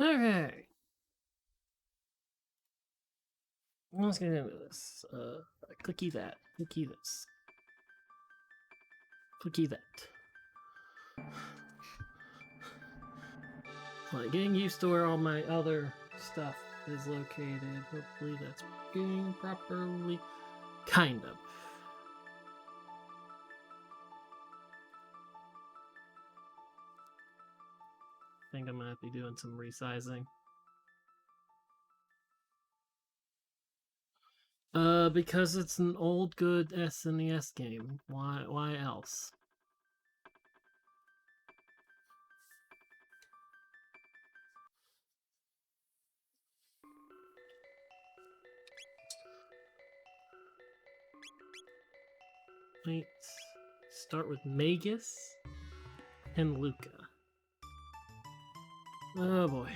Okay. Let's get into this. Clicky that. Clicky this. Clicky that. Like, getting used to where all my other stuff is located. Hopefully that's working properly. Kind of. I think I might be doing some resizing. Because it's an old good SNES game. Why else? Let's start with Magus and Luca. Oh boy.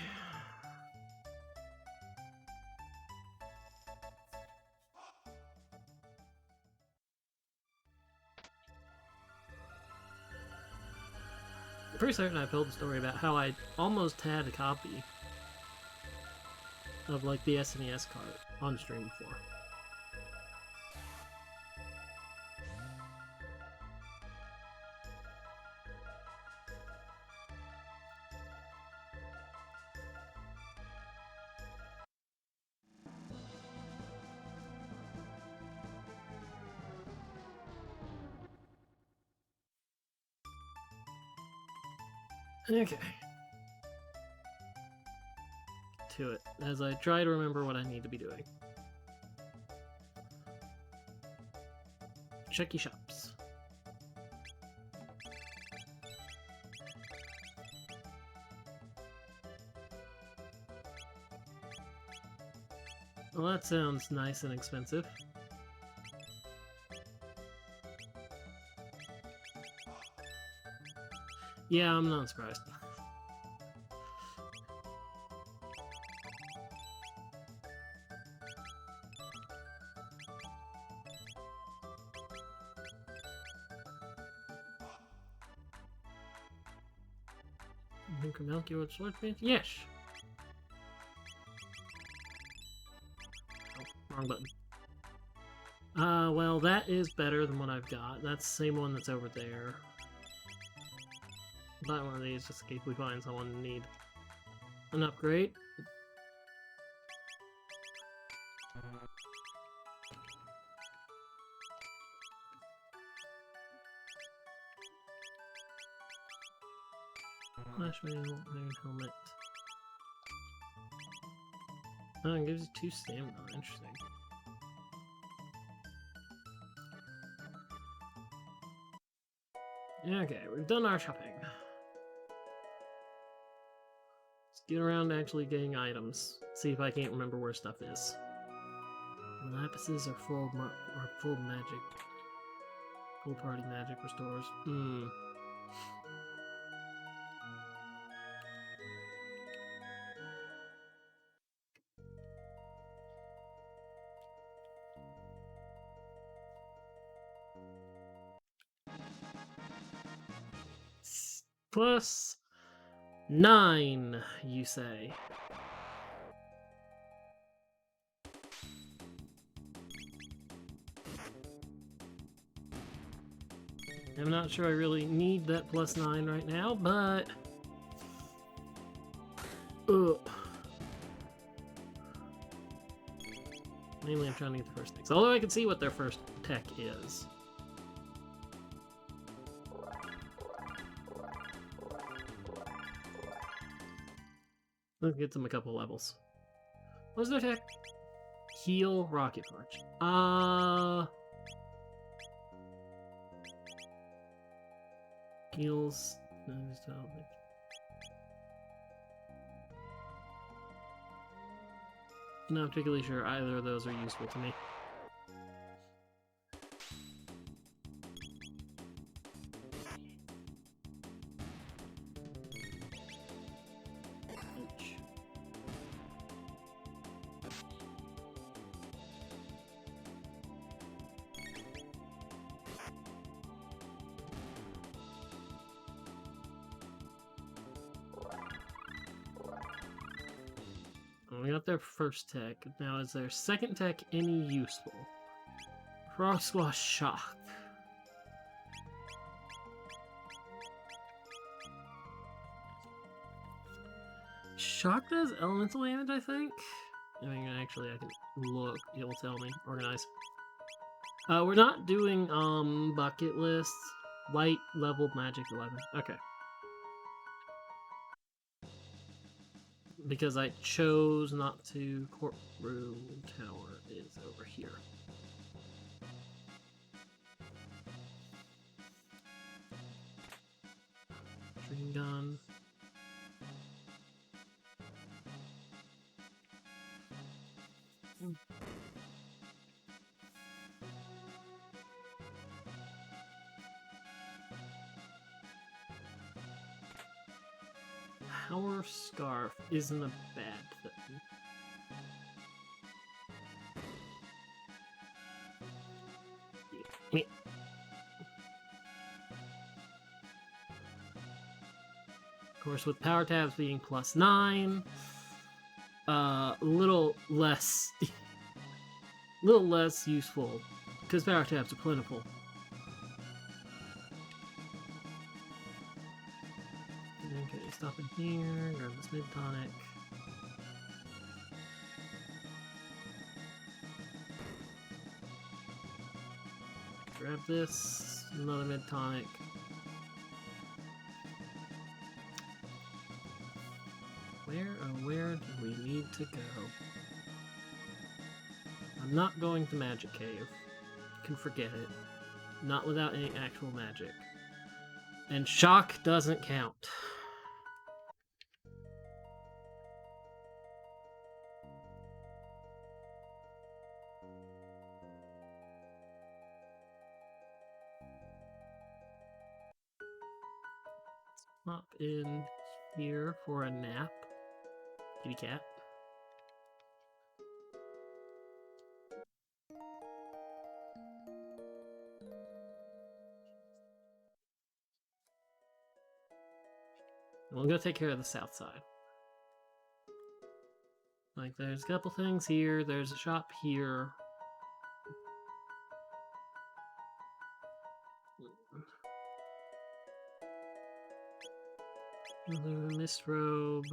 Pretty certain I've told the story about how I almost had a copy of like the SNES cart on stream before. Okay. To it, as I try to remember what I need to be doing. Checky shops. Well, that sounds nice and expensive. Yeah, I'm not surprised. Milky with swordsmith? Yes! Oh, wrong button. Well, that is better than what I've got. That's the same one that's over there. Buy one of these just in case we find someone in need. An upgrade. Flashmail, iron helmet. Oh, it gives you 2 stamina. Interesting. Okay, we've done our shopping. Let's get around to actually getting items. See if I can't remember where stuff is. The lapises are full magic. Full party magic restores. Plus 9, you say? I'm not sure I really need that plus 9 right now, but... Ugh. Mainly I'm trying to get the first things. Although I can see what their first tech is. Let's get them a couple levels. What's their tech? Heal rocket punch. Heals. Not particularly sure either of those are useful to me. We got their first tech. Now, is their second tech any useful? Frog Squash Shock. Shock does elemental damage, I think? I mean, actually, I can look. It will tell me. Organize. We're not doing, bucket lists. Light level magic 11. Okay. Because I chose not to. Courtroom Tower is over here. Dream Gun. Power Scarf isn't a bad thing. Of course, with power tabs being +9, little less useful because power tabs are plentiful. Okay, stop in here, grab this mid tonic. Grab this, another mid tonic. Where do we need to go? I'm not going to Magic Cave. You can forget it. Not without any actual magic. And Shock doesn't count. Hop in here for a nap. Kitty cat. We'll go take care of the south side. Like, there's a couple things here. There's a shop here. Another mist robe.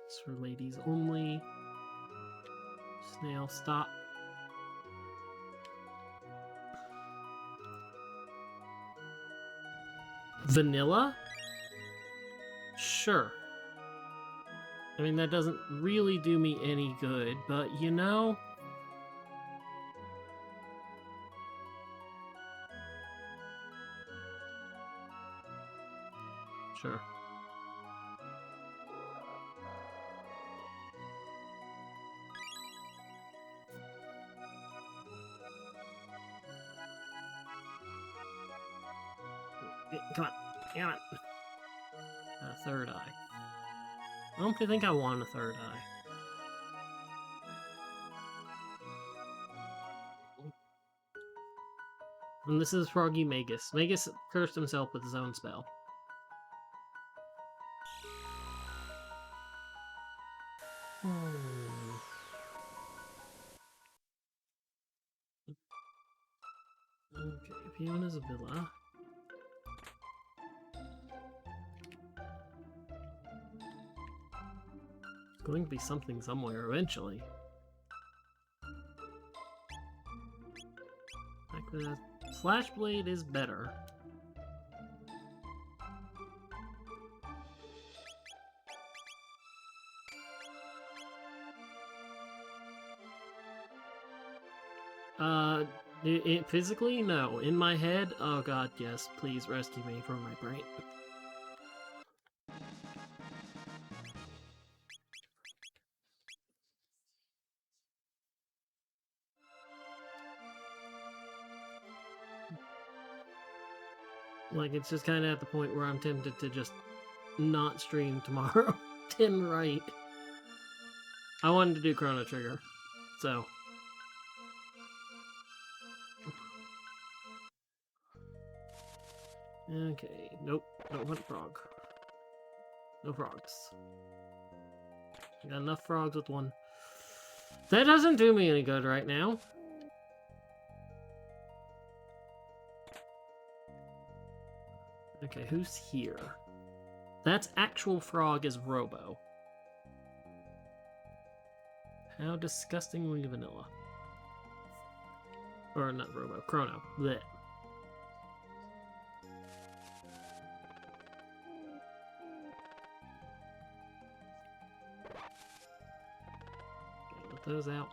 It's for ladies only. Snail, stop. Vanilla? Sure. I mean, that doesn't really do me any good, but you know... Sure. Come on. Come on. A third eye. I don't think I want a third eye. And this is Froggy Magus. Magus cursed himself with his own spell. Okay, Fiona's a villa. It's going to be something somewhere eventually. Slash Blade is better. Physically, no. In my head, oh god, yes. Please rescue me from my brain. Like, it's just kind of at the point where I'm tempted to just not stream tomorrow. 10 right. I wanted to do Chrono Trigger, so... Okay, nope, don't want a frog. No frogs. Got enough frogs with one. That doesn't do me any good right now. Okay, who's here? That's actual frog is Robo. How disgustingly vanilla. Or not Robo, Chrono. Blech. Okay, let those out.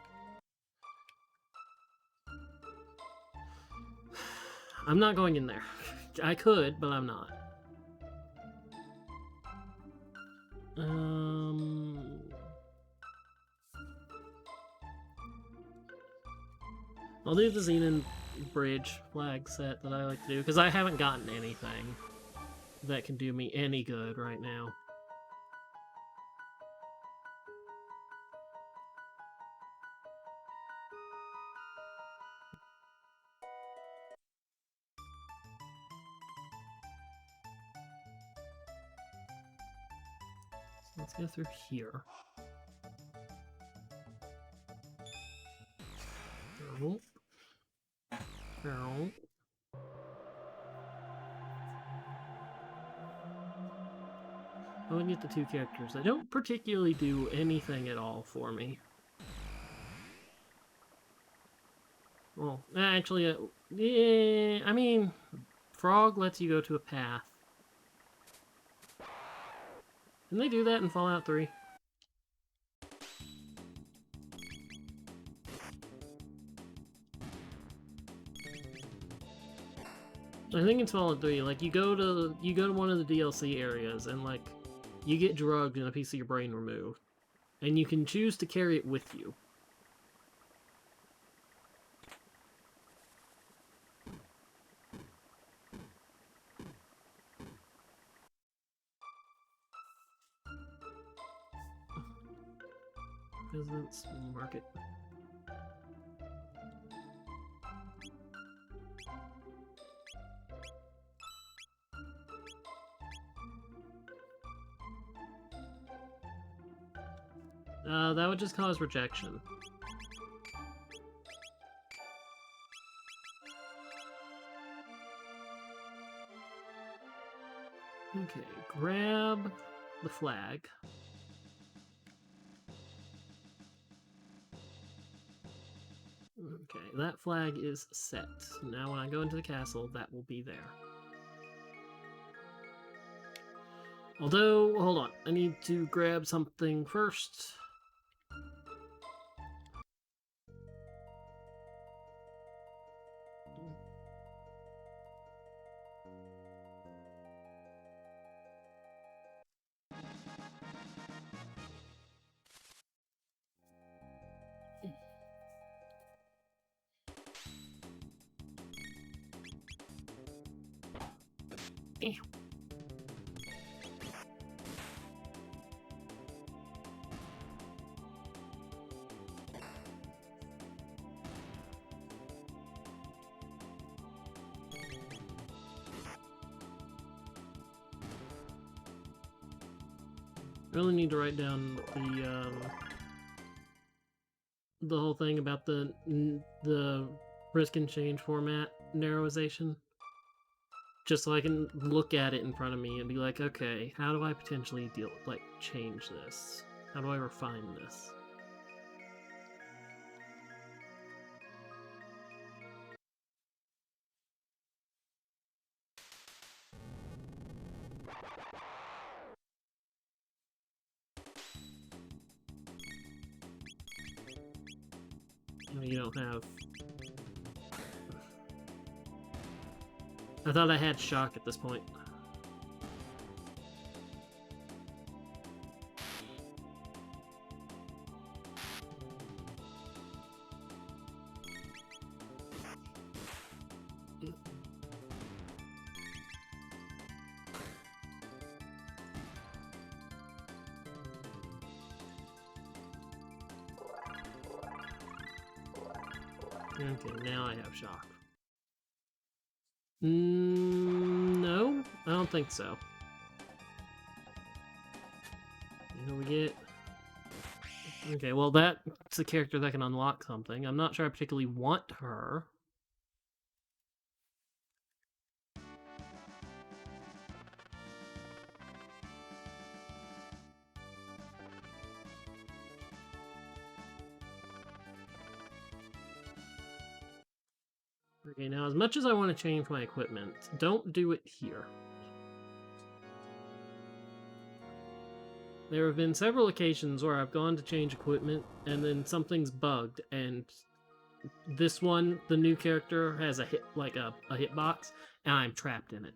I'm not going in there. I could, but I'm not. I'll do the Xenon Bridge flag set that I like to do, because I haven't gotten anything that can do me any good right now. So let's go through here. Oh. Oh. Oh, and get the two characters. They don't particularly do anything at all for me. Well, actually, yeah, I mean, Frog lets you go to a path. Didn't they do that in Fallout 3? I think it's Fallout 3. Like you go to one of the DLC areas and like you get drugged and a piece of your brain removed, and you can choose to carry it with you. Residence Market. That would just cause rejection. Okay, grab the flag. Okay, that flag is set. Now when I go into the castle, that will be there. Although, hold on, I need to grab something first. Ew. I really need to write down the whole thing about the risk and change format narrowization, just so I can look at it in front of me and be like, okay, how do I potentially change this? How do I refine this? You don't have... I thought I had shock at this point. Okay, now I have shock. No, I don't think so. You know, we get Okay, well that's a character that can unlock something. I'm not sure I particularly want her. Okay, now as much as I want to change my equipment, don't do it here. There have been several occasions where I've gone to change equipment and then something's bugged, and this one, the new character, has a hitbox, and I'm trapped in it.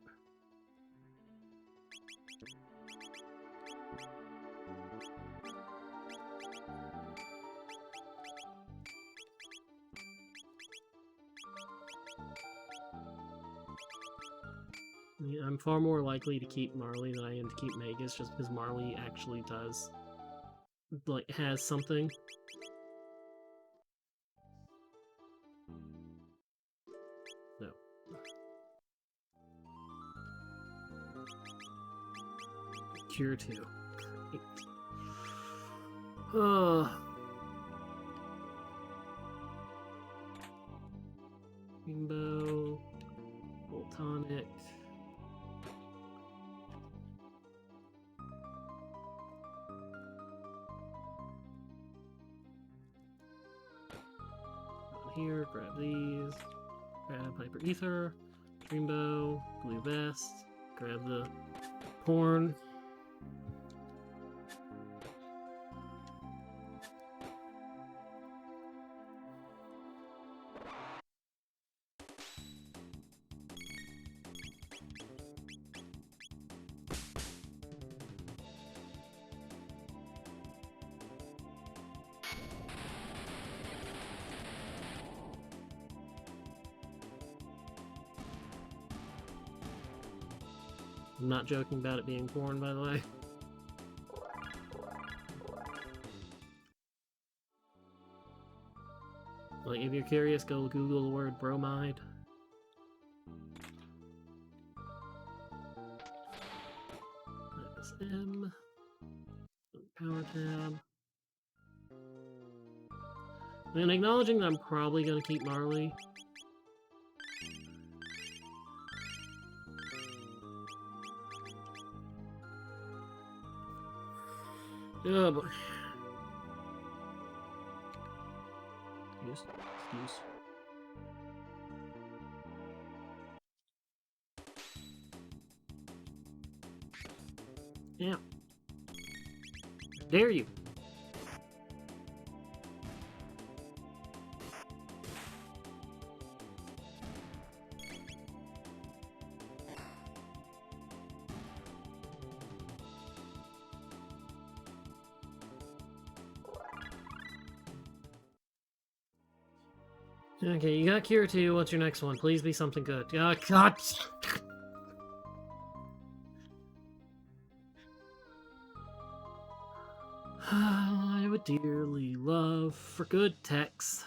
Yeah, I'm far more likely to keep Marley than I am to keep Magus, just because Marley actually does, like, has something. No. Cure 2. Rainbow. Voltonic. Here, grab these. Grab Hyper Ether. Rainbow. Blue Vest. Grab the Porn. I'm not joking about it being porn, by the way. Like, if you're curious, go Google the word bromide. That is M. Power tab. And acknowledging that I'm probably going to keep Marley. Oh boy. Excuse. Yeah. Dare you? Okay, you got Cure 2. What's your next one? Please be something good. Oh, God! I would dearly love for good text.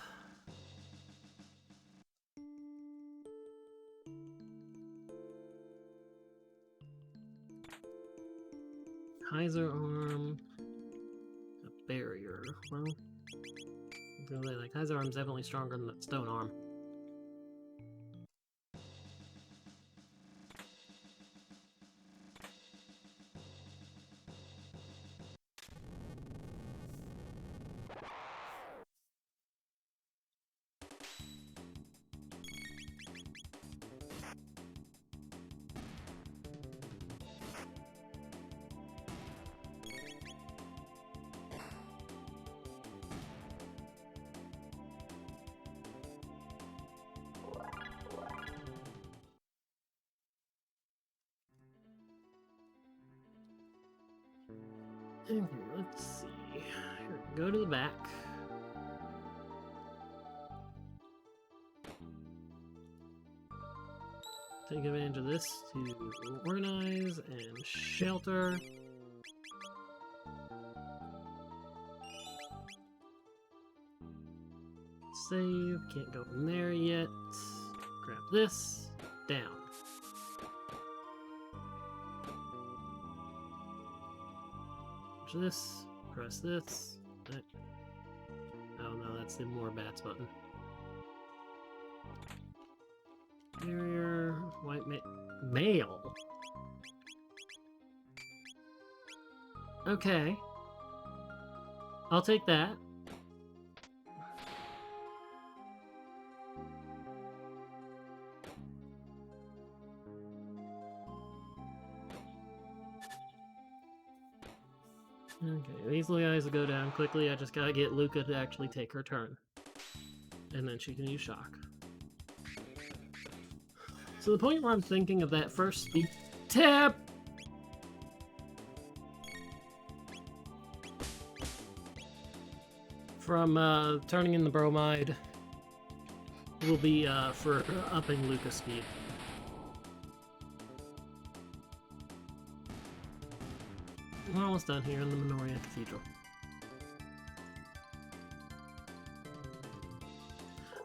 Kaiser Arm. A barrier. Well, the Kaiser Arm's definitely stronger than the Stone Arm. Okay, let's see. Here, go to the back. Take advantage of this to organize and shelter. Save, can't go from there yet. Grab this, down. This, press this, Oh no, that's the more bats button. Barrier, white mail. Okay. I'll take that. Okay, these little guys will go down quickly. I just gotta get Luca to actually take her turn. And then she can use shock. So the point where I'm thinking of that first speed tap from turning in the bromide will be for upping Luca's speed. We're almost done here in the Minoria Cathedral.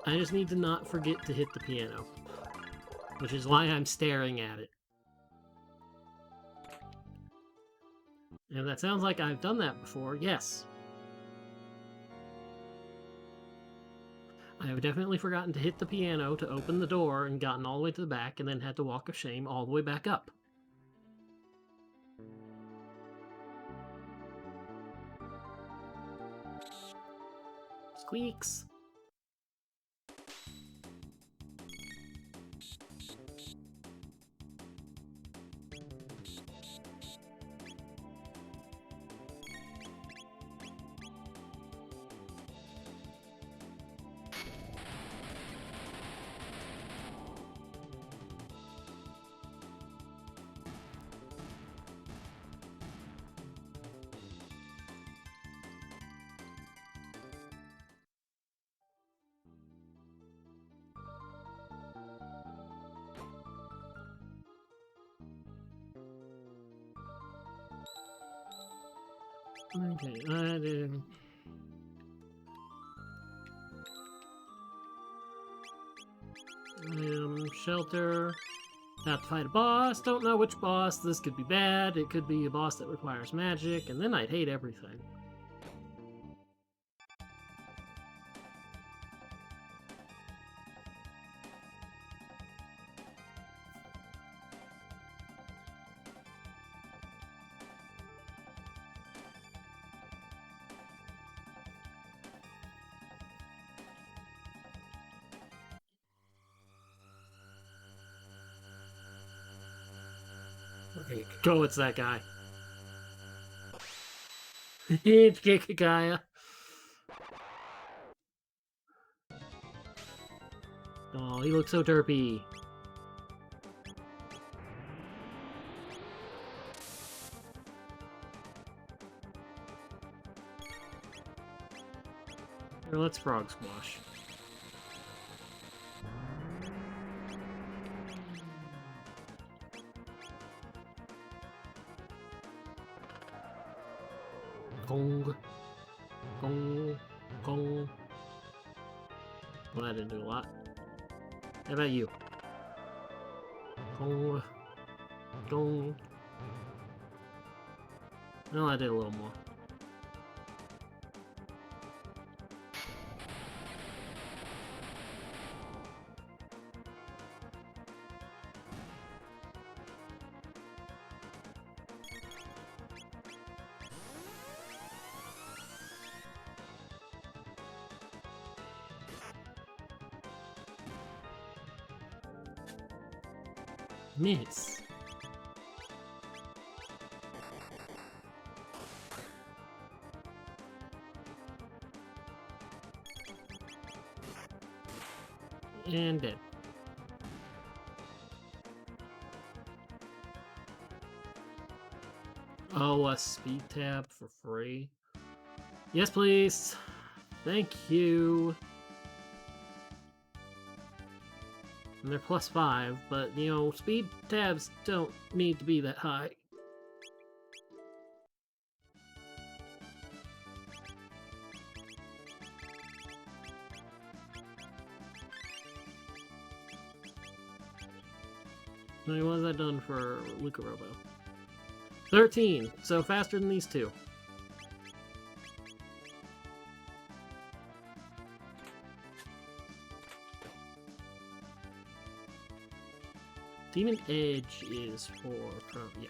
I just need to not forget to hit the piano, which is why I'm staring at it. And if that sounds like I've done that before, yes. I have definitely forgotten to hit the piano to open the door and gotten all the way to the back and then had to walk of shame all the way back up. Squeaks! Okay, I do. Shelter. Have to fight a boss. Don't know which boss. This could be bad. It could be a boss that requires magic, and then I'd hate everything. Okay, go, it's that guy. It's Kikagaya. Oh, he looks so derpy. Here, let's frog squash. Gong. Gong. Gong. Well, that didn't do a lot. How about you? Gong. Gong. Well, I did a little more. Miss. And dead. Oh, a speed tab for free? Yes, please. Thank you. And they're +5, but, you know, speed tabs don't need to be that high. I mean, what has that done for Luca Robo? 13, so faster than these two. Demon Edge is for Chrono, yeah.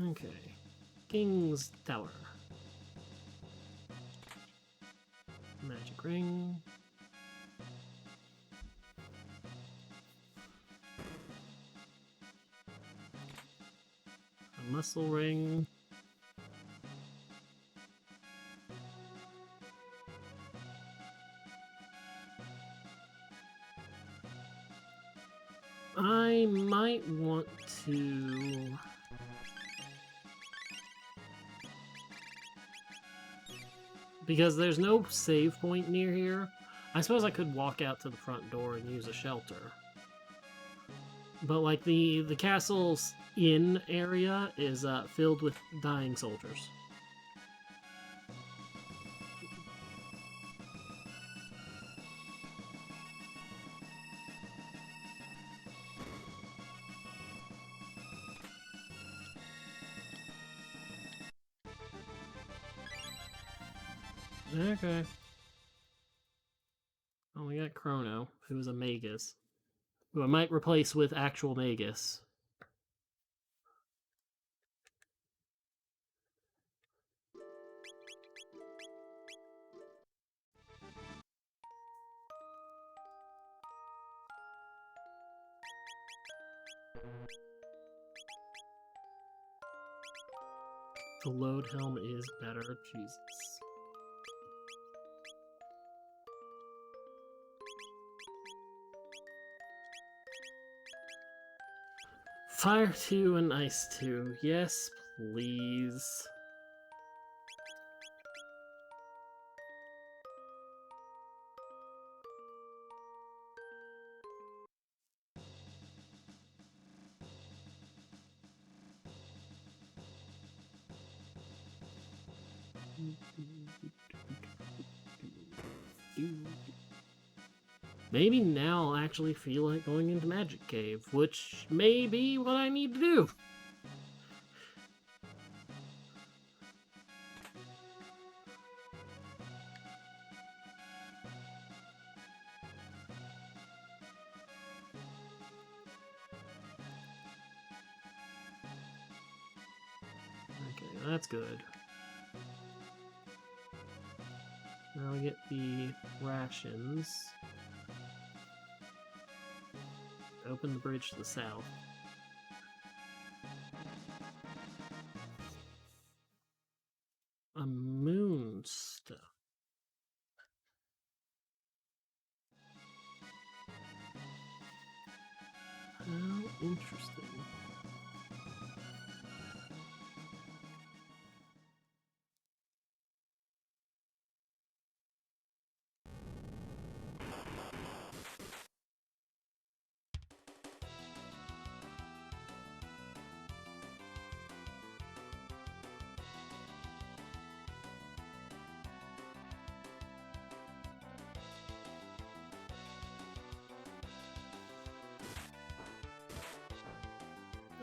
Okay. King's Tower. Magic Ring. A Muscle Ring. I might want to... Because there's no save point near here, I suppose I could walk out to the front door and use a shelter. But like the castle's inn area is filled with dying soldiers. Okay. Oh, we got Chrono, who is a Magus. Who I might replace with actual Magus. The load helm is better, Jesus. Fire 2 and Ice 2. Yes, please. Maybe now I'll actually feel like going into Magic Cave, which may be what I need to do. Okay, that's good. Now we get the rations. Open the bridge to the south. A moonstone. How interesting.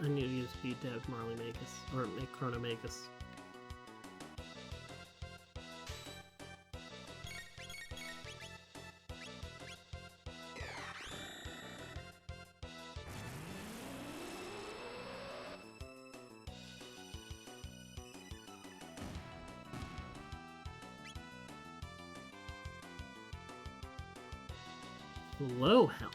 I need to use speed to have Marley Magus, or make Chrono Magus. Low helm.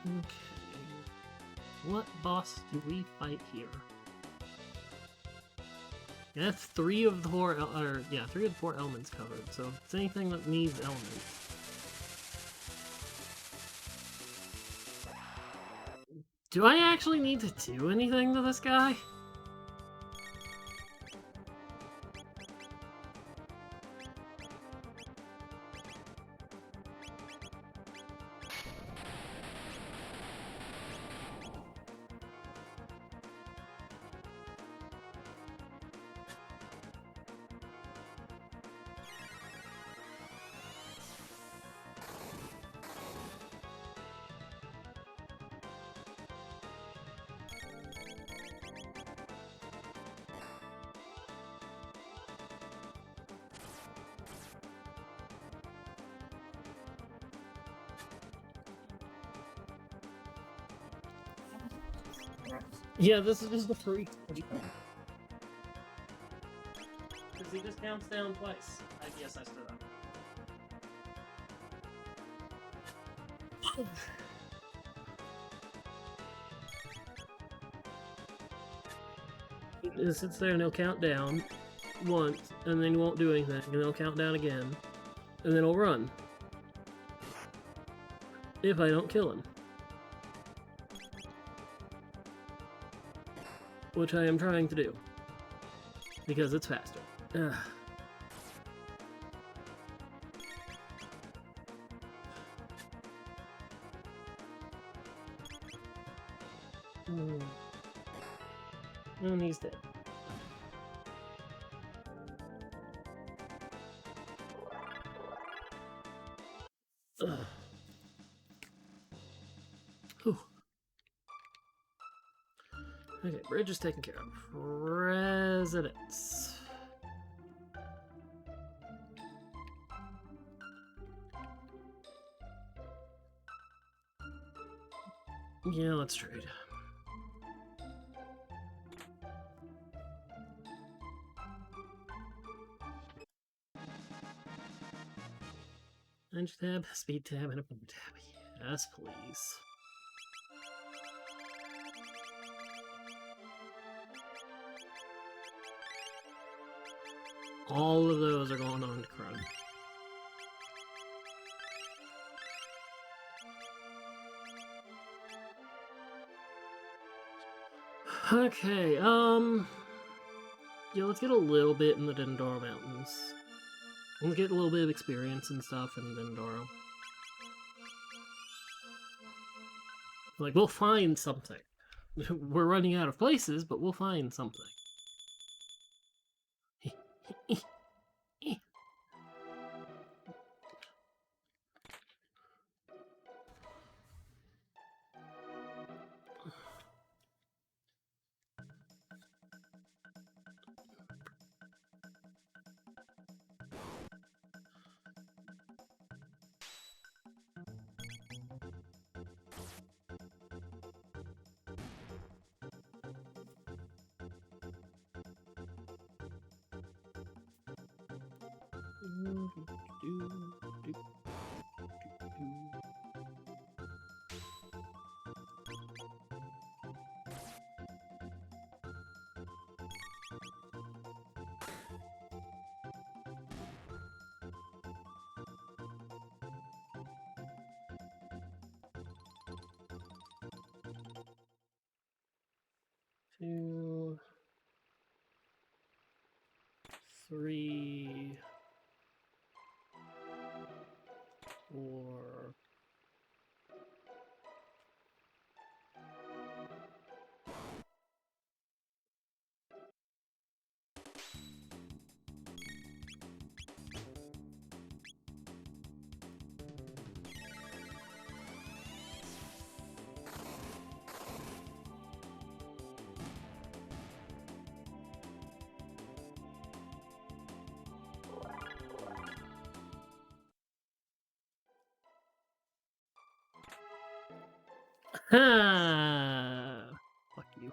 Okay. What boss do we fight here? That's three of the four elements covered, so if it's anything that needs elements. Do I actually need to do anything to this guy? Yeah, this is just the free. Because he just counts down twice. Yes, I stood up. He sits there and he'll count down once, and then he won't do anything, and he'll count down again, and then he'll run. If I don't kill him. Which I am trying to do. Because it's faster. Ugh. And he's dead. Ugh. Whew. Okay, bridge is taken care of. Residence. Yeah, let's trade. Engine tab, speed tab, and a boom tab. Yes, please. All of those are going on to Chrono. Okay, yeah, let's get a little bit in the Dendoro Mountains. Let's get a little bit of experience and stuff in Dendoro. Like, we'll find something. We're running out of places, but we'll find something. Two, three, four. Ha! Fuck you.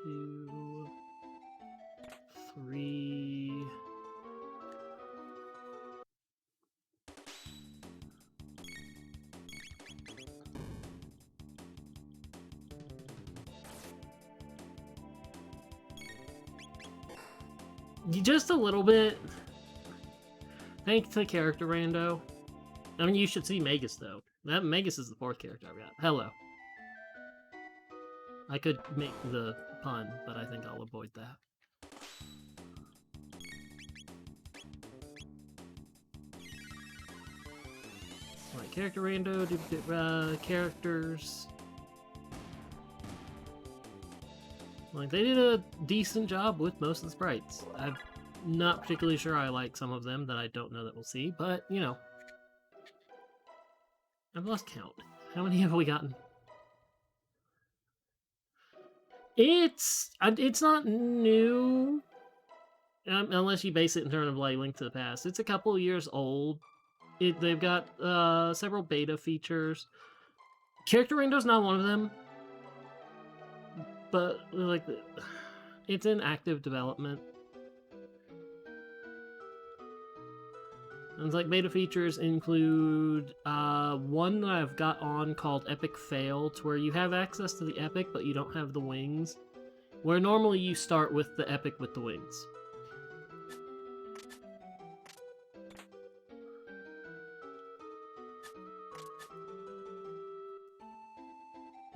2, 3. Just a little bit. Thanks to character Rando. I mean, you should see Magus, though. That Magus is the 4th character I've got. Hello. I could make the pun, but I think I'll avoid that. Right, character Rando, characters. Like, they did a decent job with most of the sprites. I'm not particularly sure I like some of them that I don't know that we'll see, but, you know. I've lost count. How many have we gotten? It's not new, unless you base it in terms of like Link to the Past. It's a couple years old. They've got several beta features. Character Rando's not one of them, but like it's in active development. And like beta features include one that I've got on called Epic Fail, to where you have access to the Epic, but you don't have the wings. Where normally you start with the Epic with the wings.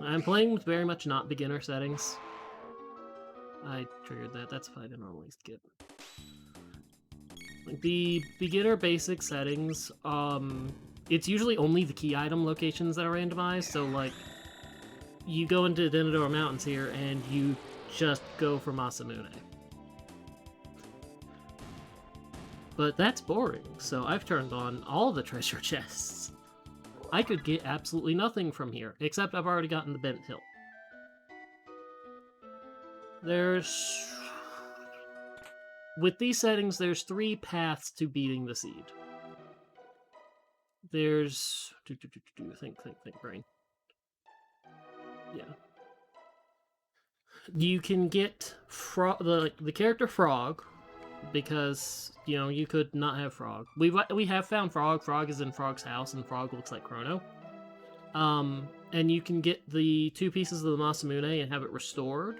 I'm playing with very much not beginner settings. I triggered that. That's fine. I normally skip. Like the beginner basic settings, it's usually only the key item locations that are randomized. So like, you go into Denador Mountains here and you just go for Masamune. But that's boring, so I've turned on all the treasure chests. I could get absolutely nothing from here, except I've already gotten the Bent Hill. With these settings, there's 3 paths to beating the seed. There's... Think, brain. Yeah. You can get the character Frog, because, you know, you could not have Frog. We have found Frog. Frog is in Frog's house, and Frog looks like Chrono. And you can get the 2 pieces of the Masamune and have it restored.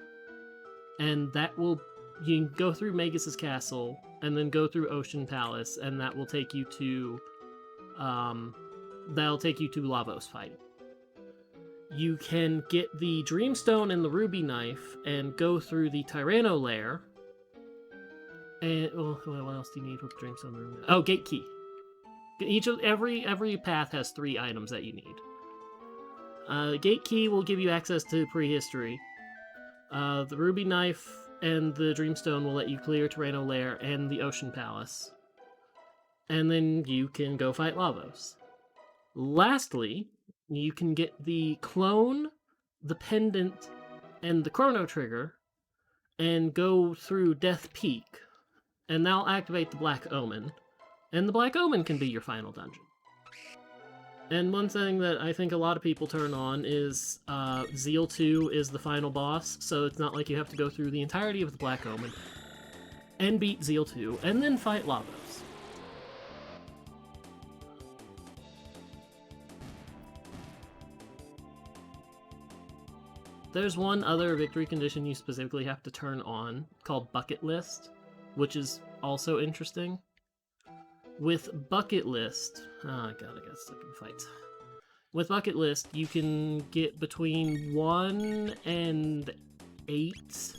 And that will... You can go through Magus's castle, and then go through Ocean Palace, and that will take you to... that'll take you to Lavos fighting. You can get the Dreamstone and the Ruby Knife, and go through the Tyranno Lair. And what else do you need with the Dreamstone and the Ruby Knife? Oh, Gate Key. Every path has 3 items that you need. Gate Key will give you access to prehistory. The Ruby Knife and the Dreamstone will let you clear Tyranno Lair and the Ocean Palace. And then you can go fight Lavos. Lastly, you can get the Clone, the Pendant, and the Chrono Trigger, and go through Death Peak. And that'll activate the Black Omen. And the Black Omen can be your final dungeon. And one thing that I think a lot of people turn on is Zeal 2 is the final boss, so it's not like you have to go through the entirety of the Black Omen and beat Zeal 2, and then fight Lavos. There's one other victory condition you specifically have to turn on, called Bucket List, which is also interesting. With Bucket List... Oh god, I got stuck in fights. With Bucket List, you can get between 1 and 8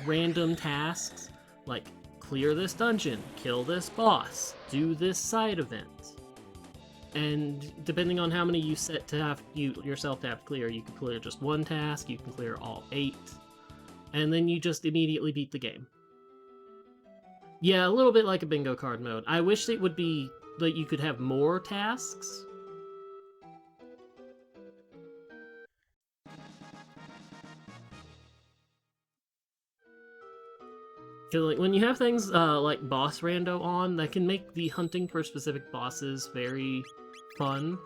random tasks, like clear this dungeon, kill this boss, do this side event. And depending on how many you set to have yourself to have clear, you can clear just 1 task, you can clear all 8, and then you just immediately beat the game. Yeah, a little bit like a bingo card mode. I wish it would be like you could have more tasks. Because like, when you have things like Boss Rando on, that can make the hunting for specific bosses very fun.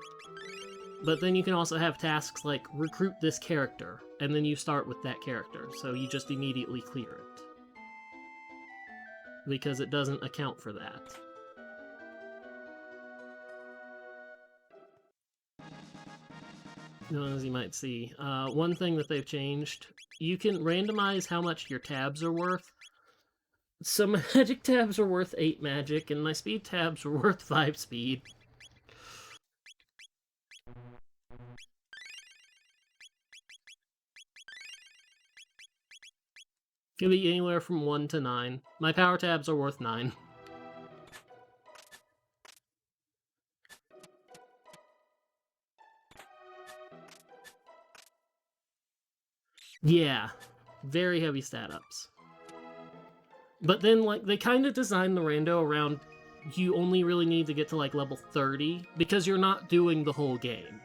But then you can also have tasks like recruit this character, and then you start with that character, so you just immediately clear it. Because it doesn't account for that. As you might see. One thing that they've changed, you can randomize how much your tabs are worth. So magic tabs are worth 8 magic, and my speed tabs are worth 5 speed. Could be anywhere from 1 to 9. My power tabs are worth 9. Yeah, very heavy stat ups. But then, like, they kind of designed the rando around you only really need to get to, like, level 30, because you're not doing the whole game.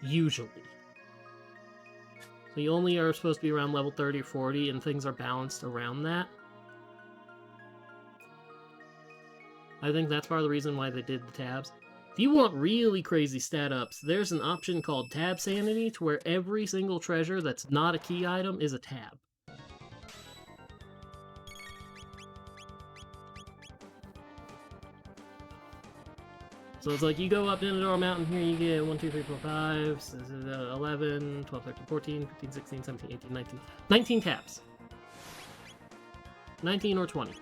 Usually. So you only are supposed to be around level 30 or 40, and things are balanced around that. I think that's part of the reason why they did the tabs. If you want really crazy stat ups, there's an option called Tab Sanity, to where every single treasure that's not a key item is a tab. So it's like you go up Dindor Mountain here, you get 1, 2, 3, 4, 5, 11, 12, 13, 14, 15, 16, 17, 18, 19. 19 tabs. 19 or 20.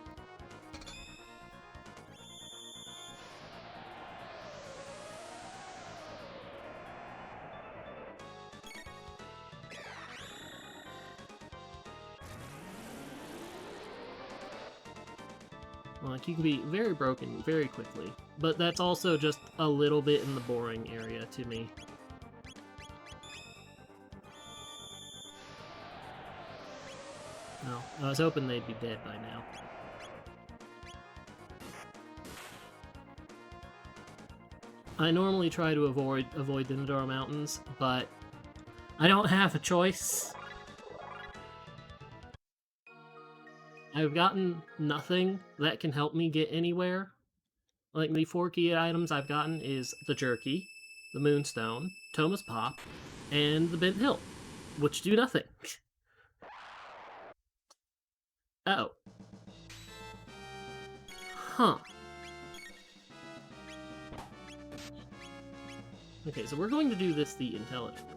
Like, you can be very broken very quickly, but that's also just a little bit in the boring area to me. No, I was hoping they'd be dead by now. I normally try to avoid the Dindor Mountains, but I don't have a choice. I've gotten nothing that can help me get anywhere. Like, the 4 key items I've gotten is the Jerky, the Moonstone, Toma's Pop, and the Bent Hill, which do nothing. Oh. Huh. Okay, so we're going to do this the intelligent way.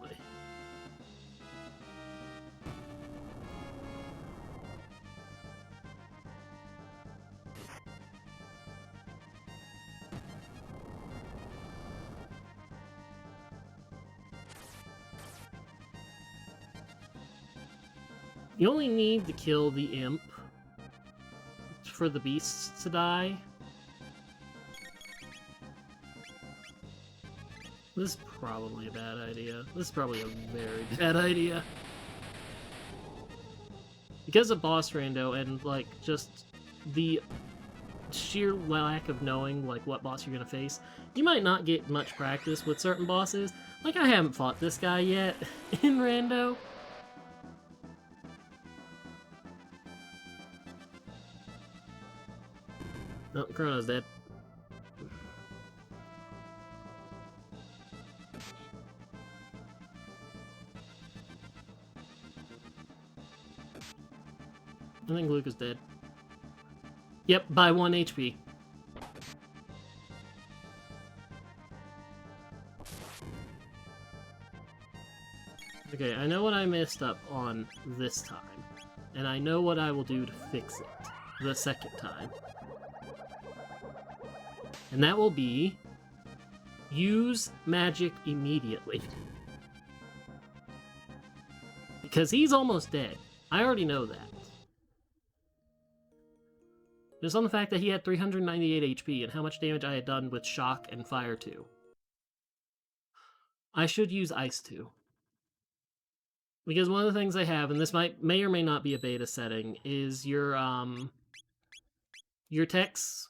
You only need to kill the imp for the beasts to die. This is probably a bad idea. This is probably a very bad idea. Because of boss rando and, like, just the sheer lack of knowing, like, what boss you're gonna face, you might not get much practice with certain bosses. Like, I haven't fought this guy yet in rando. Oh, Chrono's dead. I think Luke is dead. Yep, by 1 HP. Okay, I know what I messed up on this time. And I know what I will do to fix it the second time. And that will be use magic immediately. Because he's almost dead. I already know that. Just on the fact that he had 398 HP and how much damage I had done with Shock and Fire 2. I should use Ice 2. Because one of the things they have, and this may or may not be a beta setting, is your techs.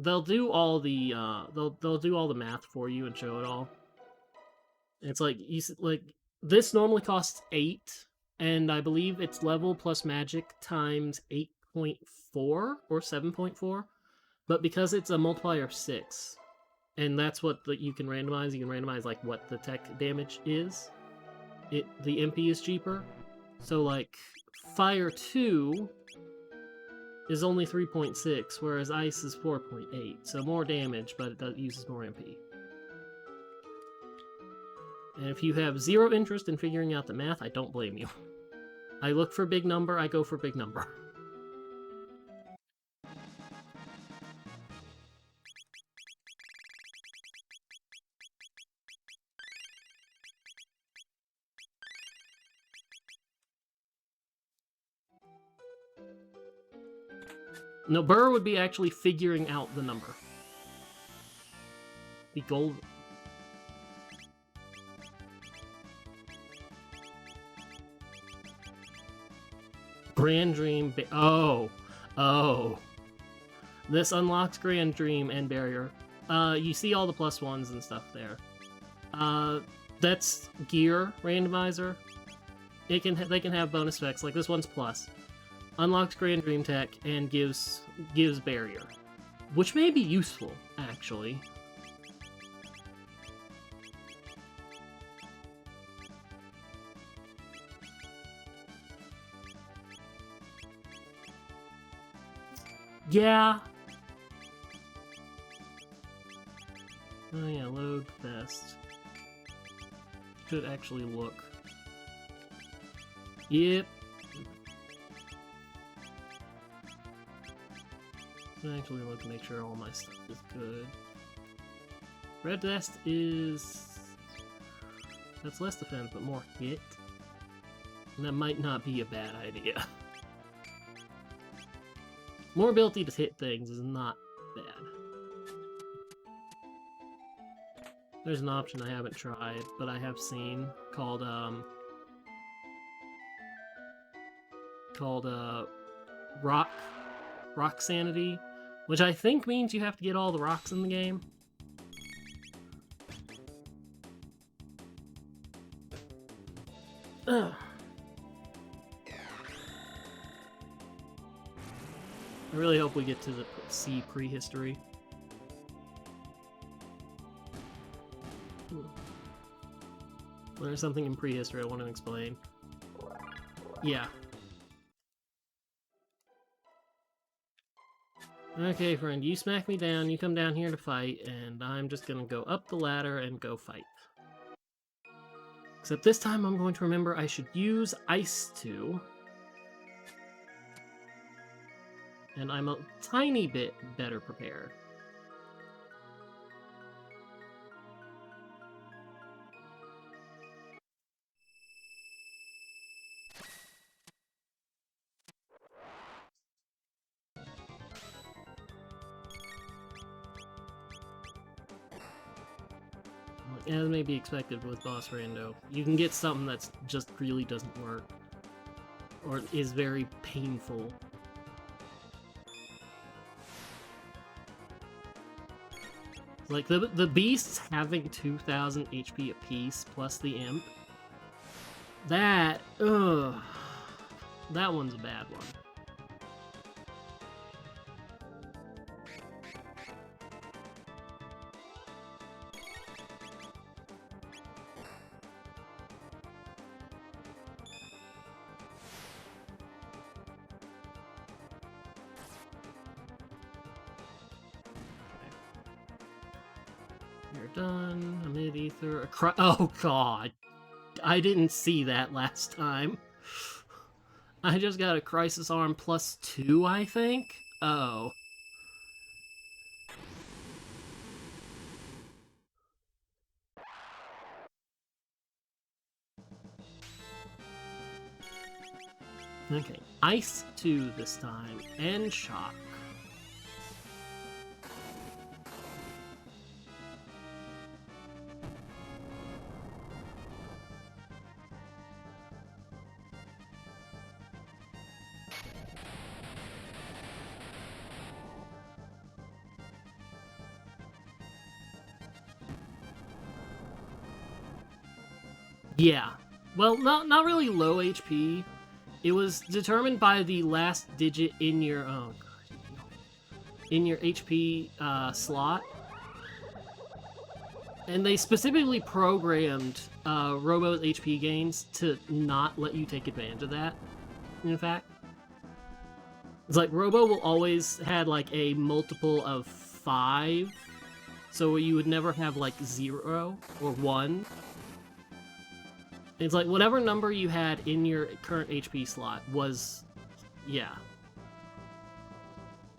They'll do all the they'll do all the math for you and show it all. It's like this normally costs 8, and I believe it's level plus magic times 8.4 or 7.4. But because it's a multiplier of 6, and that's what you can randomize. You can randomize like what the tech damage is. The MP is cheaper. So, like, Fire 2 is only 3.6, whereas Ice is 4.8. So more damage, but it uses more MP. And if you have zero interest in figuring out the math, I don't blame you. I look for big number, I go for big number. No, Burr would be actually figuring out the number. The gold... Grand Dream... Oh. This unlocks Grand Dream and Barrier. You see all the +1s and stuff there. That's Gear Randomizer. They can have bonus effects, like this one's plus. Unlocks Grand Dream Tech and gives Barrier. Which may be useful, actually. Yeah. Oh yeah, load best. Should actually look. Yep. Actually look to make sure all my stuff is good. Red vest is... That's less defense, but more hit. And that might not be a bad idea. More ability to hit things is not bad. There's an option I haven't tried, but I have seen called Rock Sanity, which I think means you have to get all the rocks in the game. Ugh. I really hope we get to see prehistory. There's something in prehistory I want to explain. Yeah. Okay, friend, you smack me down, you come down here to fight, and I'm just gonna go up the ladder and go fight. Except this time I'm going to remember I should use Ice 2. And I'm a tiny bit better prepared. As may be expected with Boss Rando, you can get something that's just really doesn't work. Or is very painful. Like, the beasts having 2,000 HP apiece, plus the imp, that one's a bad one. You're done. A mid-ether. Oh god! I didn't see that last time. I just got a Crisis Arm +2, I think? Oh. Okay. Ice 2 this time, and Shock. Yeah. Well, not really low HP. It was determined by the last digit in your HP slot. And they specifically programmed Robo's HP gains to not let you take advantage of that, in fact. It's like Robo will always had like a multiple of 5, so you would never have like 0 or 1. It's like whatever number you had in your current HP slot was, yeah.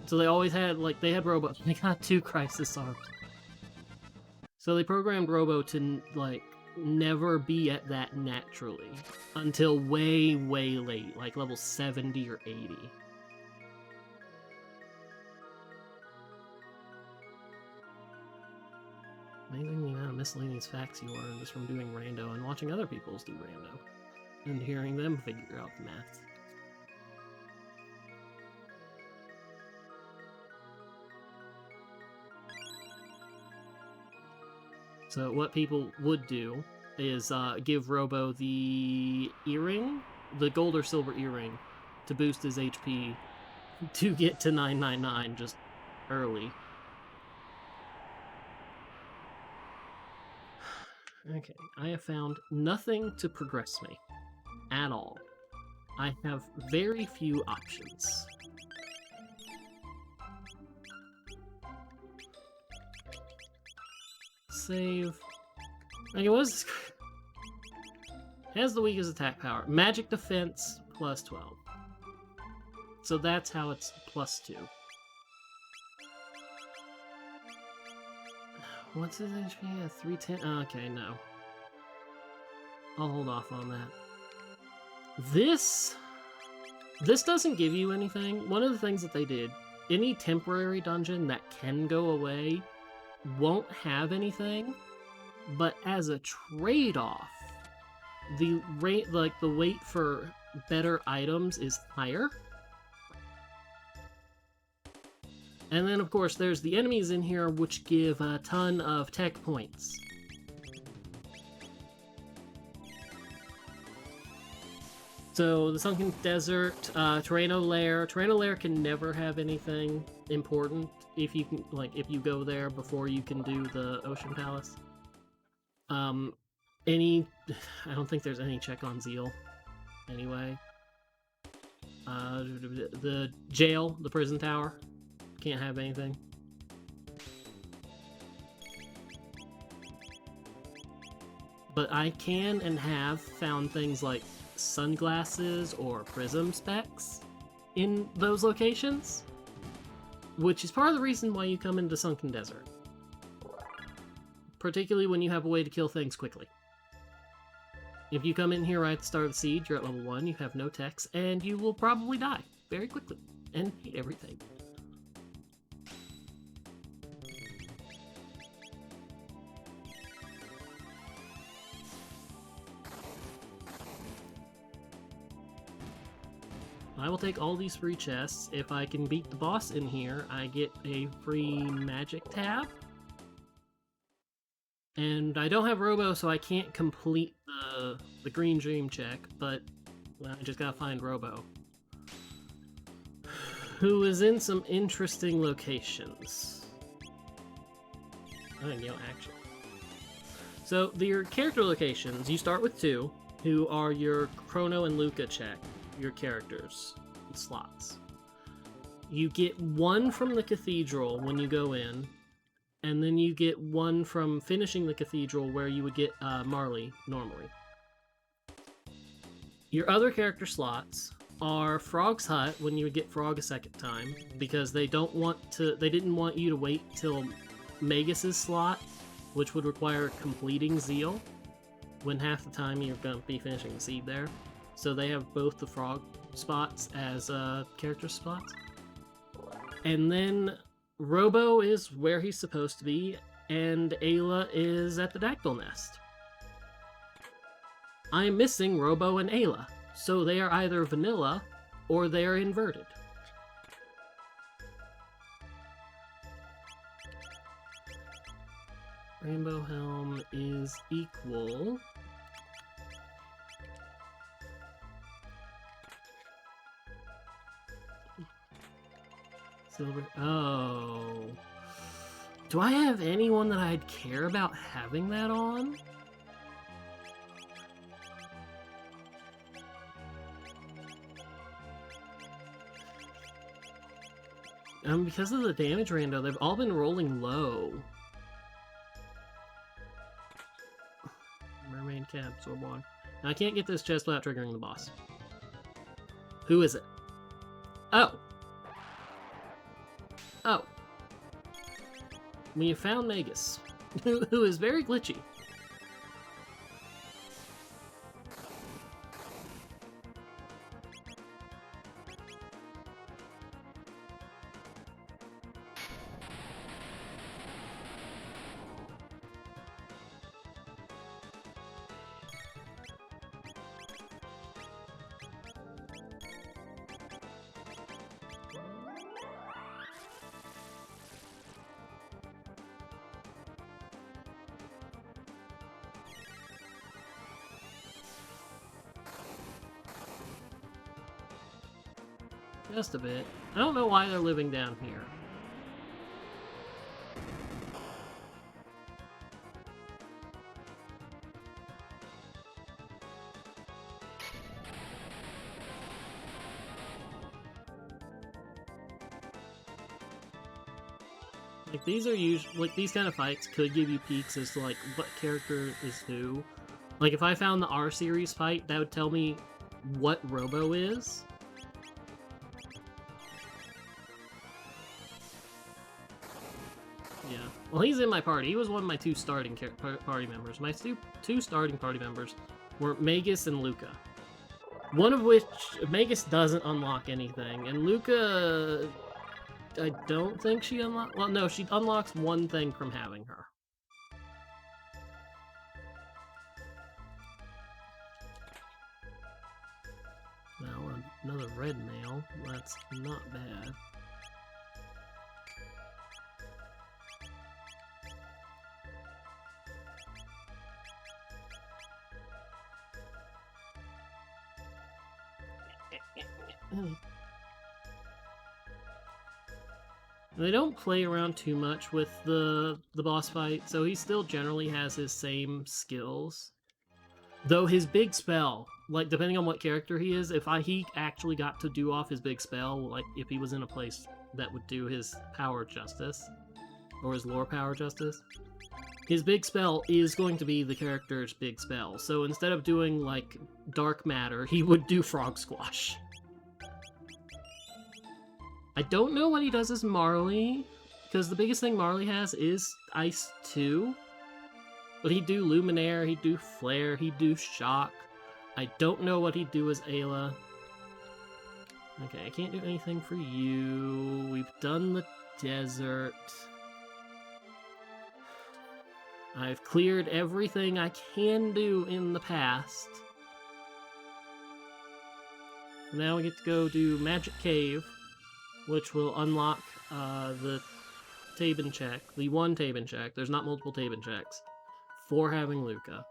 So they always had, like, they had Robo. They got 2 Crisis Arms. So they programmed Robo to, like, never be at that naturally until way, way late, like level 70 or 80. Amazing the amount of miscellaneous facts you learn just from doing Rando and watching other people's do Rando and hearing them figure out the math. So what people would do is give Robo the earring, the gold or silver earring, to boost his HP to get to 999 just early. Okay, I have found nothing to progress me at all. I have very few options. Save. Okay, what is this? Has the weakest attack power. Magic defense plus 12. So that's how it's plus 2. What's his HP? 310? Okay, no. I'll hold off on that. This doesn't give you anything. One of the things that they did, any temporary dungeon that can go away won't have anything, but as a trade-off, the rate, like the wait for better items is higher. And then, of course, there's the enemies in here, which give a ton of tech points. So, the Sunken Desert, Chrono Lair. Chrono Lair can never have anything important if you can, like, if you go there before you can do the Ocean Palace. I don't think there's any check on Zeal, anyway. The jail, the prison tower, can't have anything. But I can and have found things like sunglasses or prism specs in those locations, which is part of the reason why you come into Sunken Desert. Particularly when you have a way to kill things quickly. If you come in here right at the start of the siege, you're at level 1, you have no techs, and you will probably die very quickly and hate everything. I will take all these free chests. If I can beat the boss in here, I get a free magic tab. And I don't have Robo, so I can't complete the Green Dream check, but well, I just gotta find Robo. Who is in some interesting locations. Oh, actually. So, your character locations, you start with 2, who are your Chrono and Luca check, your characters, slots. You get 1 from the cathedral when you go in, and then you get 1 from finishing the cathedral where you would get Marley normally. Your other character slots are Frog's Hut when you would get Frog a second time, because they didn't want you to wait till Magus's slot, which would require completing Zeal, when half the time you're going to be finishing the seed there. So they have both the Frog spots as character spots. And then Robo is where he's supposed to be, and Ayla is at the Dactyl Nest. I'm missing Robo and Ayla, so they are either vanilla or they are inverted. Rainbow Helm is equal... Silver... Oh... Do I have anyone that I'd care about having that on? Because of the damage rando, they've all been rolling low. Mermaid Cab, Sorbonne. Now I can't get this chest without triggering the boss. Who is it? Oh! Oh. We have found Magus, who is very glitchy. Just a bit. I don't know why they're living down here. Like, these are usually, like, these kind of fights could give you peeks as to, like, what character is who. Like, if I found the R-Series fight, that would tell me what Robo is. Yeah. Well, he's in my party. He was one of my two starting party members. My two starting party members were Magus and Luca. One of which, Magus doesn't unlock anything, and Luca, I don't think she unlocks... Well, no, she unlocks one thing from having her. Well, another red nail. That's not bad. They don't play around too much with the boss fight, so he still generally has his same skills. Though his big spell, like, depending on what character he is, if he actually got to do off his big spell, like, if he was in a place that would do his power justice, or his lore power justice, his big spell is going to be the character's big spell. So instead of doing, like, dark matter, he would do frog squash. I don't know what he does as Marley, because the biggest thing Marley has is Ice 2. But he'd do Luminaire, he'd do Flare, he'd do Shock. I don't know what he'd do as Ayla. Okay, I can't do anything for you. We've done the desert. I've cleared everything I can do in the past. Now we get to go do Magic Cave, which will unlock the Tabin check, the one Tabin check. There's not multiple Tabin checks for having Luca.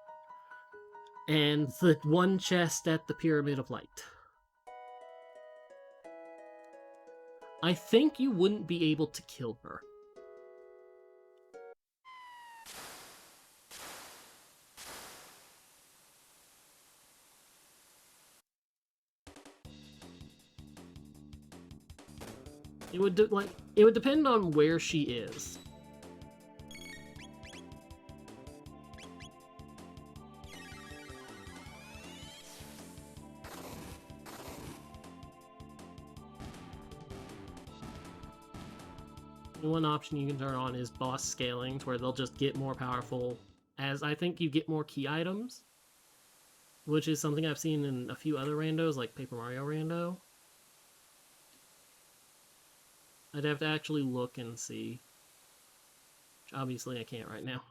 And the one chest at the Pyramid of Light. I think you wouldn't be able to kill her. It would depend on where she is. One option you can turn on is boss scaling, where they'll just get more powerful as I think you get more key items, which is something I've seen in a few other randos, like Paper Mario Rando. I'd have to actually look and see. Which obviously I can't right now.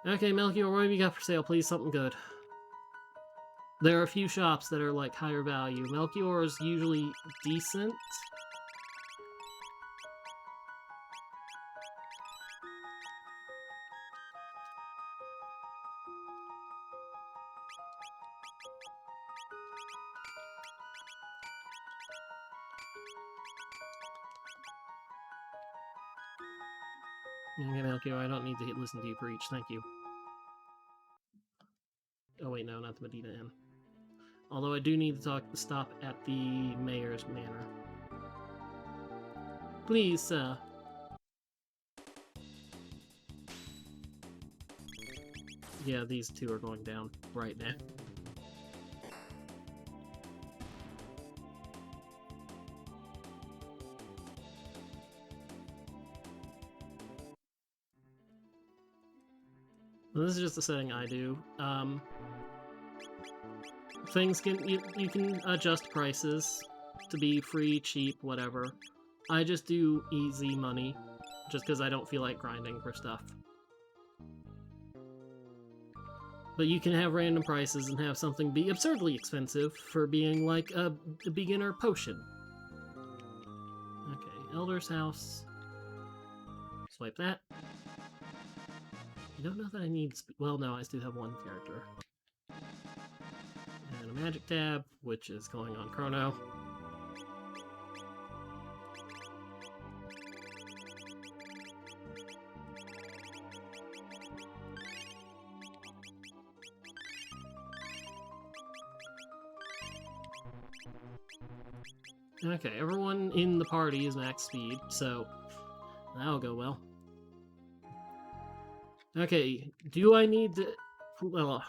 Okay, Melchior, what have you got for sale, please? Something good. There are a few shops that are, like, higher value. Melchior is usually decent. Okay, Malkio, I don't need to listen to you preach, thank you. Oh wait, no, not the Medina Inn. Although I do need to stop at the mayor's manor. Please, yeah, these two are going down right now. Well, this is just a setting I do. Things can you can adjust prices to be free, cheap, whatever. I just do easy money, just because I don't feel like grinding for stuff. But you can have random prices and have something be absurdly expensive for being like a beginner potion. Okay, Elder's House. Swipe that. I don't know that I need... well, no, I still have one character. And a magic tab, which is going on Chrono. Okay, everyone in the party is max speed, so that'll go well. Okay, do I need to... well,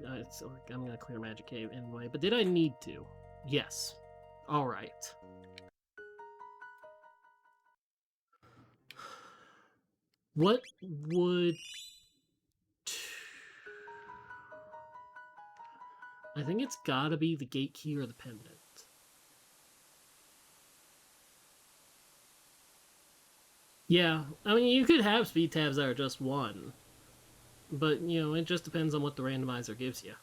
I'm gonna clear Magic Cave anyway, but did I need to? Yes. Alright. What would... I think it's gotta be the gate key or the pendant. Yeah, I mean, you could have speed tabs that are just one. But, you know, it just depends on what the randomizer gives you.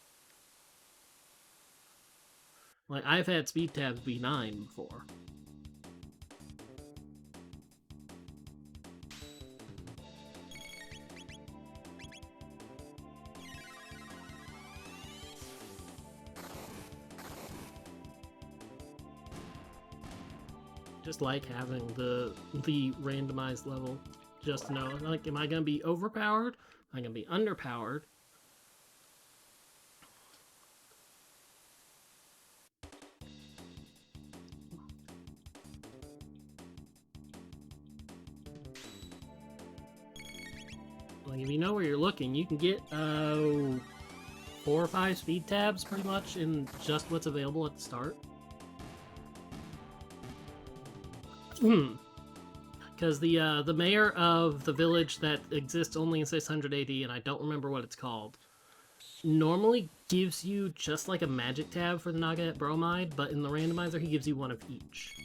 Like, I've had speed tabs be 9 before. Just like having the randomized level, just to know, like, am I gonna be overpowered? Am I gonna be underpowered? Like, if you know where you're looking, you can get 4 or 5 speed tabs pretty much in just what's available at the start. Because the mayor of the village that exists only in 600 AD, and I don't remember what it's called, normally gives you just like a magic tab for the Naganet Bromide, but in the randomizer he gives you one of each.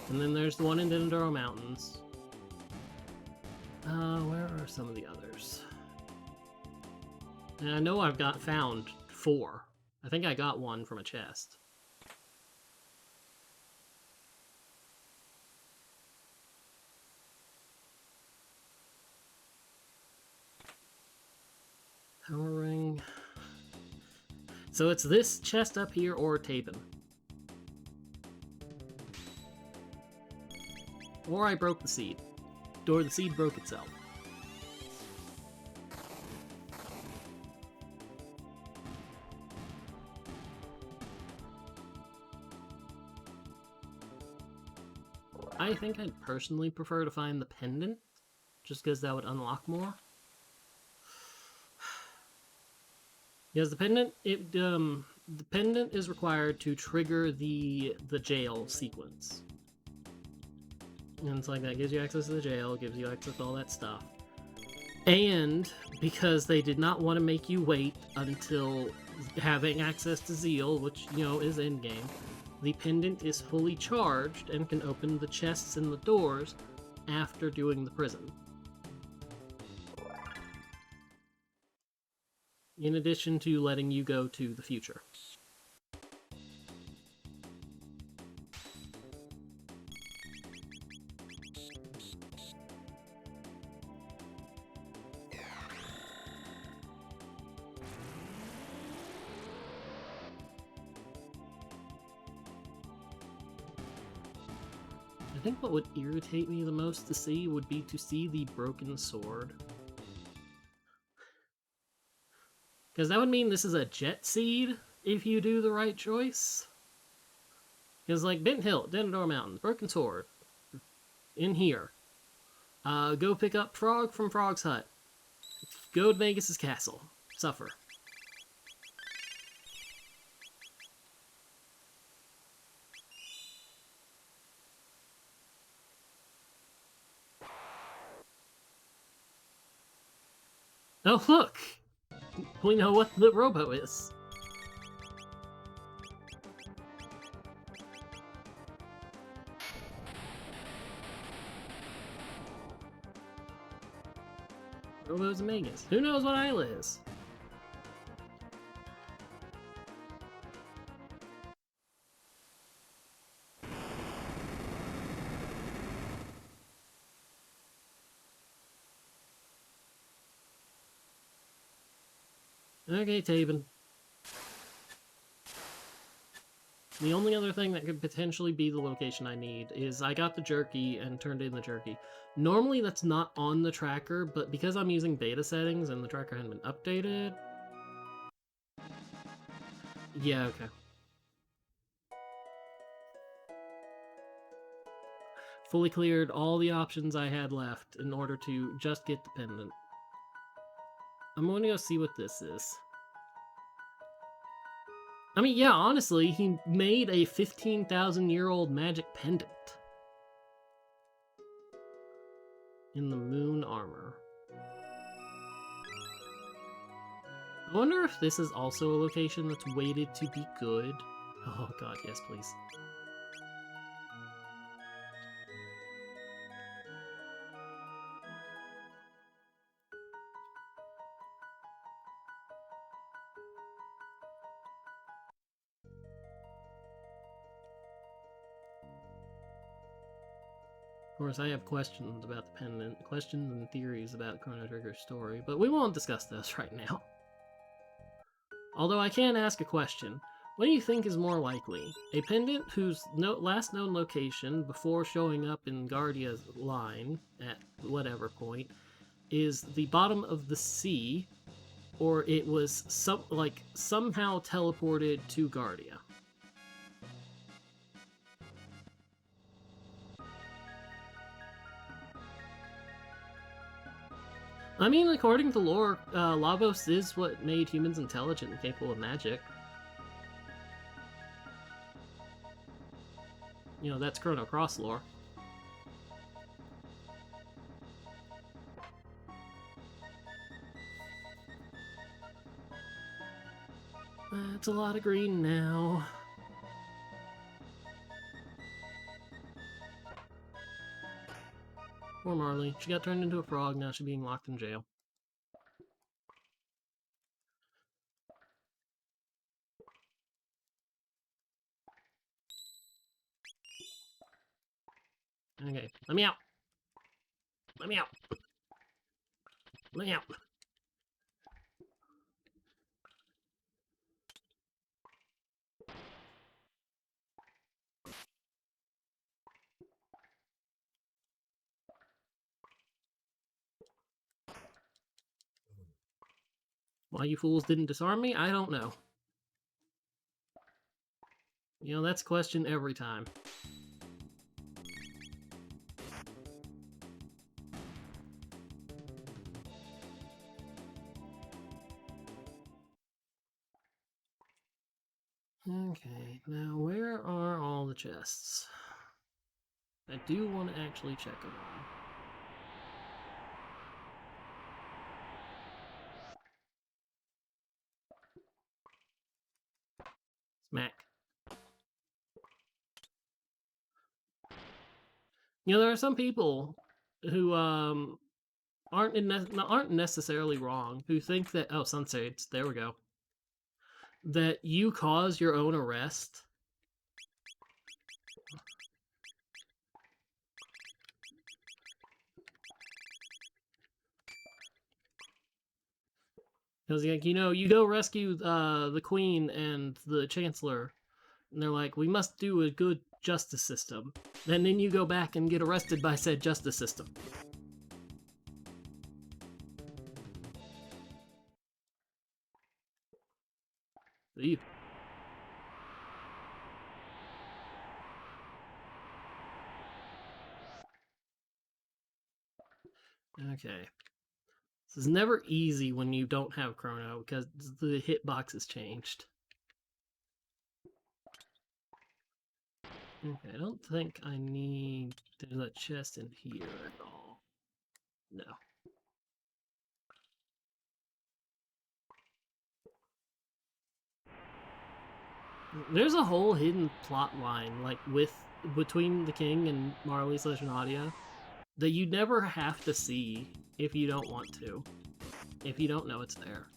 And then there's the one in Dendoro Mountains. Where are some of the others? And I know I've found 4. I think I got one from a chest. Power ring. So it's this chest up here or Taben. Or I broke the seed. Or the seed broke itself. I think I'd personally prefer to find the pendant, just because that would unlock more. Because the pendant, the pendant is required to trigger the jail sequence. And it's like that gives you access to the jail, gives you access to all that stuff. And because they did not want to make you wait until having access to Zeal, which, you know, is in-game, the pendant is fully charged and can open the chests and the doors after doing the prison. In addition to letting you go to the future. think what would irritate me the most to see would be to see the broken sword. Because that would mean this is a jet seed if you do the right choice. Because, like, Bent Hill, Denador Mountain, broken sword. In here. Go pick up Frog from Frog's Hut. Go to Magus' castle. Suffer. Oh, look! We know what the robo is. Robo's a Magus. Who knows what Isla is? Okay, Tabin. The only other thing that could potentially be the location I need is I got the jerky and turned in the jerky. Normally that's not on the tracker, but because I'm using beta settings and the tracker hadn't been updated... Yeah, okay. Fully cleared all the options I had left in order to just get the pendant. I'm going to go see what this is. I mean, yeah, honestly, he made a 15,000-year-old magic pendant. In the moon armor. I wonder if this is also a location that's weighted to be good. Oh god, yes, please. Of course, I have questions about the pendant, questions and theories about Chrono Trigger's story, but we won't discuss those right now. Although I can ask a question. What do you think is more likely? A pendant whose last known location before showing up in Guardia's line, at whatever point, is the bottom of the sea, or it was somehow teleported to Guardia? I mean, according to lore, Lavos is what made humans intelligent and capable of magic. You know, that's Chrono Cross lore. That's a lot of green now. Poor Marley. She got turned into a frog, now she's being locked in jail. Okay, let me out! Let me out! Let me out! Why you fools didn't disarm me, I don't know. You know, that's a question every time. Okay, now where are all the chests? I do want to actually check them all. Smack. You know, there are some people who aren't necessarily wrong, who think that Sunshades, there we go, that you cause your own arrest. Because, like, you know, you go rescue the Queen and the Chancellor, and they're like, we must do a good justice system. And then you go back and get arrested by said justice system. Leave. Okay. This is never easy when you don't have Chrono, because the hitbox has changed. Okay, I don't think I need... There's a chest in here at all. No. There's a whole hidden plot line, like, between the king and Marley/Nadia, that you never have to see if you don't want to. If you don't know it's there.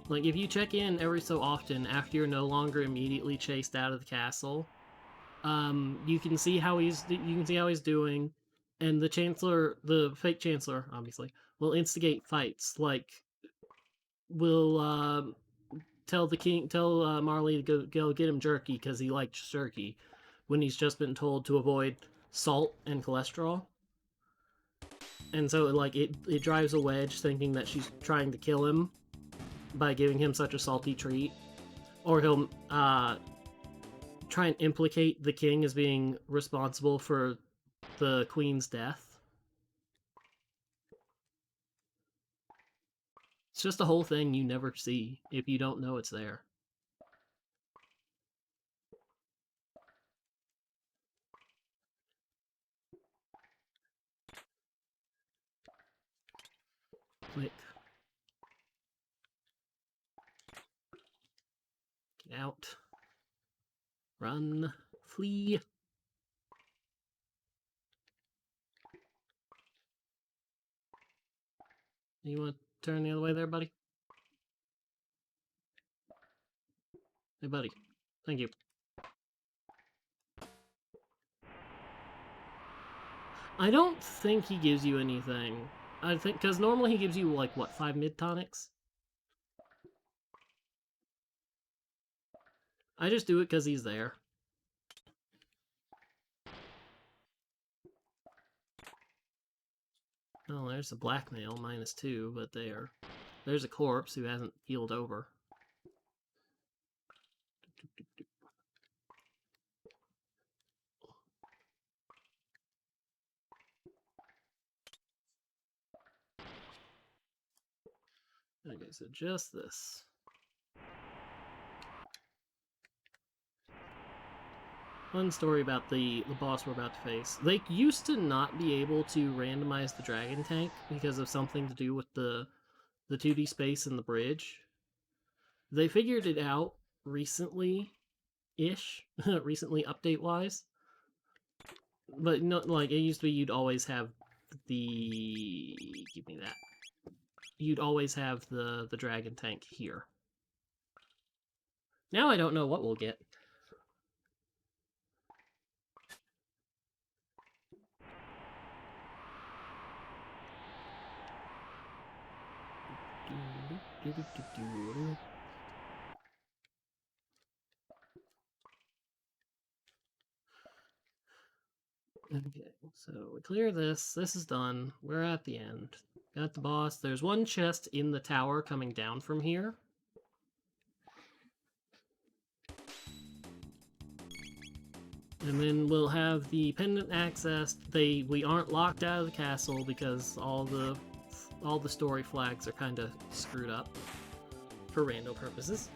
Like, if you check in every so often after you're no longer immediately chased out of the castle, you can see how he's doing, and the chancellor, the fake chancellor, obviously, will instigate fights. Like, will tell Marley to go get him jerky because he likes jerky, when he's just been told to avoid salt and cholesterol. And so it drives a wedge, thinking that she's trying to kill him by giving him such a salty treat, or he'll try and implicate the king as being responsible for the queen's death. It's just a whole thing you never see if you don't know it's there. Quick. Get out. Run. Flee. You want to turn the other way there, buddy? Hey, buddy. Thank you. I don't think he gives you anything. I think, because normally he gives you, like, what, 5 mid-tonics? I just do it because he's there. Oh, there's a blackmail, -2, but there's a corpse who hasn't healed over. Okay, so just this. Fun story about the boss we're about to face. They used to not be able to randomize the dragon tank because of something to do with the 2D space and the bridge. They figured it out recently-ish, recently update-wise. But no, like, it used to be you'd always have the... Give me that. You'd always have the dragon tank here. Now I don't know what we'll get. Okay, so we clear this. This is done. We're at the end. Got the boss. There's one chest in the tower coming down from here. And then we'll have the pendant accessed. We aren't locked out of the castle because all the story flags are kind of screwed up for Rando purposes.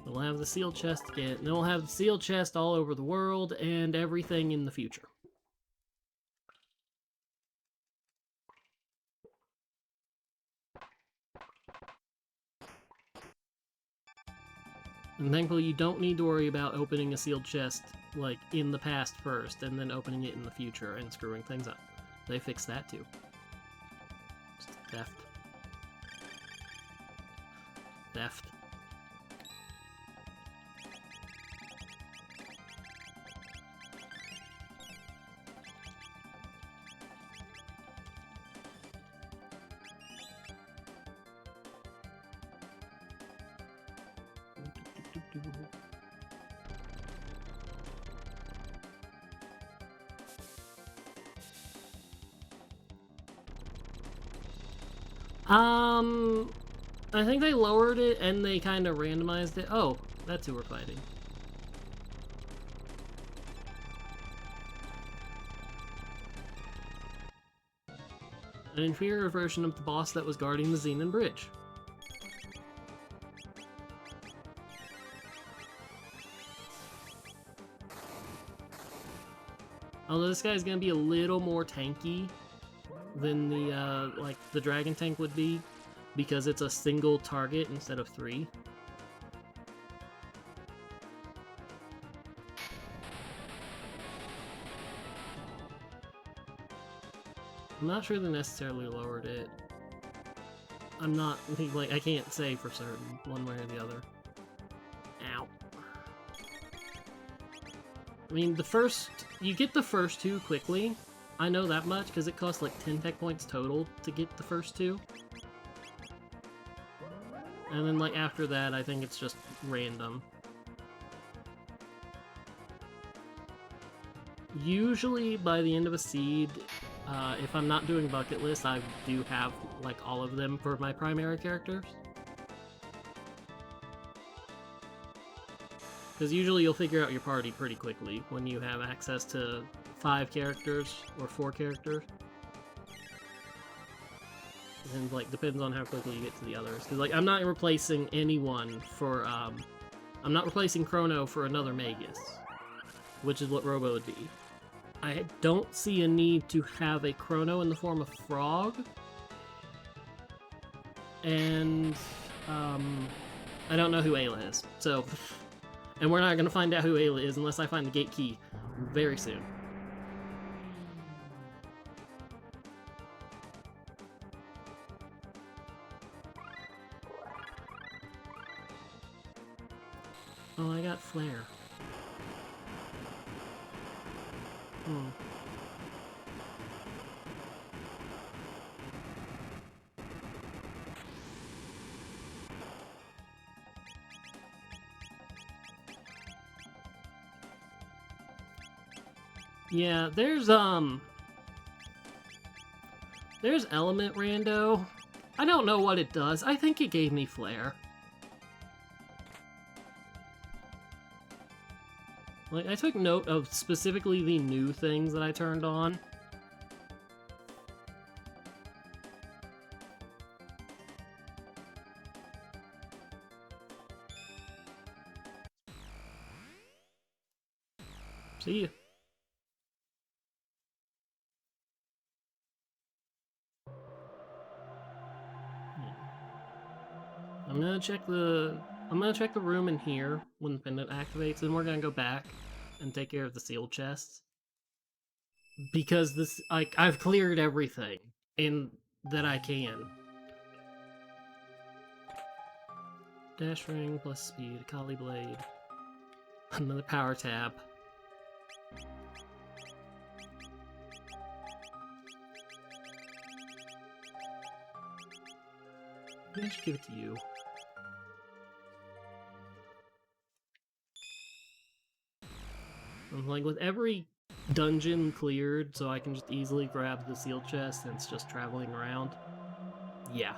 We'll have the sealed chest again. And then we'll have the sealed chest all over the world and everything in the future. And thankfully you don't need to worry about opening a sealed chest, like, in the past first, and then opening it in the future and screwing things up. They fixed that too. Just theft. Theft. I think they lowered it and they kind of randomized it. Oh, that's who we're fighting. An inferior version of the boss that was guarding the Xenon Bridge. Although this guy's gonna be a little more tanky than the, like, the Dragon Tank would be, because it's a single target instead of 3. I'm not sure they necessarily lowered it. I'm not, like, I can't say for certain, one way or the other. Ow. I mean, you get the first 2 quickly. I know that much, because it costs like 10 tech points total to get the first 2. And then, like, after that, I think it's just random. Usually, by the end of a seed, if I'm not doing bucket lists, I do have, like, all of them for my primary characters. Because usually you'll figure out your party pretty quickly when you have access to 5 characters or 4 characters. And, like, depends on how quickly you get to the others. Because, like, I'm not replacing anyone for, I'm not replacing Chrono for another Magus, which is what Robo would be. I don't see a need to have a Chrono in the form of Frog. And, I don't know who Ayla is, so... And we're not gonna find out who Ayla is unless I find the gate key very soon. Oh, I got Flare. Yeah, there's Element Rando. I don't know what it does. I think it gave me Flare. Like, I took note of specifically the new things that I turned on. See ya. I'm gonna check the room in here when the pendant activates, and we're gonna go back and take care of the sealed chests. Because this, like, I've cleared everything in that I can. Dash ring plus speed, Kali blade, another power tab. Maybe I should give it to you. Like, with every dungeon cleared, so I can just easily grab the sealed chest and it's just traveling around. Yeah.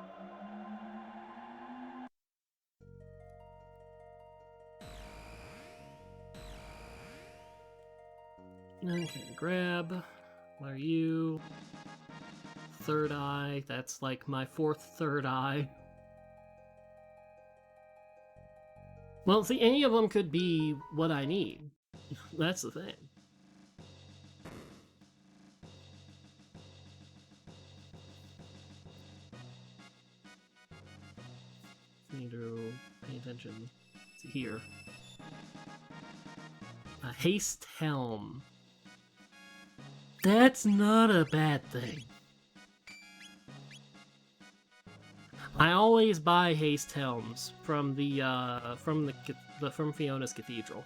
Okay, grab. What are you? Third eye. That's like my 4th third eye. Well, see, any of them could be what I need. That's the thing. Need to pay attention to here. A haste helm. That's not a bad thing. I always buy haste helms from from Fiona's Cathedral.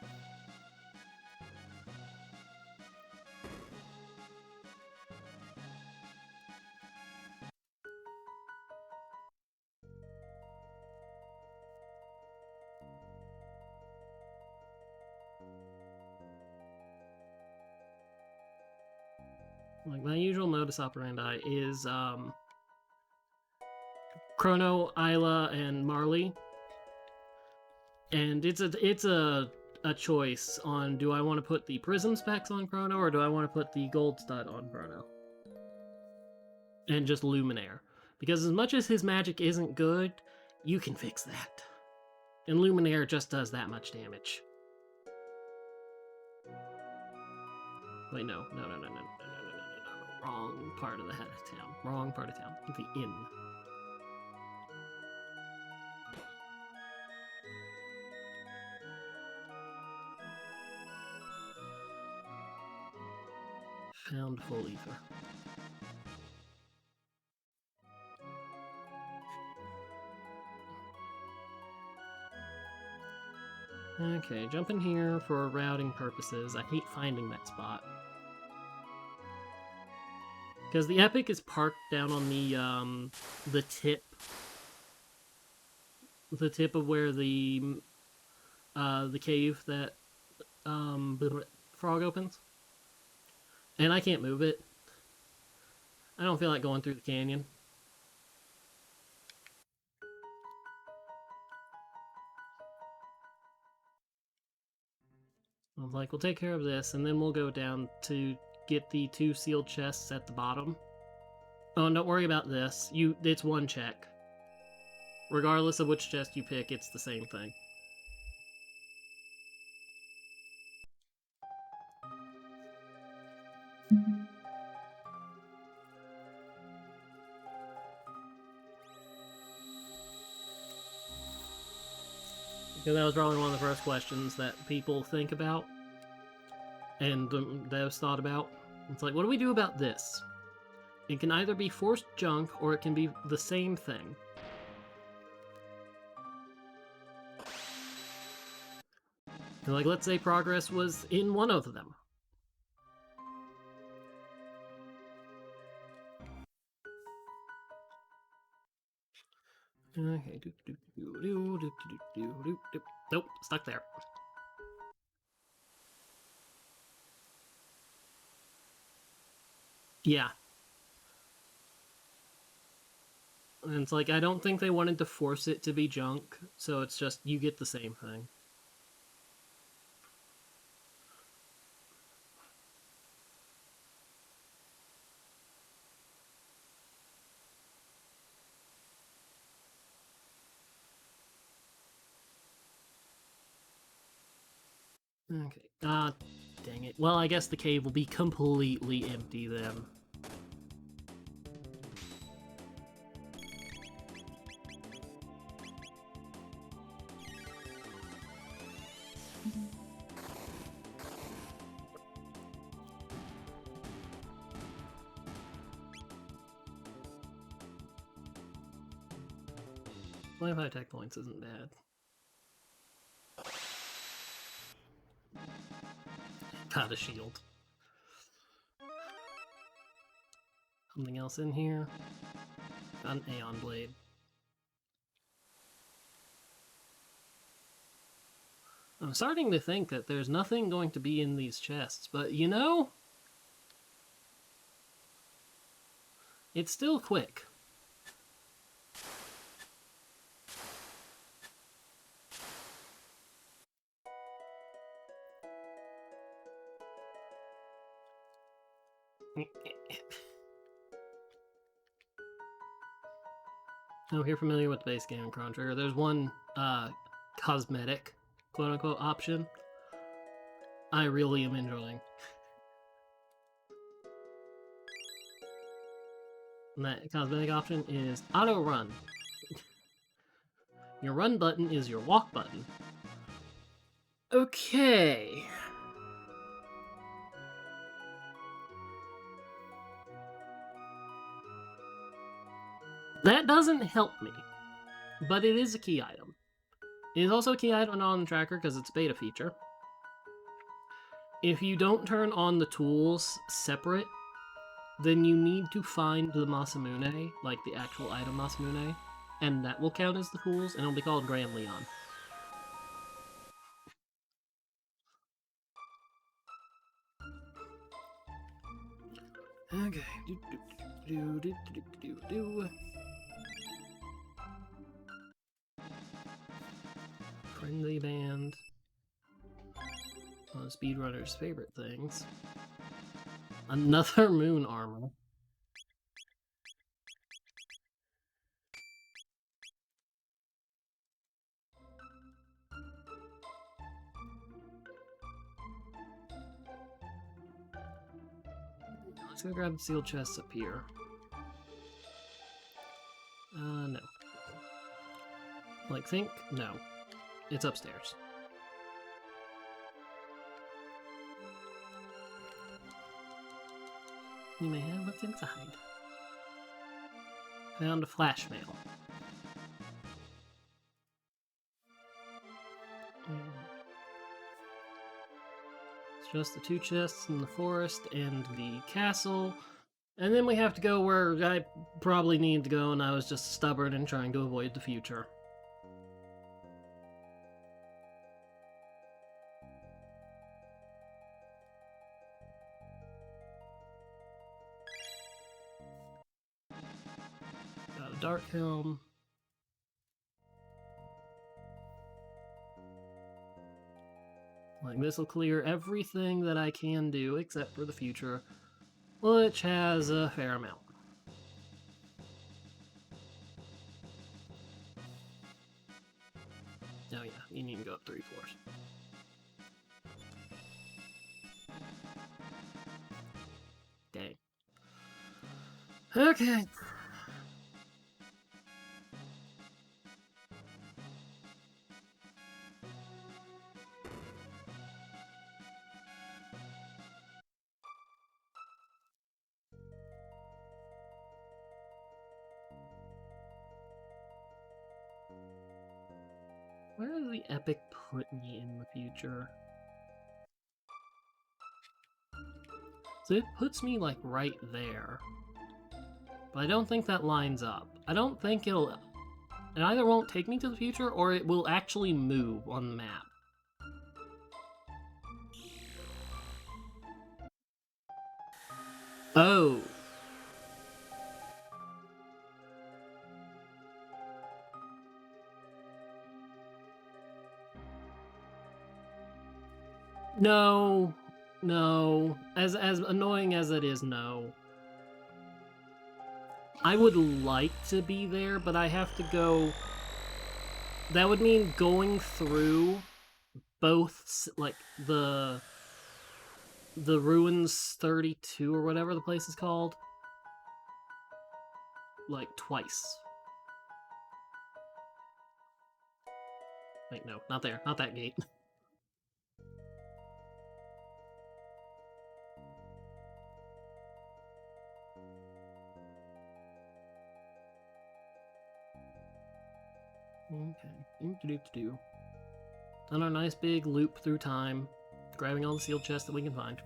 Like, my usual modus operandi is, Chrono, Isla, and Marley. And it's a choice on, do I want to put the prism specs on Chrono, or do I want to put the gold stud on Chrono? And just Luminaire. Because as much as his magic isn't good, you can fix that. And Luminaire just does that much damage. Wait, no. Wrong part of the head of town. Wrong part of town. The inn. Found full ether. Okay, jump in here for routing purposes. I hate finding that spot. Because the epic is parked down on the tip. The tip of where the cave that frog opens. And I can't move it. I don't feel like going through the canyon. I was like, we'll take care of this, and then we'll go down to get the 2 sealed chests at the bottom. Oh, and don't worry about this. It's one check. Regardless of which chest you pick, it's the same thing. Because that was probably one of the first questions that people think about. And devs thought about. It's like, what do we do about this? It can either be forced junk, or it can be the same thing. And like, let's say progress was in one of them. Okay, nope, stuck there. Yeah. And it's like, I don't think they wanted to force it to be junk, so it's just, you get the same thing. Okay. Dang it. Well, I guess the cave will be completely empty then. Wi-Fi tech points isn't bad. Got a shield. Something else in here? Got an Aeon Blade. I'm starting to think that there's nothing going to be in these chests, but you know? It's still quick. Oh, if you're familiar with the base game in Chrono Trigger, there's one cosmetic, quote-unquote, option I really am enjoying. And that cosmetic option is auto run. Your run button is your walk button. Okay. That doesn't help me, but it is a key item. It is also a key item on the tracker because it's a beta feature. If you don't turn on the tools separate, then you need to find the Masamune, like the actual item Masamune, and that will count as the tools, and it'll be called Grand Leon. Okay. Friendly band. One of speedrunners' favorite things. Another moon armor. Let's go grab the sealed chests up here. No. Like, think? No. It's upstairs. You may have looked inside. Found a flash mail. It's just the 2 chests in the forest and the castle. And then we have to go where I probably need to go, and I was just stubborn and trying to avoid the future. Got a dark helm. Like, this will clear everything that I can do except for the future, which has a fair amount. Oh yeah, you need to go up 3 floors. Dang. Okay. Where does the epic put me in the future? So it puts me, like, right there. But I don't think that lines up. I don't think it'll... It either won't take me to the future, or it will actually move on the map. Oh. No. No. As annoying as it is, no. I would like to be there, but I have to go... That would mean going through both, like, the Ruins 32 or whatever the place is called. Like, twice. Wait, no, not there. Not that gate. Okay. Done our nice big loop through time, grabbing all the sealed chests that we can find.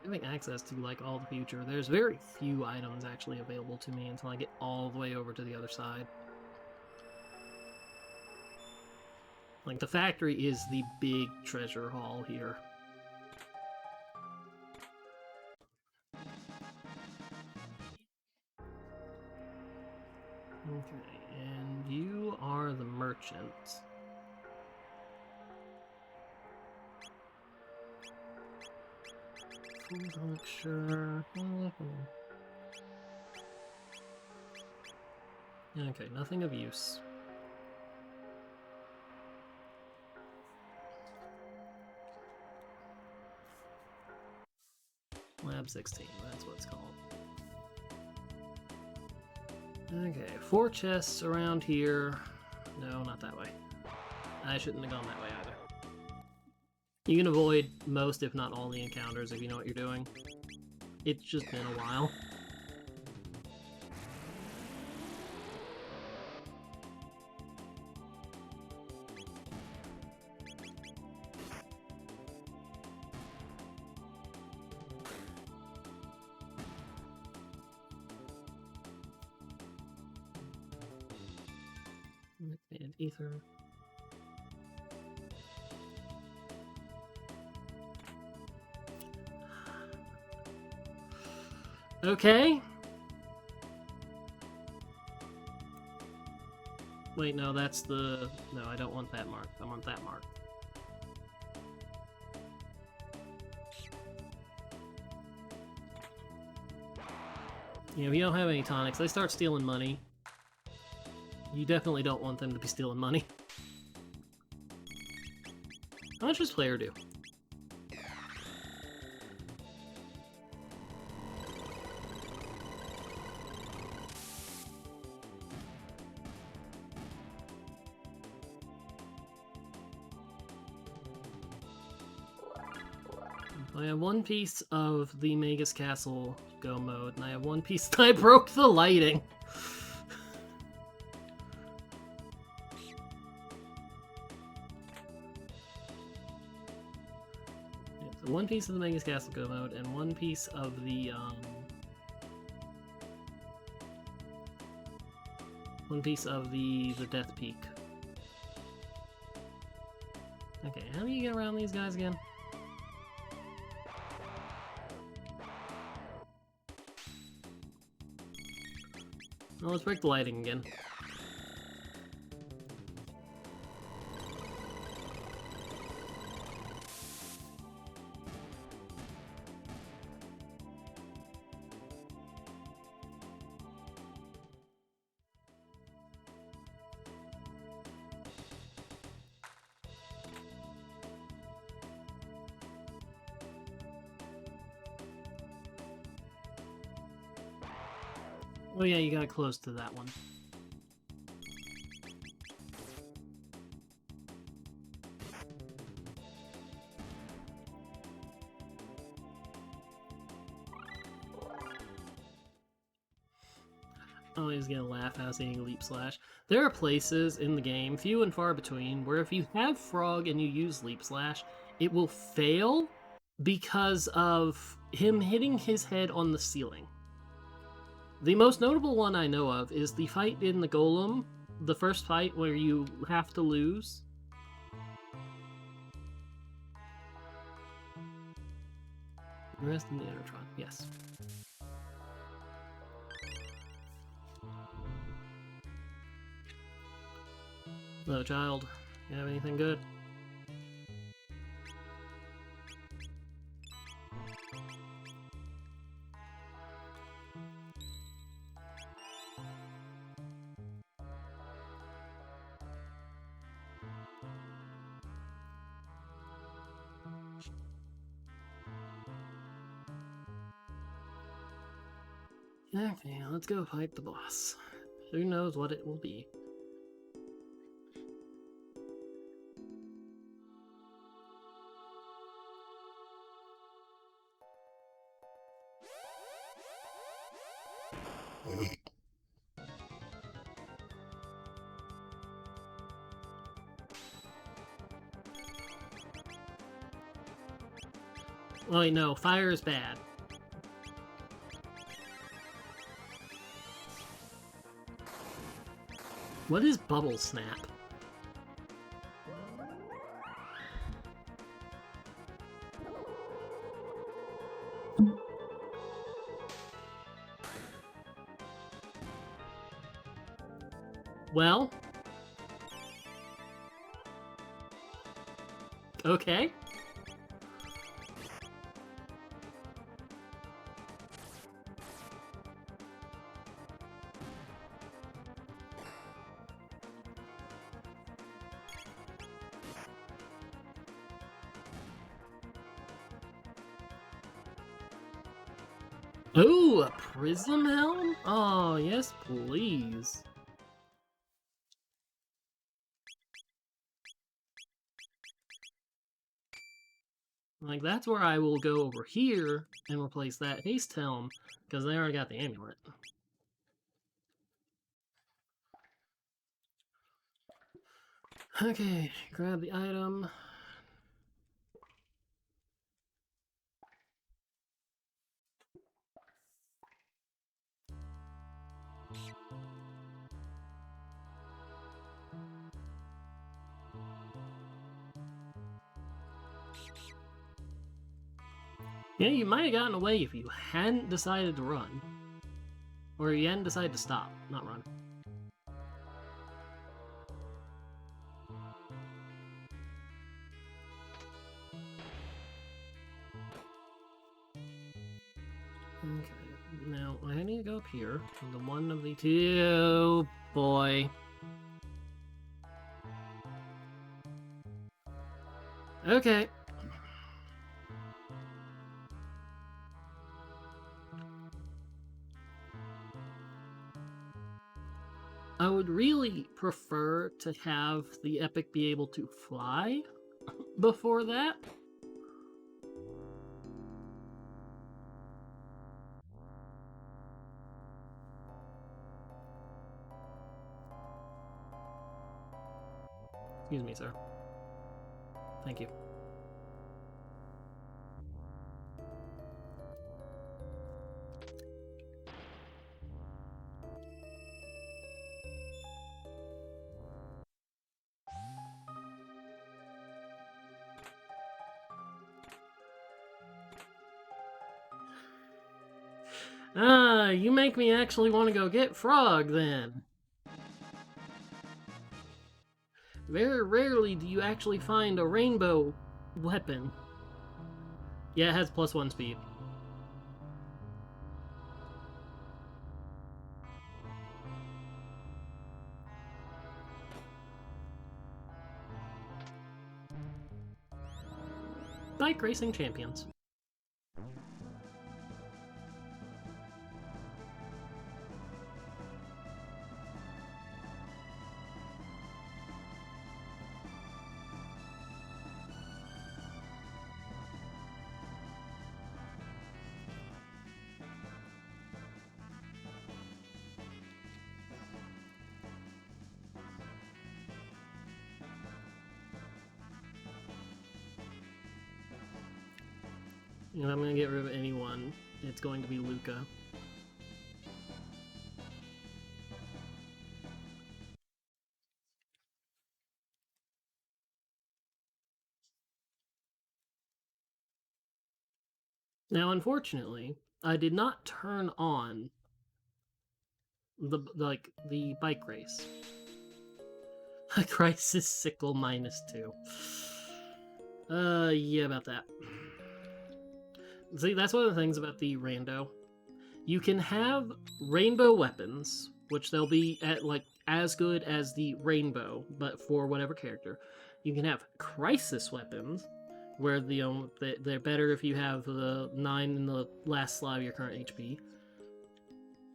Having access to, like, all the future, there's very few items actually available to me until I get all the way over to the other side. Like, the factory is the big treasure haul here. Okay, and you are the merchant. Sure. Okay, nothing of use. Lab 16, that's what it's called. Okay, 4 chests around here. No, not that way. I shouldn't have gone that way either. You can avoid most, if not all, the encounters if you know what you're doing. It's just been a while. ether. Okay. Wait, no, that's the... No, I don't want that mark. I want that mark. You know, if you don't have any tonics, they start stealing money. You definitely don't want them to be stealing money. How much does player do? I have one piece of the Magus Castle Go mode, and I have one piece I broke the lighting. So one piece of the Magus Castle Go mode, and one piece of the, one piece of the Death Peak. Okay, how do you get around these guys again? Well, let's break the lighting again. Oh yeah, you got close to that one. Oh, he's gonna laugh as seeing Leap Slash. There are places in the game, few and far between, where if you have Frog and you use Leap Slash, it will fail because of him hitting his head on the ceiling. The most notable one I know of is the fight in the Golem, the first fight where you have to lose. Rest in the Enertron, yes. Hello, child. You have anything good? Okay, let's go fight the boss. Who knows what it will be. Oh wait, no, fire is bad. What is Bubble Snap? Well... Okay. Ooh, a Prism Helm? Oh, yes, please. Like, that's where I will go over here and replace that Haste Helm, because they already got the amulet. Okay, grab the item. Yeah, you might have gotten away if you hadn't decided to run. Or you hadn't decided to stop, not run. Okay, now I need to go up here. The one of the two... boy. Okay. I would really prefer to have the epic be able to fly before that. Excuse me, sir. Thank you. Ah, you make me actually want to go get Frog, then. Very rarely do you actually find a rainbow weapon. Yeah, it has +1 speed. Bike racing champions. If I'm going to get rid of anyone, it's going to be Luca. Now, unfortunately, I did not turn on the bike race. Crisis Sickle -2. Yeah, about that. See, that's one of the things about the Rando. You can have rainbow weapons, which they'll be at as good as the rainbow, but for whatever character. You can have crisis weapons, where they're better if you have the 9 in the last slot of your current HP.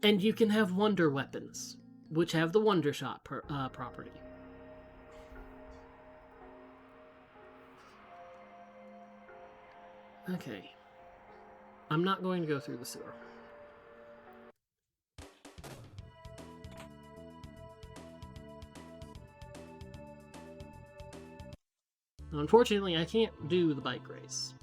And you can have wonder weapons, which have the wonder shot property. Okay. I'm not going to go through the sewer. Unfortunately, I can't do the bike race.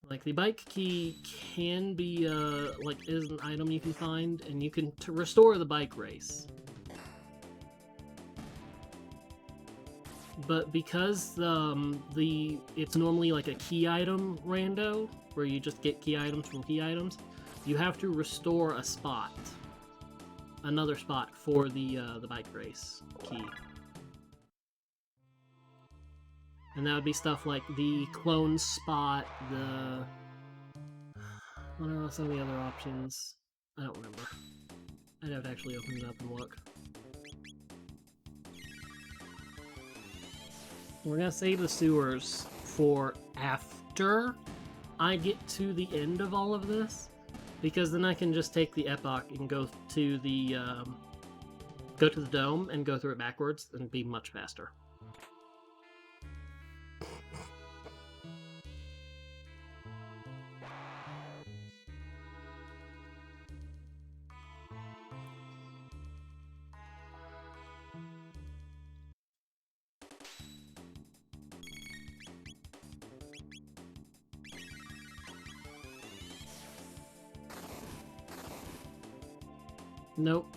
Like, the bike key can be, is an item you can find, and you can restore the bike race. But because it's normally like a key item rando, where you just get key items from key items, you have to restore a spot. Another spot for the bike race key. And that would be stuff like the clone spot, what are some of the other options? I don't remember. I'd have to actually open it up and look. We're gonna save the sewers for after I get to the end of all of this, because then I can just take the epoch and go to the dome and go through it backwards and be much faster. Nope.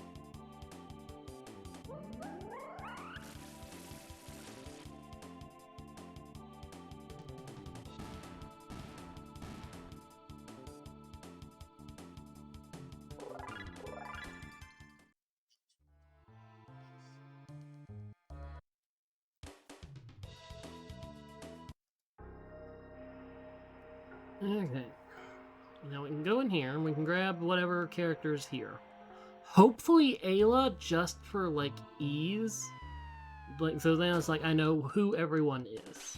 Okay. Now we can go in here and we can grab whatever character's here. Hopefully Ayla, just for like ease. Like, so then it's like I know who everyone is.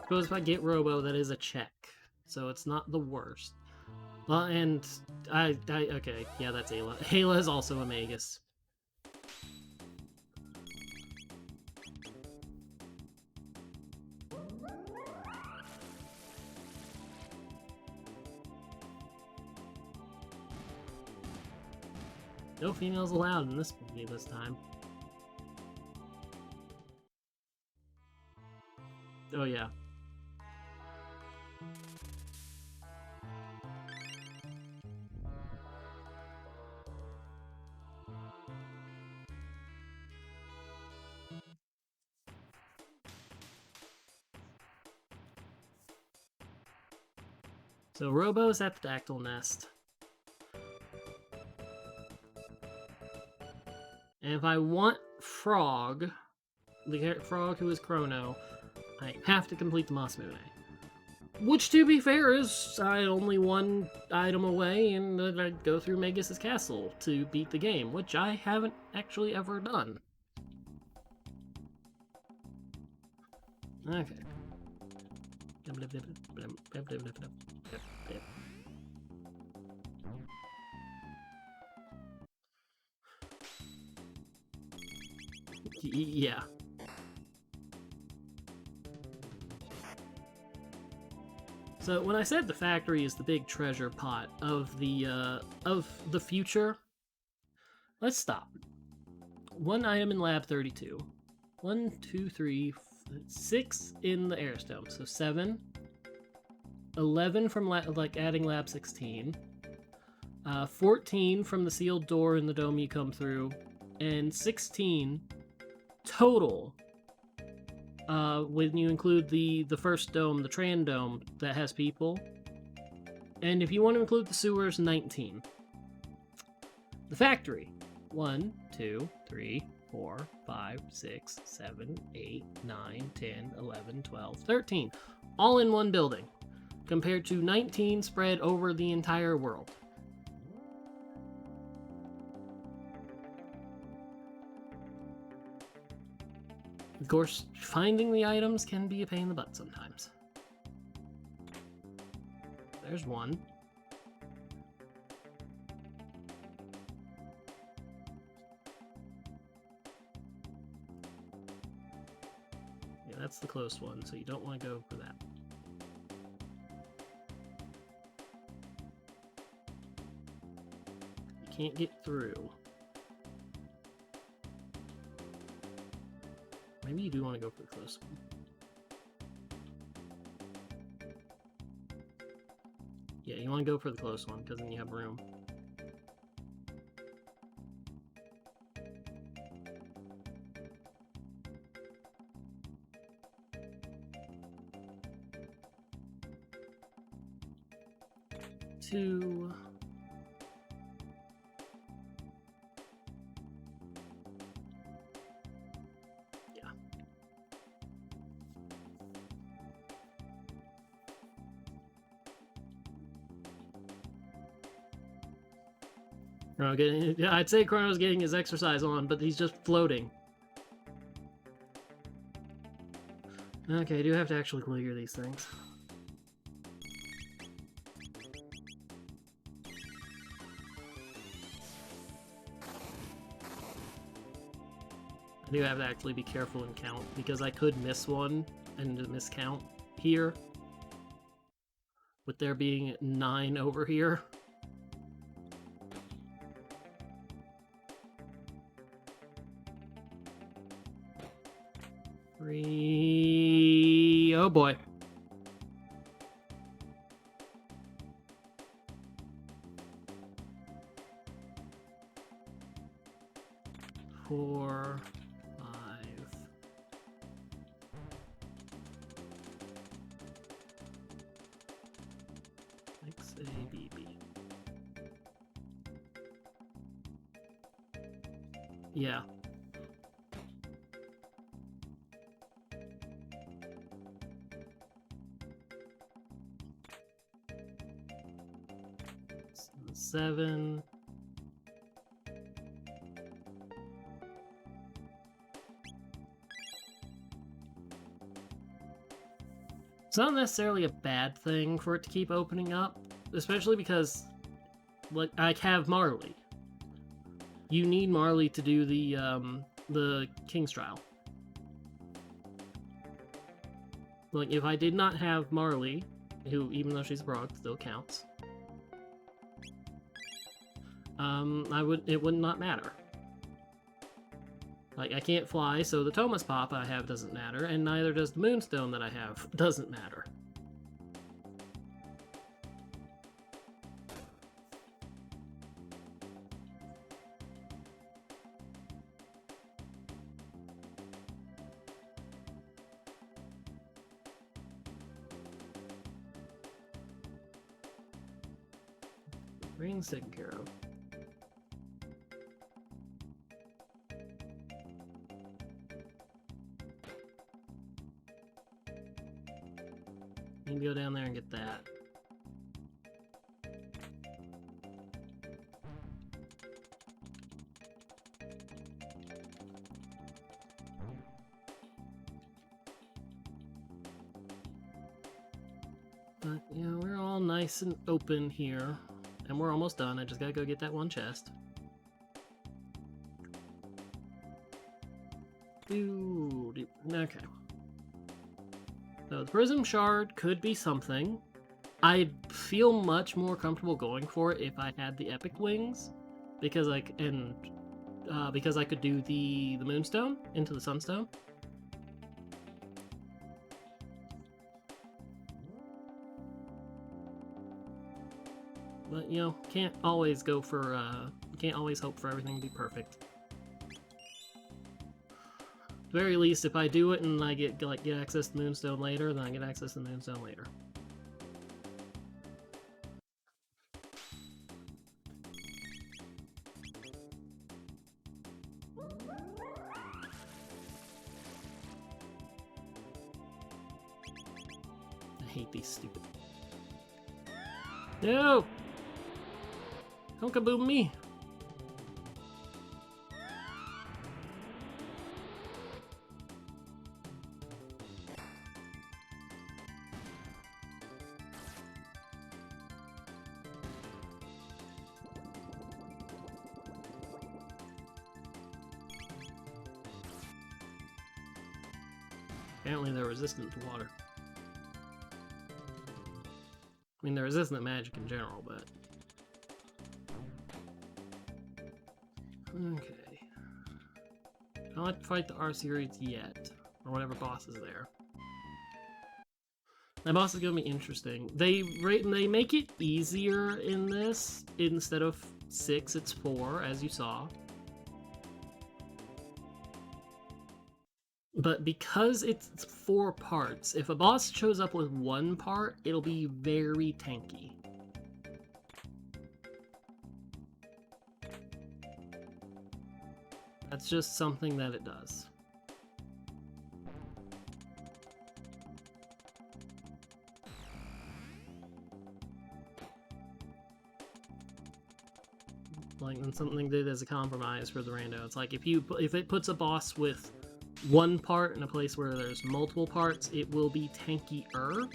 Suppose if I get Robo, that is a check, so it's not the worst. Well, and okay, yeah, that's Ayla. Ayla is also a Magus. No females allowed in this movie this time. Oh yeah. So Robo's at the Dactyl Nest. And if I want Frog, the Frog who is Chrono, I have to complete the Masmune. Which, to be fair, is only one item away, and I go through Magus' castle to beat the game, which I haven't actually ever done. Okay. Yeah. So when I said the factory is the big treasure pot of the future, let's stop. One item in Lab 32. 1, 2, 3, 6 in the Airstone. So 7. 11 from adding Lab 16. 14 from the sealed door in the dome you come through. And 16 total when you include the first dome, the Tran dome that has people. And if you want to include the sewers, 19. The factory. 1, 2, 3, 4, 5, 6, 7, 8, 9, 10, 11, 12, 13. All in one building, compared to 19 spread over the entire world. Of course, finding the items can be a pain in the butt sometimes. There's one. Yeah, that's the close one, so you don't want to go for that. You can't get through. Maybe you do want to go for the close one. Yeah, you want to go for the close one, because then you have room. Two... Yeah, I'd say Chrono's getting his exercise on, but he's just floating. Okay, I do have to actually clear these things. I do have to actually be careful and count, because I could miss one and miscount here. With there being 9 over here. Three... Oh boy. Four... 5... 6 A, B, B. Yeah. Seven. It's not necessarily a bad thing for it to keep opening up, especially because, like, I have Marley. You need Marley to do the King's Trial. Like, if I did not have Marley, who, even though she's broke, still counts, it would not matter. Like, I can't fly, so the Thomas Pop I have doesn't matter, and neither does the Moonstone that I have doesn't matter. Rain's taken care of. You can go down there and get that. But, you know, we're all nice and open here. And we're almost done. I just gotta go get that one chest. Ooh, okay. So the Prism Shard could be something. I'd feel much more comfortable going for it if I had the Epic Wings, because because I could do the Moonstone into the Sunstone. But, you know, can't always go for, can't always hope for everything to be perfect. At the very least, if I do it and I get access to Moonstone later, then I get access to the Moonstone later. I hate these stupid... No! Don't kaboom me! Apparently they're resistant to water. I mean, they're resistant to magic in general, but... Okay. I don't have to fight the R-Series yet, or whatever boss is there. That boss is gonna be interesting. They make it easier in this. Instead of 6, it's 4, as you saw. But because it's 4 parts, if a boss shows up with 1 part, it'll be very tanky. That's just something that it does. Like, and something they did as a compromise for the rando. It's like, if it puts a boss with 1 part in a place where there's multiple parts, it will be tankier.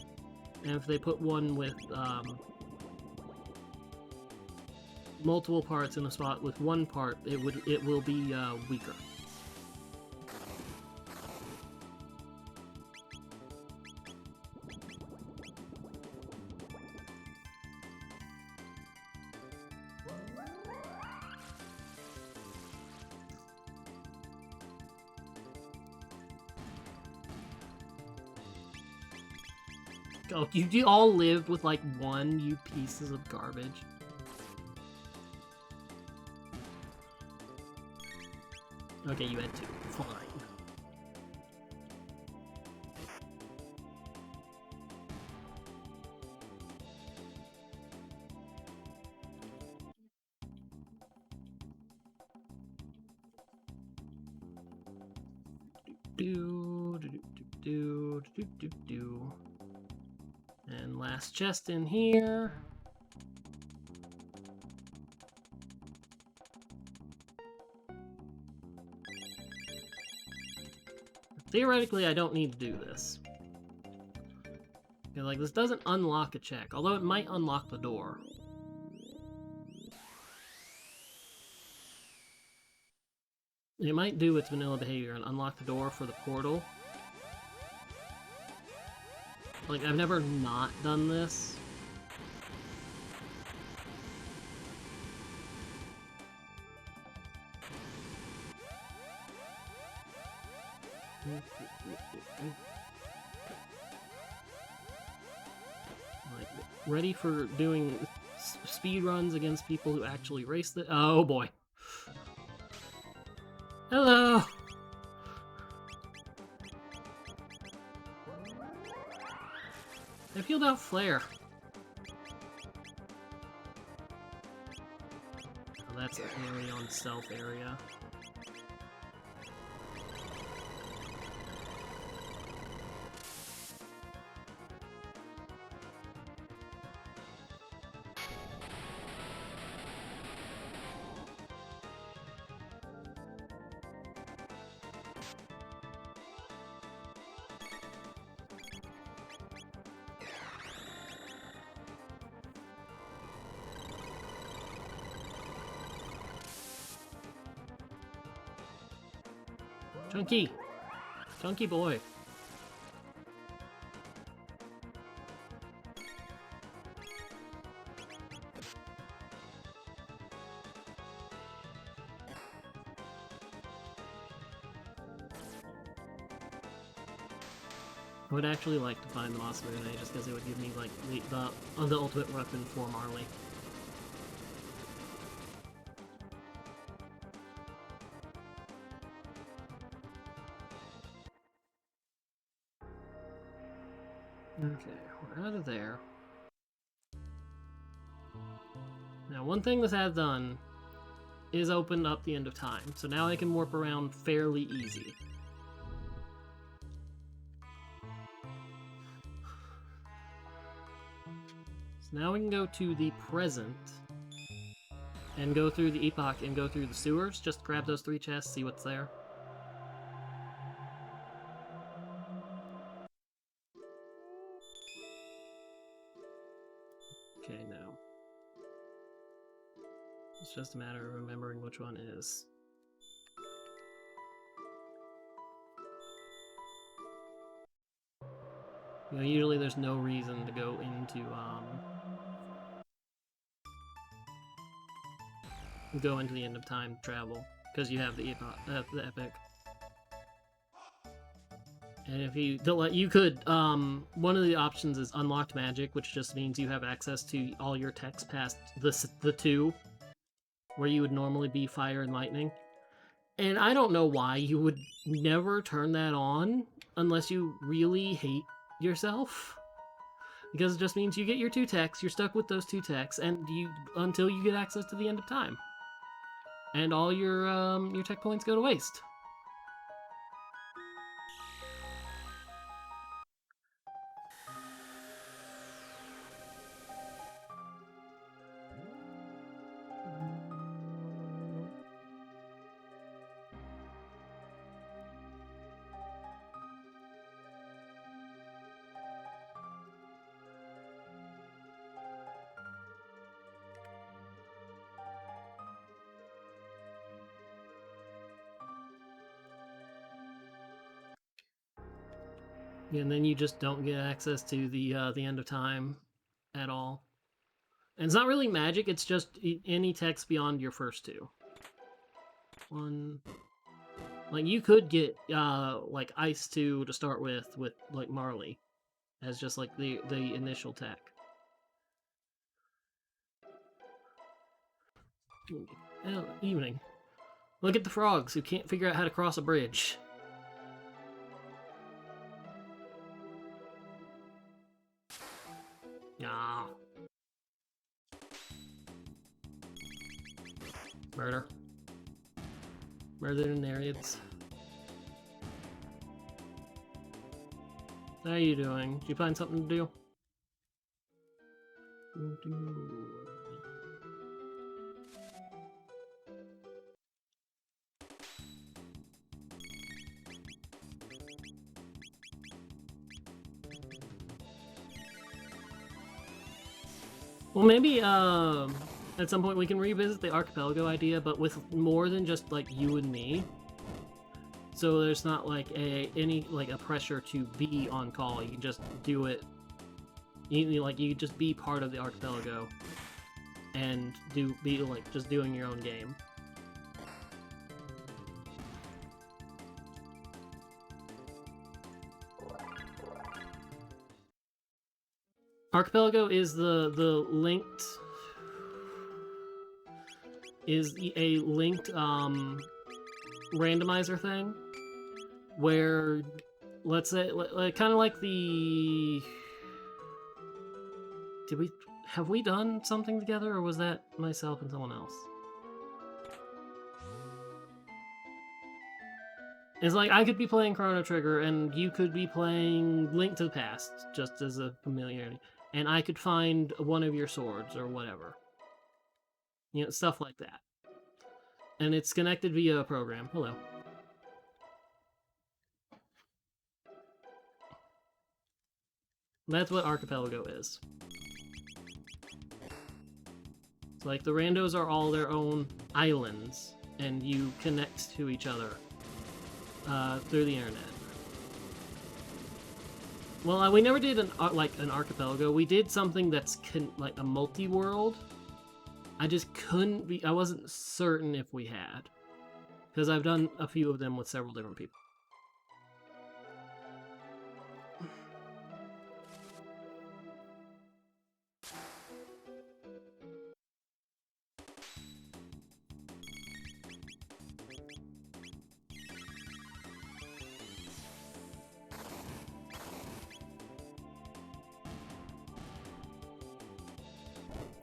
And if they put one with multiple parts in a spot with 1 part, it will be weaker. Oh, you all lived with like 1, you pieces of garbage. Okay, you had 2. Fine. And last chest in here. Theoretically, I don't need to do this. Like, this doesn't unlock a check, although it might unlock the door. It might do its vanilla behavior and unlock the door for the portal. Like, I've never not done this. Like, ready for doing speed runs against people who actually race the— oh boy. Hello! I peeled out Flare. Oh, that's an area on stealth area. Chunky! Chunky boy! I would actually like to find the Monster Grenade just because it would give me, like, the ultimate weapon for Marley. Okay, we're out of there. Now, one thing this has done is opened up the end of time, so now I can warp around fairly easy. So now we can go to the present and go through the epoch and go through the sewers. Just grab those 3 chests, see what's there. Okay, now. It's just a matter of remembering which one is. You know, usually there's no reason to go into, the end of time travel, because you have the epic. And if you could, one of the options is unlocked magic, which just means you have access to all your techs past the 2, where you would normally be fire and lightning. And I don't know why you would never turn that on unless you really hate yourself. Because it just means you get your 2 techs, you're stuck with those 2 techs, and until you get access to the end of time. And all your tech points go to waste. And then you just don't get access to the end of time at all. And it's not really magic, it's just any text beyond your first 2. Like, you could get, like, Ice 2 to start with, like, Marley, as just, like, the initial tech. Evening. Look at the frogs who can't figure out how to cross a bridge. Ah. Murder. Murder the Nereids. How are you doing? Did you find something to do? Well, maybe at some point we can revisit the archipelago idea, but with more than just like you and me. So there's not like any pressure to be on call. You can just do it. You just be part of the archipelago and be just doing your own game. Archipelago is a linked randomizer thing where, let's say, kind of like the... Have we done something together, or was that myself and someone else? It's like I could be playing Chrono Trigger and you could be playing Link to the Past, just as a familiarity. And I could find one of your swords or whatever. You know, stuff like that. And it's connected via a program. Hello. That's what Archipelago is. It's like the randos are all their own islands, and you connect to each other through the internet. Well, we never did an archipelago. We did something that's like a multi-world. I just couldn't be... I wasn't certain if we had. Because I've done a few of them with several different people.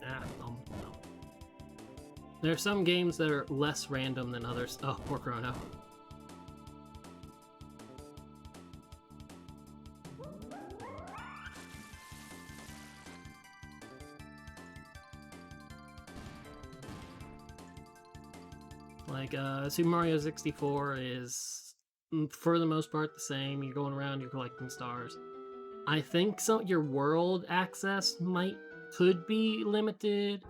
No. There are some games that are less random than others. Oh, poor Chrono. Like, Super Mario 64 is, for the most part, the same. You're going around, you're collecting stars. I think your world access could be limited.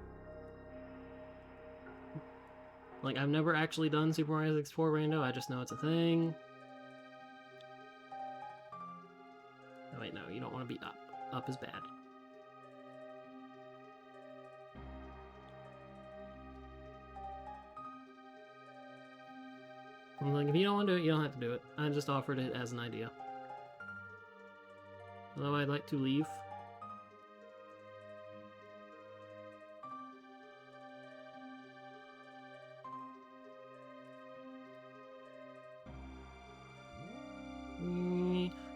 Like, I've never actually done Super Mario 64 Rando, I just know it's a thing. Oh, wait, no, you don't want to be up. Up is bad. I'm like, if you don't want to do it, you don't have to do it. I just offered it as an idea. Although I'd like to leave.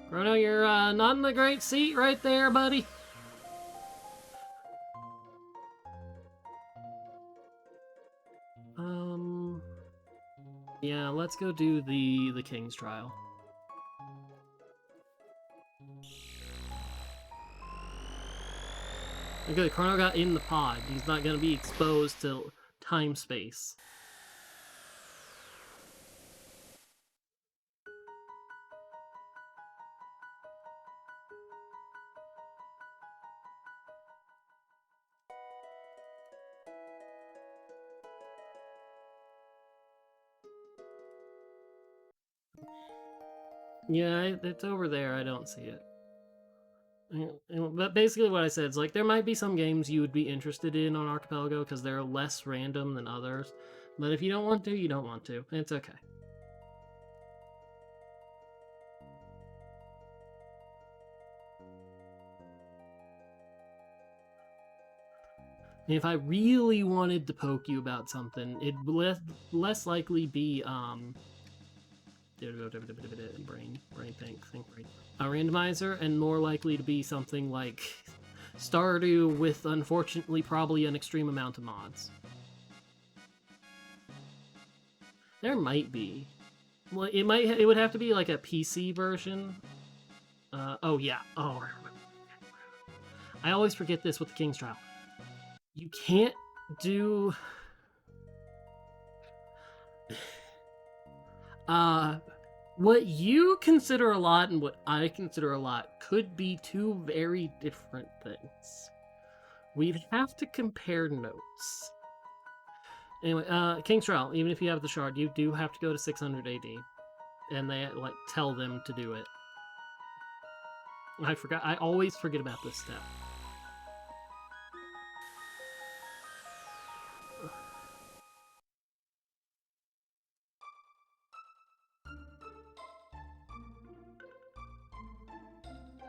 Chrono, you're not in the great seat right there, buddy. Yeah, let's go do the King's Trial. Okay, Chrono got in the pod. He's not gonna be exposed to time-space. Yeah, it's over there. I don't see it. But basically what I said is, like, there might be some games you would be interested in on Archipelago because they're less random than others. But if you don't want to, you don't want to. It's okay. If I really wanted to poke you about something, it'd less likely be, brain, think brain. A randomizer, and more likely to be something like Stardew with, unfortunately, probably an extreme amount of mods. There might be. Well, it would have to be like a PC version Oh yeah. Oh, I always forget this with the King's Trial. You can't do... what you consider a lot and what I consider a lot could be two very different things. We'd have to compare notes. Anyway, King's Trial, even if you have the shard, you do have to go to 600 AD. And they, like, tell them to do it. I always forget about this step.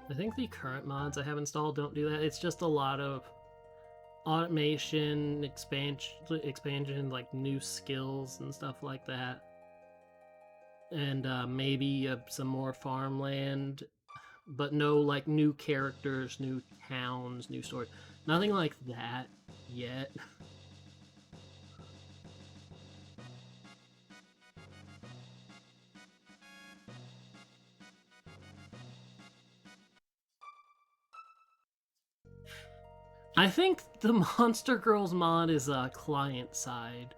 I think the current mods I have installed don't do that. It's just a lot of automation, expansion, like new skills and stuff like that. And maybe some more farmland, but no like new characters, new towns, new story. Nothing like that yet. I think the Monster Girls mod is client side.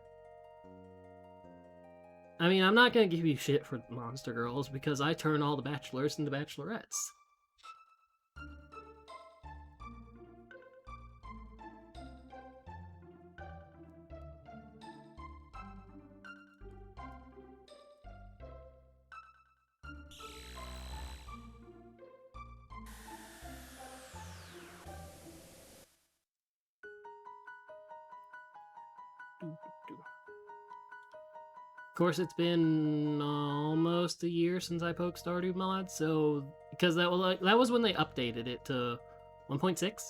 I mean, I'm not gonna give you shit for Monster Girls because I turn all the bachelors into bachelorettes. Of course, it's been almost a year since I poked Stardew mod, so because that was when they updated it to 1.6.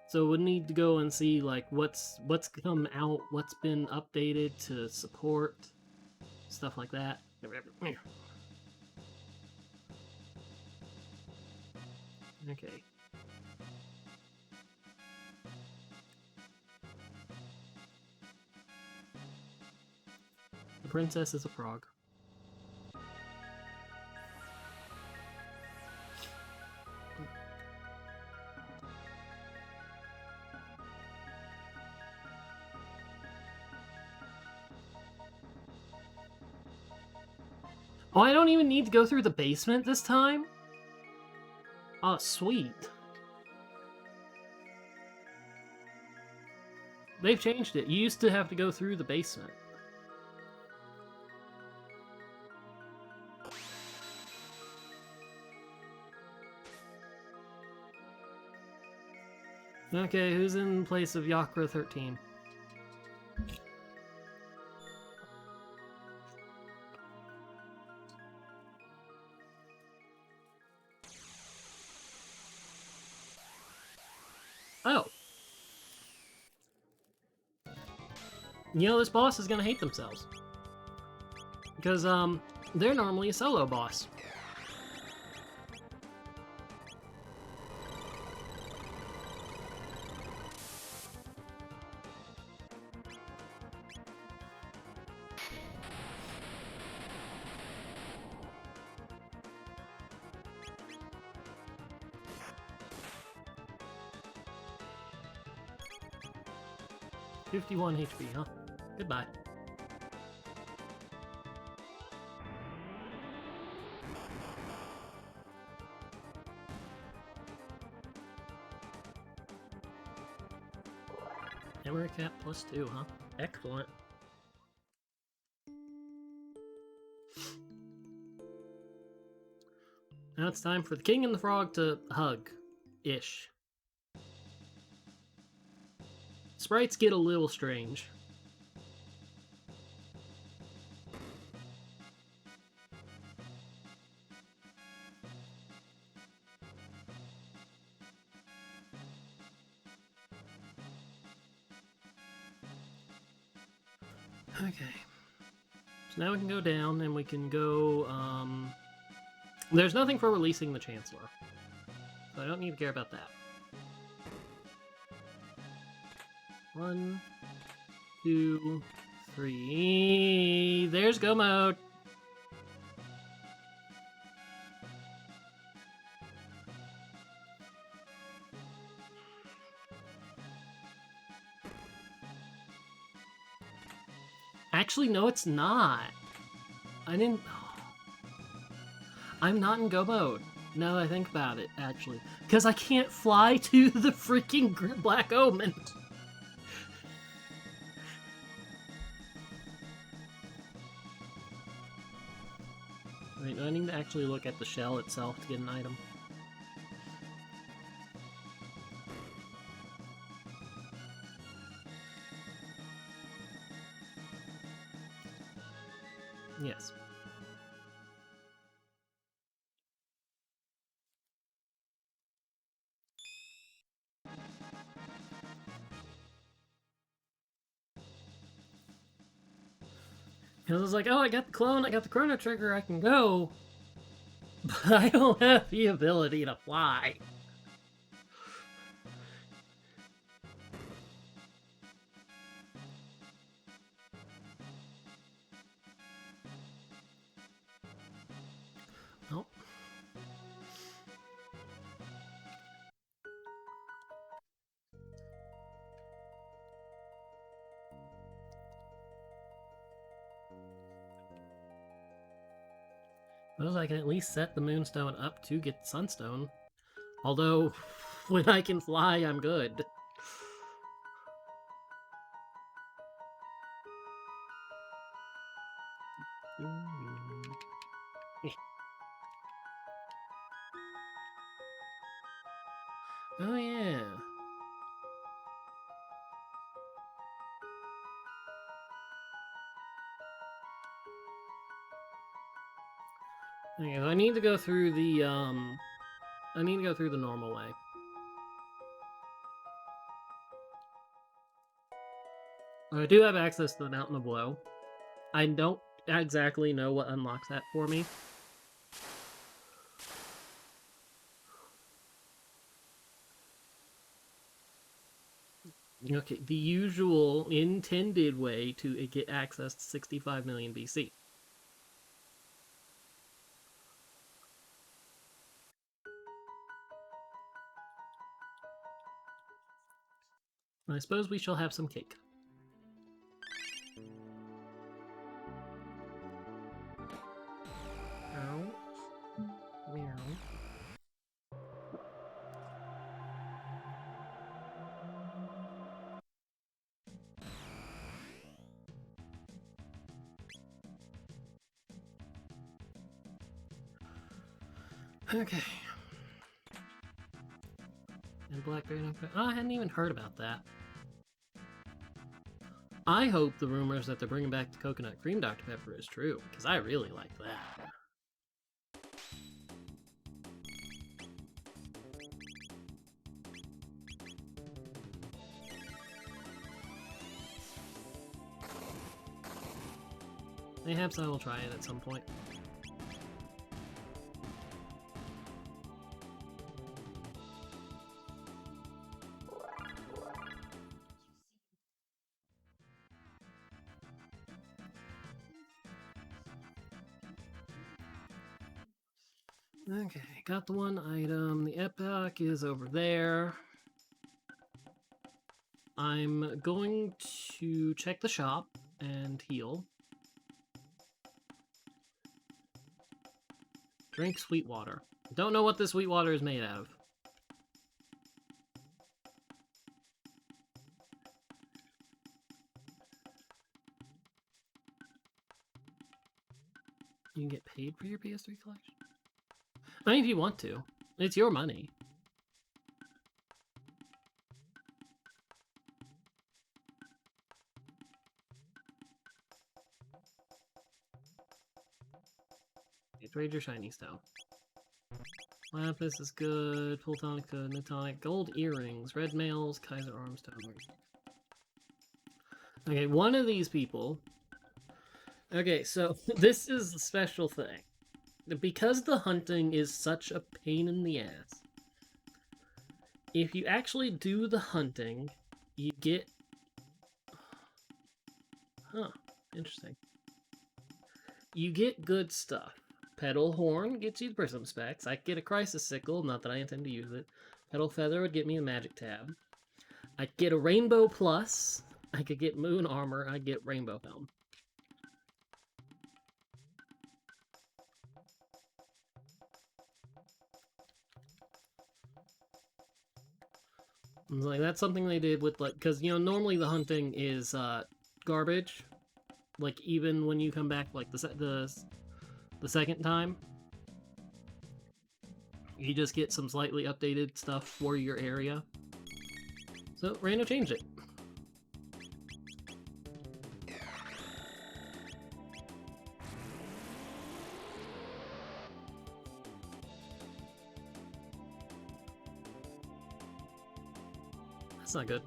So we need to go and see like what's come out, what's been updated to support stuff like that. Okay. The princess is a frog. Oh, I don't even need to go through the basement this time? Oh, sweet. They've changed it. You used to have to go through the basement. Okay, who's in place of Yakra 13? Oh. You know, this boss is gonna hate themselves. Because, they're normally a solo boss. $51 HP, huh? Goodbye. Emery Cap +2, huh? Excellent. Now it's time for the King and the Frog to hug-ish. Sprites get a little strange. Okay. So now we can go down and we can go, there's nothing for releasing the Chancellor. So I don't need to care about that. 1, 2, 3... There's go mode! Actually, no, it's not. I didn't... I'm not in go mode. Now that I think about it, actually. Because I can't fly to the freaking Black Omen. Wait, do I need to actually look at the shell itself to get an item? Yes. Because I was like, oh, I got the clone, I got the Chrono Trigger, I can go. But I don't have the ability to fly. Nope. Suppose I can at least set the Moonstone up to get Sunstone. Although, when I can fly, I'm good. Oh yeah. Okay, I need to go through the I need to go through the normal way. I do have access to the Mountain of Blow. I don't exactly know what unlocks that for me. Okay, the usual intended way to get access to 65 million BC. I suppose we shall have some cake. Meow. Meow. Okay. And Blackberry. Oh, I hadn't even heard about that. I hope the rumors that they're bringing back the coconut cream Dr. Pepper is true, because I really like that. Perhaps I will try it at some point. Okay, got the one item. The epoch is over there. I'm going to check the shop and heal. Drink sweet water. Don't know what this sweet water is made out of. You can get paid for your PS3 collection? I mean, if you want to. It's your money. Trade your shiny stone. Lapis is good. Plutonic good. Newtonic. Gold earrings. Red mails. Kaiser Armstone. Okay, one of these people... Okay, so this is a special thing. Because the hunting is such a pain in the ass, if you actually do the hunting, you get... Huh, interesting. You get good stuff. Petal Horn gets you the Prism specs. I could get a Crisis Sickle, not that I intend to use it. Petal Feather would get me a Magic Tab. I'd get a Rainbow Plus. I could get Moon Armor. I'd get Rainbow Helm. It's like, that's something they did with, like, because, you know, normally the hunting is, garbage. Like, even when you come back, like, the second time, you just get some slightly updated stuff for your area. So, Rando changed it. That's not good.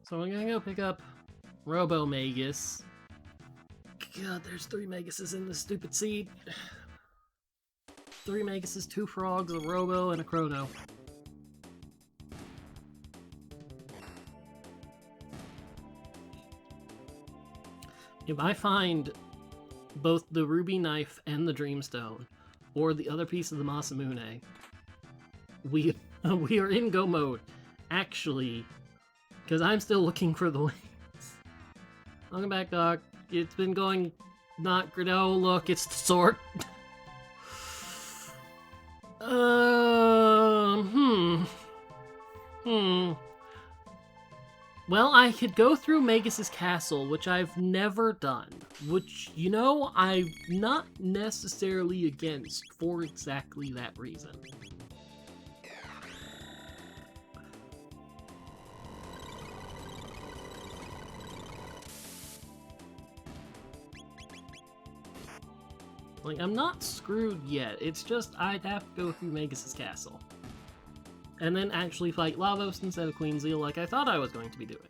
So I'm gonna go pick up Robo Magus. God, there's 3 Maguses in this stupid seed. 3 Maguses, 2 Frogs, a Robo, and a Chrono. If I find both the Ruby Knife and the Dreamstone, or the other piece of the Masamune, we are in go mode. Actually, because I'm still looking for the wings. Welcome back, Doc. It's been going not great. Oh, look, it's the sword. Well, I could go through Magus's castle, which I've never done. Which, you know, I'm not necessarily against for exactly that reason. Like, I'm not screwed yet. It's just I'd have to go through Magus's castle. And then actually fight Lavos instead of Queen Zeal like I thought I was going to be doing.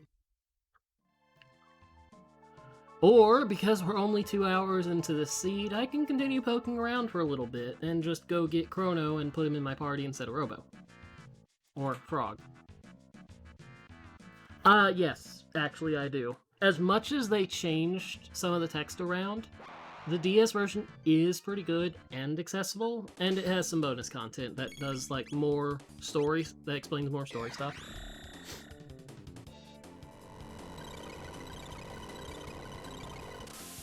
Or, because we're only 2 hours into the seed, I can continue poking around for a little bit and just go get Chrono and put him in my party instead of Robo. Or Frog. Yes, actually I do. As much as they changed some of the text around, the DS version is pretty good and accessible, and it has some bonus content that does, like, more stories, that explains more story stuff.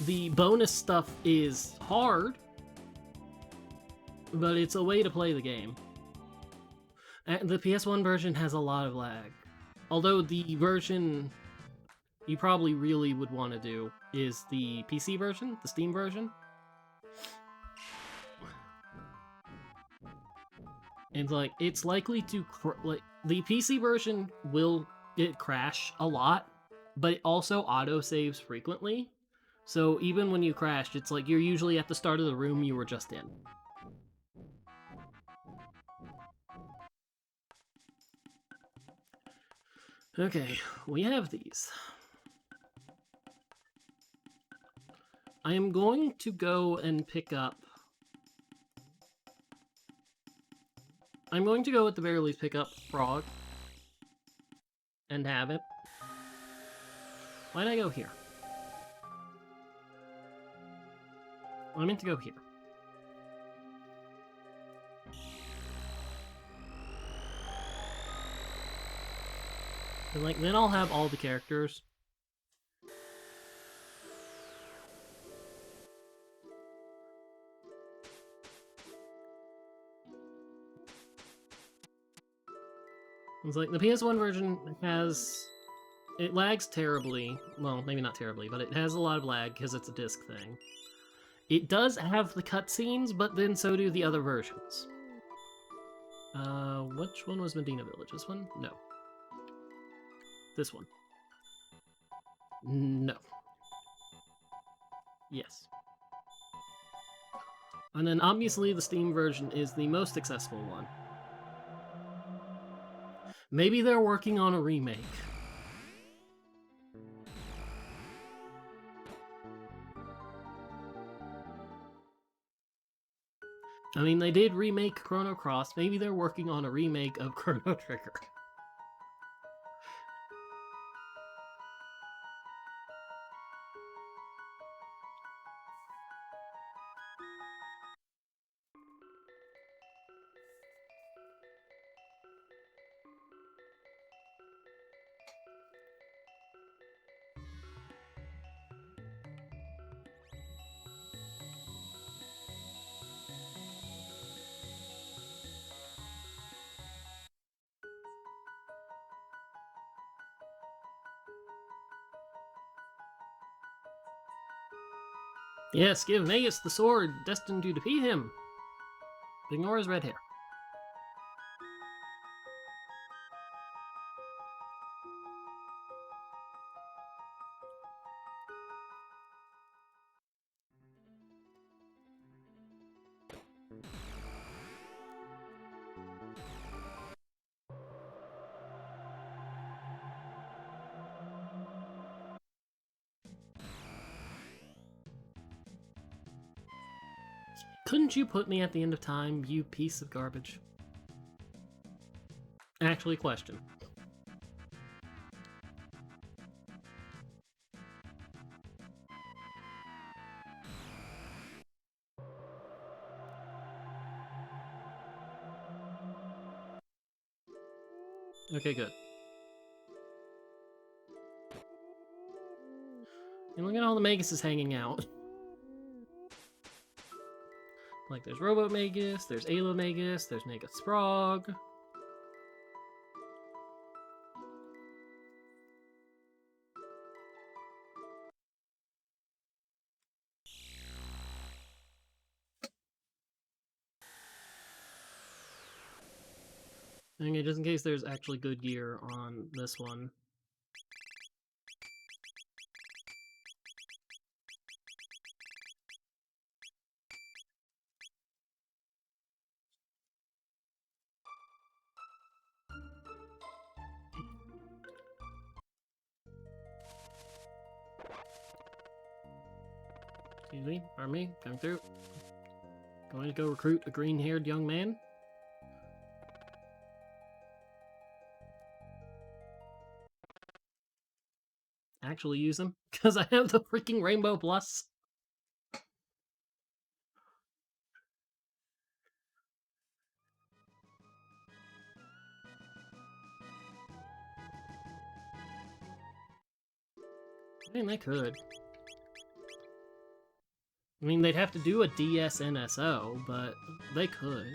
The bonus stuff is hard, but it's a way to play the game. And the PS1 version has a lot of lag. Although the version you probably really would want to do is the PC version, the Steam version. And, like, it's likely to, like, the PC version will crash a lot, but it also auto-saves frequently. So even when you crash, it's like you're usually at the start of the room you were just in. Okay, we have these. I am going to go and pick up... I'm going to go at the very least pick up Frog. And have it. Why'd I go here? I meant to go here. And, like, then I'll have all the characters. It's like, the PS1 version has... It lags terribly. Well, maybe not terribly, but it has a lot of lag because it's a disc thing. It does have the cutscenes, but then so do the other versions. Which one was Medina Village? This one? No. This one. No. Yes. And then obviously the Steam version is the most accessible one. Maybe they're working on a remake. I mean, they did remake Chrono Cross. Maybe they're working on a remake of Chrono Trigger. Yes, give Magus the sword destined to defeat him. But ignore his red hair. Couldn't you put me at the end of time, you piece of garbage? Actually, question. Okay, good. And look at all the Maguses hanging out. Like, there's Robo Magus, there's Alo Magus, there's Nega Sprog. Okay, just in case there's actually good gear on this one. Excuse me, pardon me, coming through. Going to go recruit a green-haired young man. Actually use him, because I have the freaking Rainbow Plus. I mean, they could. I mean, they'd have to do a DSNSO, but they could.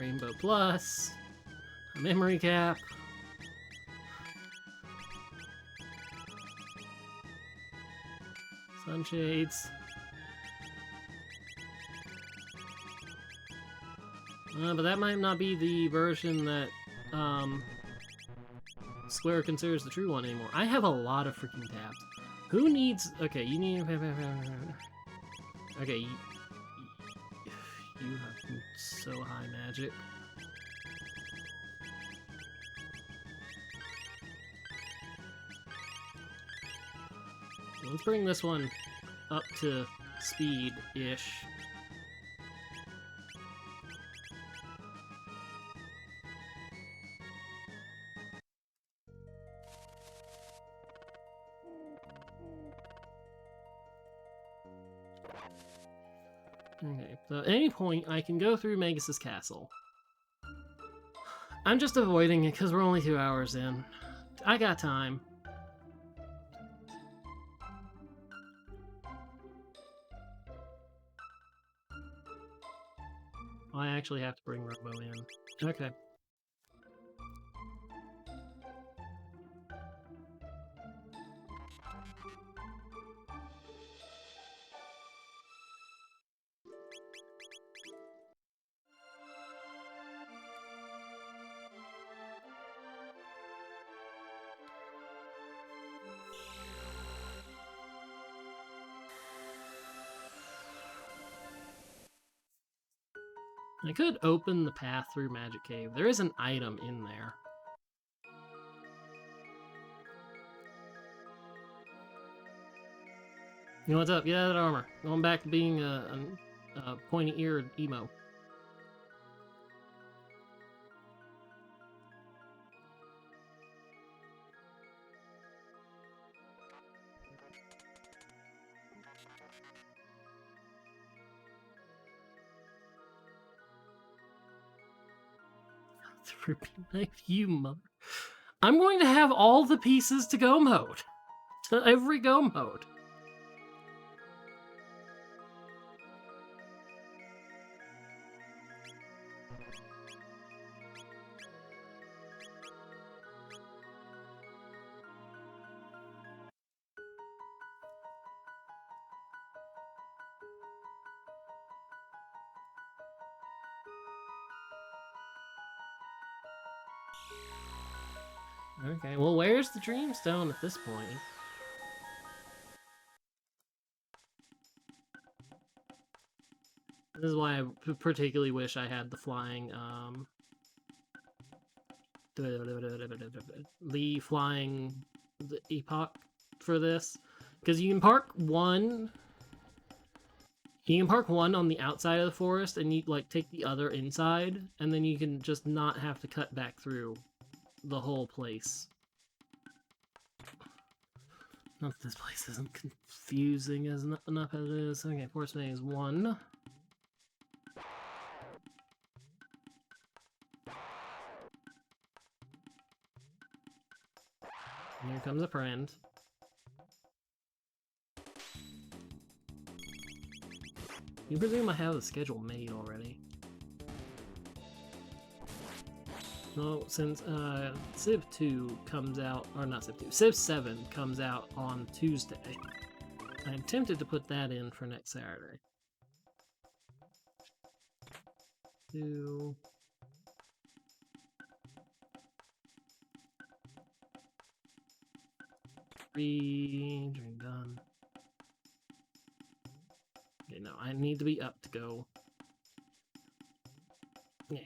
Rainbow Plus, a memory cap. Sunshades. But that might not be the version that Square considers the true one anymore. I have a lot of freaking tabs. Who needs... Okay, you need... Okay, you have so high magic. Let's bring this one up to speed-ish. Okay, so at any point, I can go through Magus's castle. I'm just avoiding it because we're only 2 hours in. I got time. I actually have to bring Robo in. Okay. I could open the path through Magic Cave. There is an item in there. You know what's up? Get out of that armor. Going back to being a pointy-eared emo. You mother... I'm going to have all the pieces to go mode. To every go mode. Okay, well, where's the Dreamstone at this point? This is why I particularly wish I had the flying, the flying the epoch for this. Because you can park one on the outside of the forest and you like take the other inside, and then you can just not have to cut back through the whole place. Not that this place isn't confusing as enough as it is. Okay, Forest Maze 1. Here comes a friend. You presume I have the schedule made already. No, since Civ 2 comes out, or not Civ 2, Civ 7 comes out on Tuesday. I'm tempted to put that in for next Saturday. 2... 3... Dream done. Okay, no, I need to be up to go. Yeah.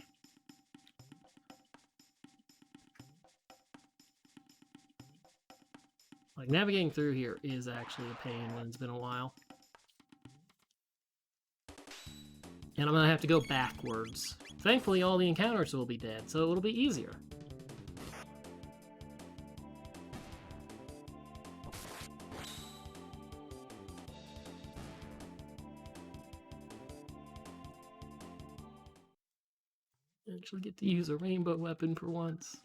Like, navigating through here is actually a pain when it's been a while. And I'm gonna have to go backwards. Thankfully, all the encounters will be dead, so it'll be easier. Actually get to use a rainbow weapon for once.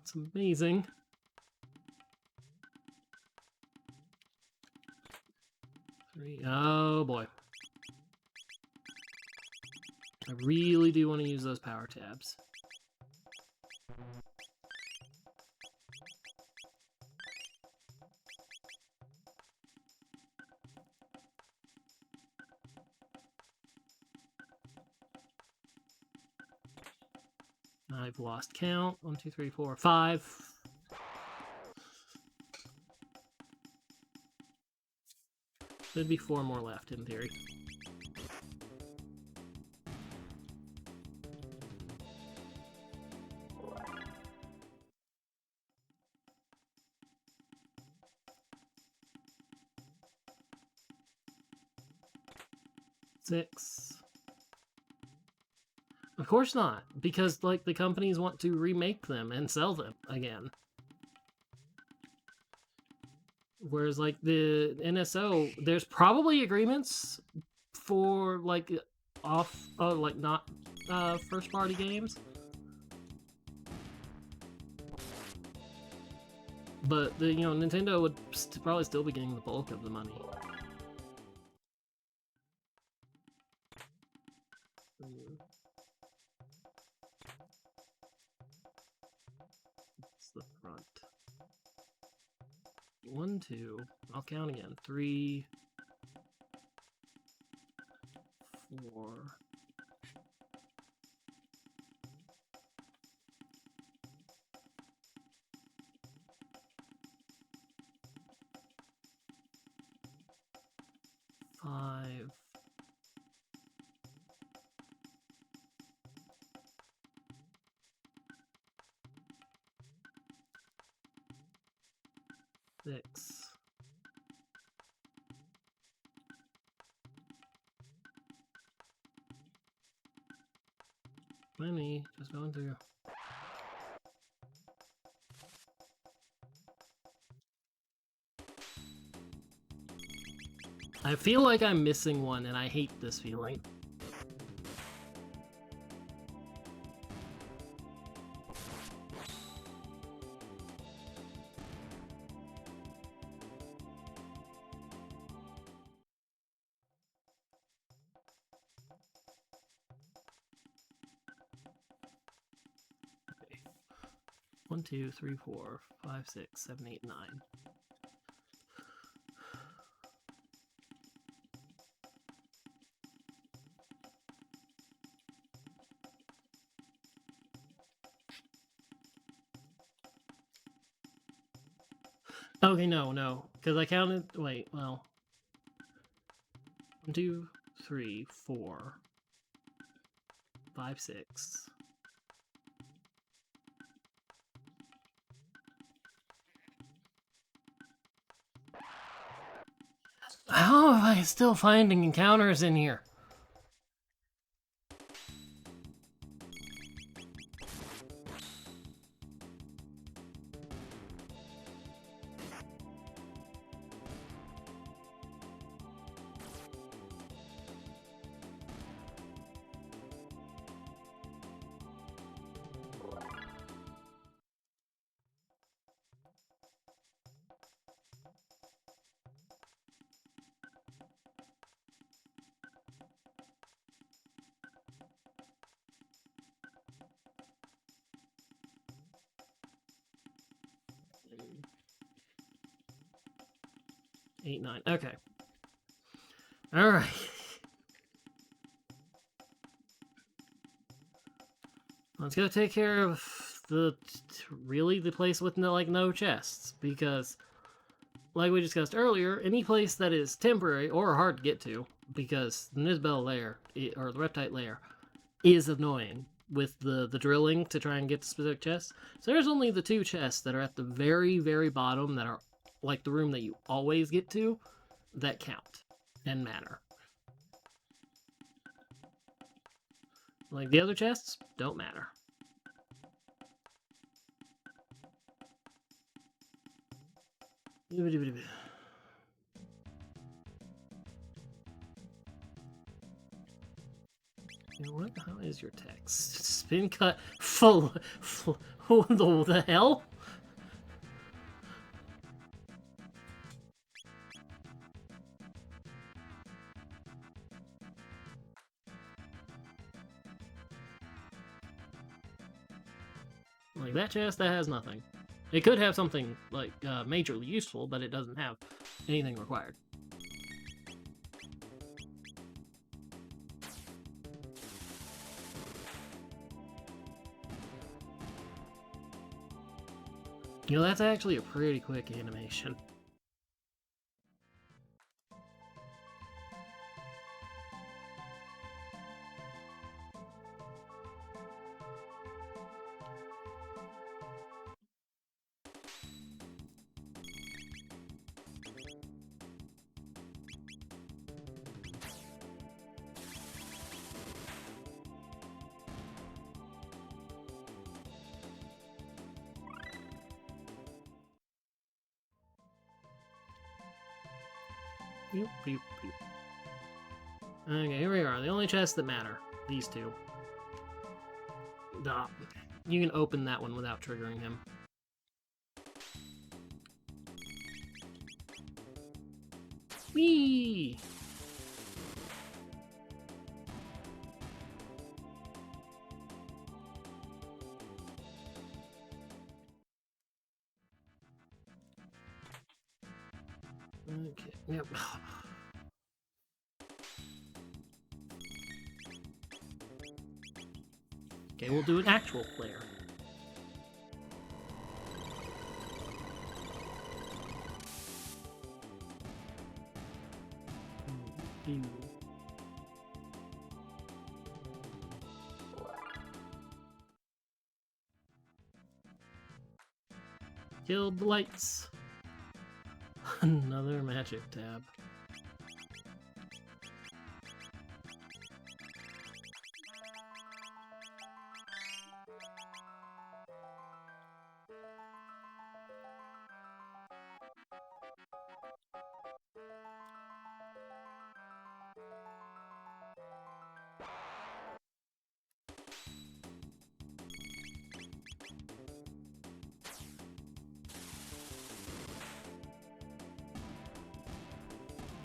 It's amazing. Oh boy. I really do want to use those power tabs. I've lost count. 1, 2, 3, 4, 5. There'd be 4 more left in theory. Six. Of course not, because like the companies want to remake them and sell them again. Whereas like the NSO, there's probably agreements for like like not first party games. But the Nintendo would probably still be getting the bulk of the money. It's the front. 1, 2. I'll count again. 3, 4. 5. 6. 20. Just going through. I feel like I'm missing one, and I hate this feeling. Okay. 1, 2, 3, 4, 5, 6, 7, 8, 9. Okay, no. Because I counted... Wait, well... 1, 2, 3, 4, 5, 6. How am I still finding encounters in here? Eight, 9. Okay. Alright. Let's go take care of the place with no chests, because like we discussed earlier, any place that is temporary or hard to get to, because the Nizbel lair or the Reptite lair is annoying with the drilling to try and get to specific chests. So there's only the 2 chests that are at the very bottom that are like the room that you always get to that count and matter. Like the other chests don't matter. You know what? How is your text? Spin cut full. What the hell? Like that chest, that has nothing. It could have something like majorly useful, but it doesn't have anything required. You know, that's actually a pretty quick animation. Boop, boop, boop. Okay, here we are. The only chests that matter. These 2. Duh. You can open that one without triggering him. Whee! Okay, yep. Okay, we'll do an actual flare. Killed the lights. Another magic tab.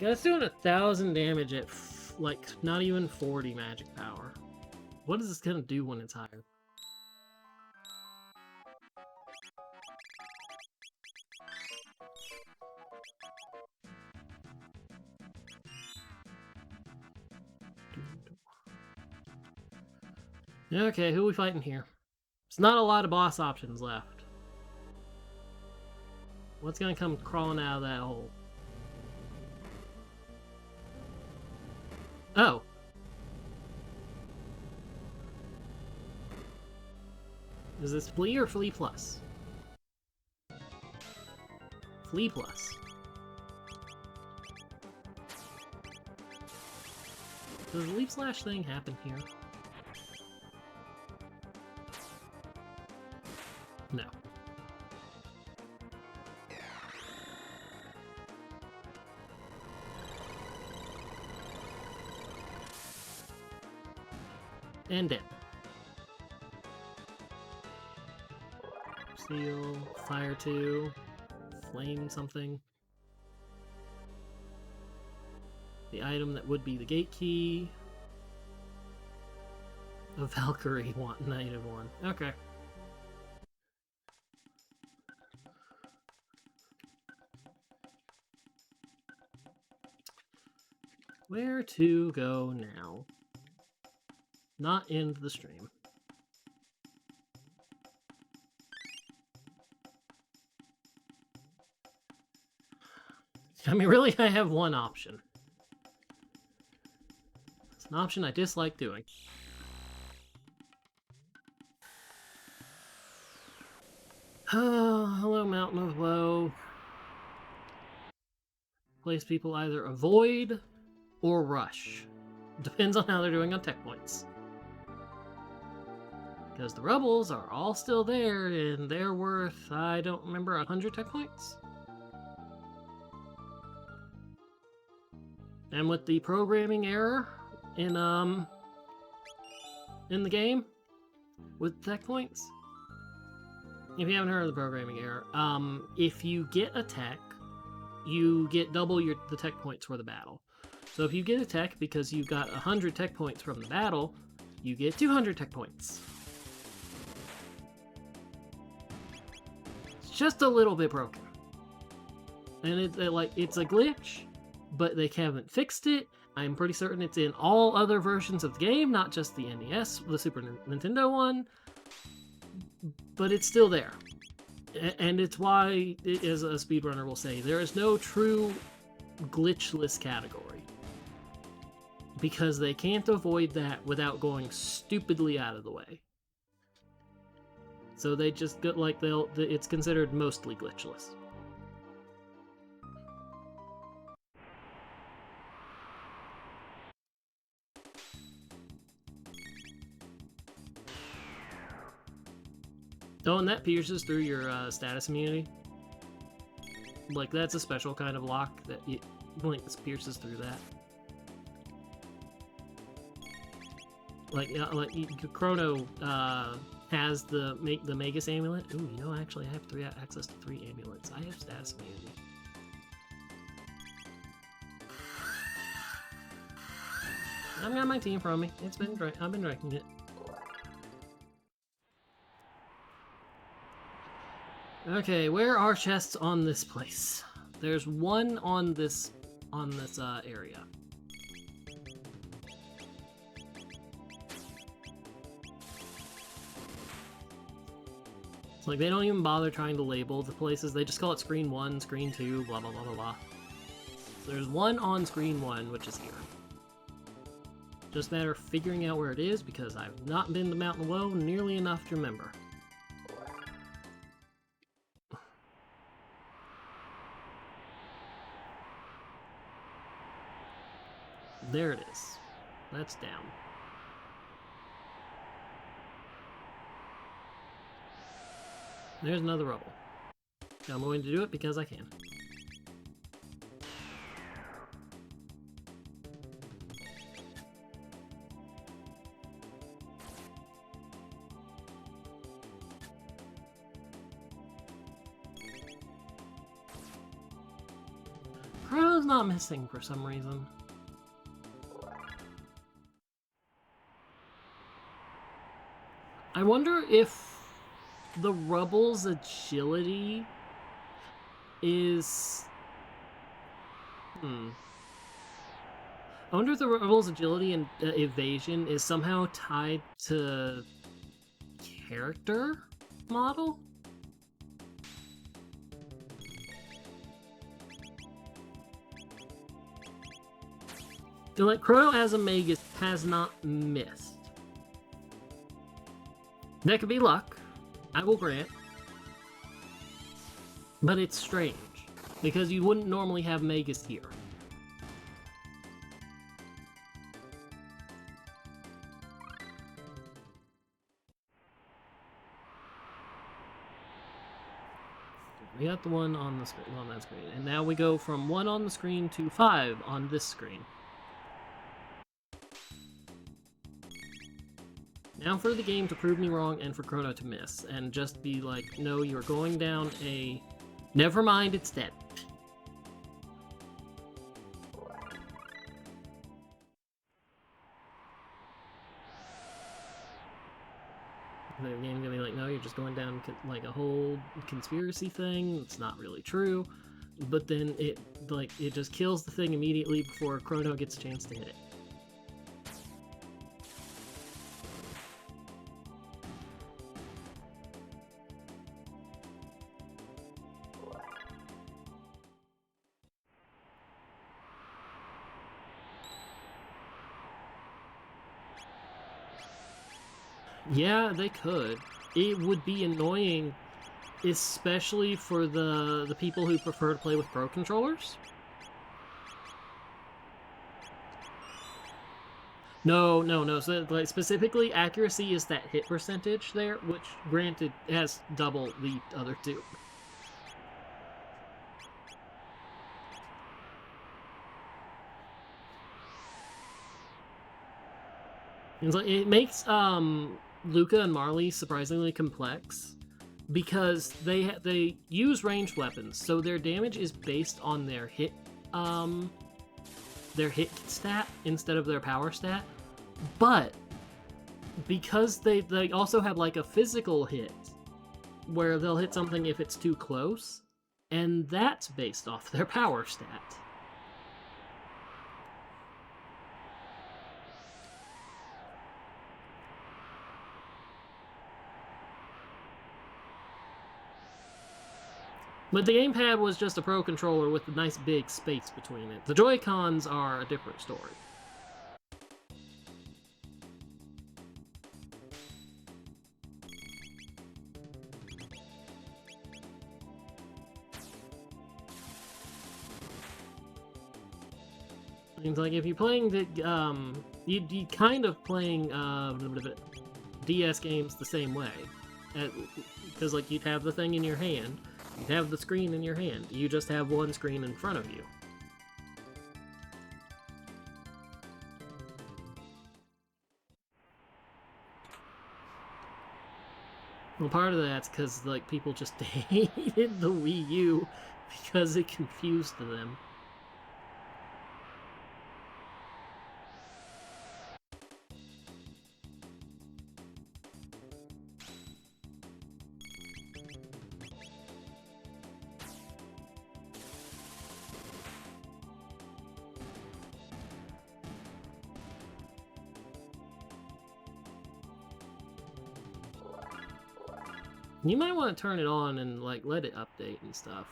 Guy's doing 1,000 damage at like not even 40 magic power. What is this gonna do when it's higher? Okay, who are we fighting here? There's not a lot of boss options left. What's gonna come crawling out of that hole? Oh! Is this Flea or Flea Plus? Flea Plus. Does the Leaf Slash thing happen here? No. And dead. Steel, Fire 2, Flame something. The item that would be the gate key. A Valkyrie -1. Okay. Where to go now? Not end the stream. I mean, really, I have one option. It's an option I dislike doing. Oh, hello, Mountain of Woe. Place people either avoid or rush. Depends on how they're doing on tech points. Because the rebels are all still there, and they're worth, I don't remember, 100 tech points? And with the programming error in the game, with tech points, if you haven't heard of the programming error, if you get a tech, you get double the tech points for the battle. So if you get a tech because you got 100 tech points from the battle, you get 200 tech points. It's just a little bit broken. And it's a glitch, but they haven't fixed it. I'm pretty certain it's in all other versions of the game, not just the NES, the Super Nintendo one. But it's still there. And it's why, as a speedrunner will say, there is no true glitchless category. Because they can't avoid that without going stupidly out of the way. So they just go, like, it's considered mostly glitchless. Oh, and that pierces through your status immunity. Like, that's a special kind of lock that pierces through that. Like Chrono has the Magus amulet. Ooh, you know, actually, I have access to 3 amulets. I have status immunity. I've got my team from me. I've been drinking it. Okay, where are chests on this place? There's one on this area. It's like they don't even bother trying to label the places. They just call it screen 1, screen 2, blah blah blah blah blah. So there's one on screen 1, which is here. Just a matter of figuring out where it is because I've not been to Mountain Woe nearly enough to remember. There it is. That's down. There's another rubble. I'm going to do it because I can. Chrono's not missing for some reason. I wonder if the Rubble's agility is... I wonder if the Rubble's agility and evasion is somehow tied to character model? Like, Chrono as a Magus has not missed. That could be luck, I will grant. But it's strange, because you wouldn't normally have Magus here. We got the one on the screen, on that screen, and now we go from 1 on the screen to 5 on this screen. Now for the game to prove me wrong and for Chrono to miss, and just be like, no, you're going down a... Never mind, it's dead. The game gonna be like, no, you're just going down like a whole conspiracy thing. It's not really true. But then it just kills the thing immediately before Chrono gets a chance to hit it. Yeah, they could. It would be annoying, especially for the people who prefer to play with Pro controllers. No. So, like, specifically, accuracy is that hit percentage there, which, granted, has double the other two. It's like, it makes Luca and Marley surprisingly complex because they use ranged weapons, so their damage is based on their hit stat instead of their power stat. But because they also have like a physical hit where they'll hit something if it's too close, and that's based off their power stat. But the gamepad was just a Pro controller with a nice big space between it. The Joy-Cons are a different story. It's like if you're playing the you kind of playing DS games the same way, because like you'd have the thing in your hand, you'd have the screen in your hand. You just have one screen in front of you. Well, part of that's because like people just hated the Wii U because it confused them. You might want to turn it on and like let it update and stuff.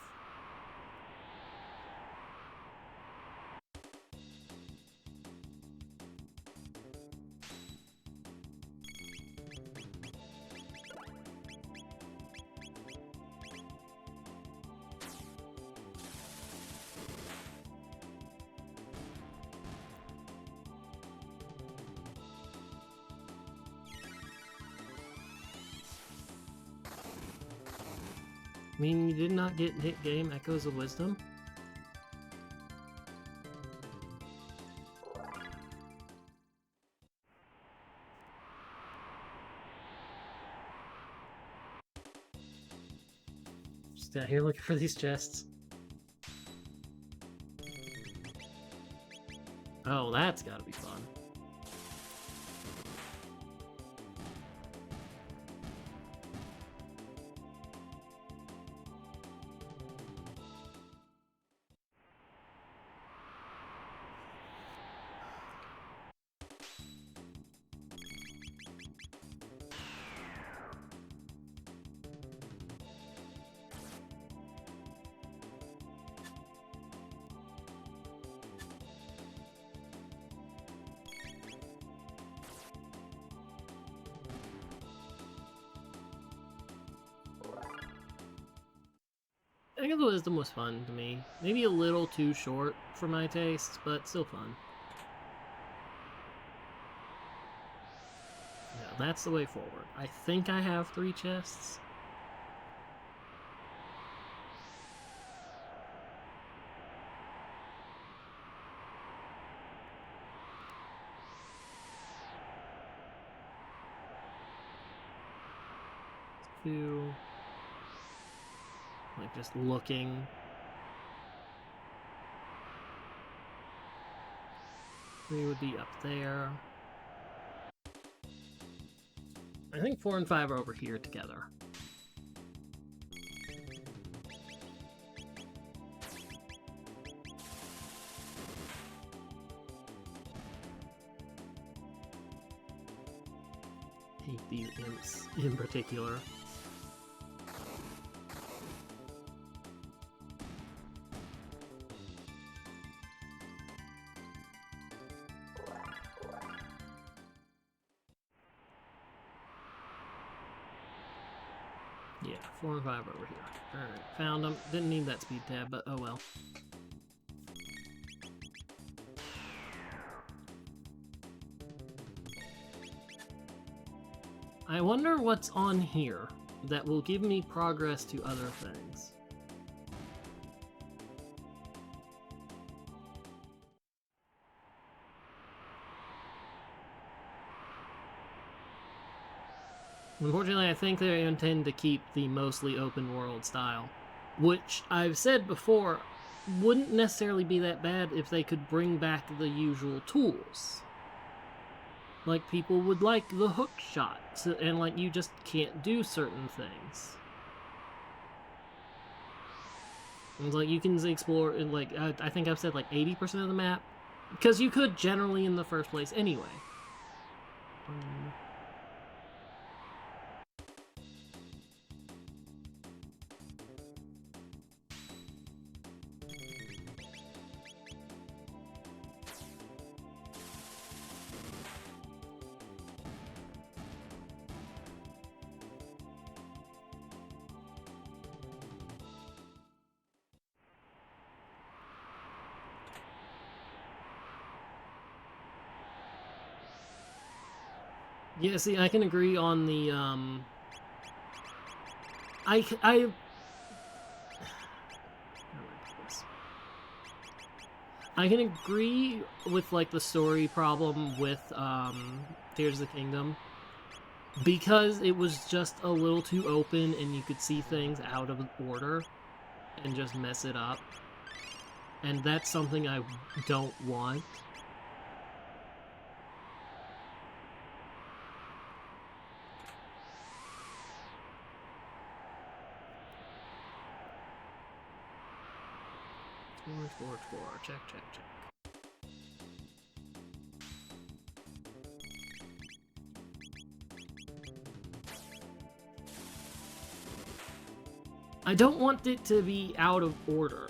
I mean, you did not get hit game Echoes of Wisdom? Just out here looking for these chests. Oh, that's gotta be fun. Ring of the Wisdom was fun to me. Maybe a little too short for my taste, but still fun. Yeah, that's the way forward. I think I have 3 chests. Like just looking. 3 would be up there. I think 4 and 5 are over here together. Hate these imps in particular. Yeah, 4 and 5 over here. Alright, found them. Didn't need that speed tab, but oh well. I wonder what's on here that will give me progress to other things. Unfortunately, I think they intend to keep the mostly open world style, which I've said before wouldn't necessarily be that bad if they could bring back the usual tools. Like, people would like the hook shot, and like, you just can't do certain things. And like, you can explore, like, I think I've said like 80% of the map, because you could generally in the first place anyway. Yeah, see, I can agree on the, I can agree with, like, the story problem with, Tears of the Kingdom, because it was just a little too open and you could see things out of order and just mess it up. And that's something I don't want. Explore. Check. I don't want it to be out of order.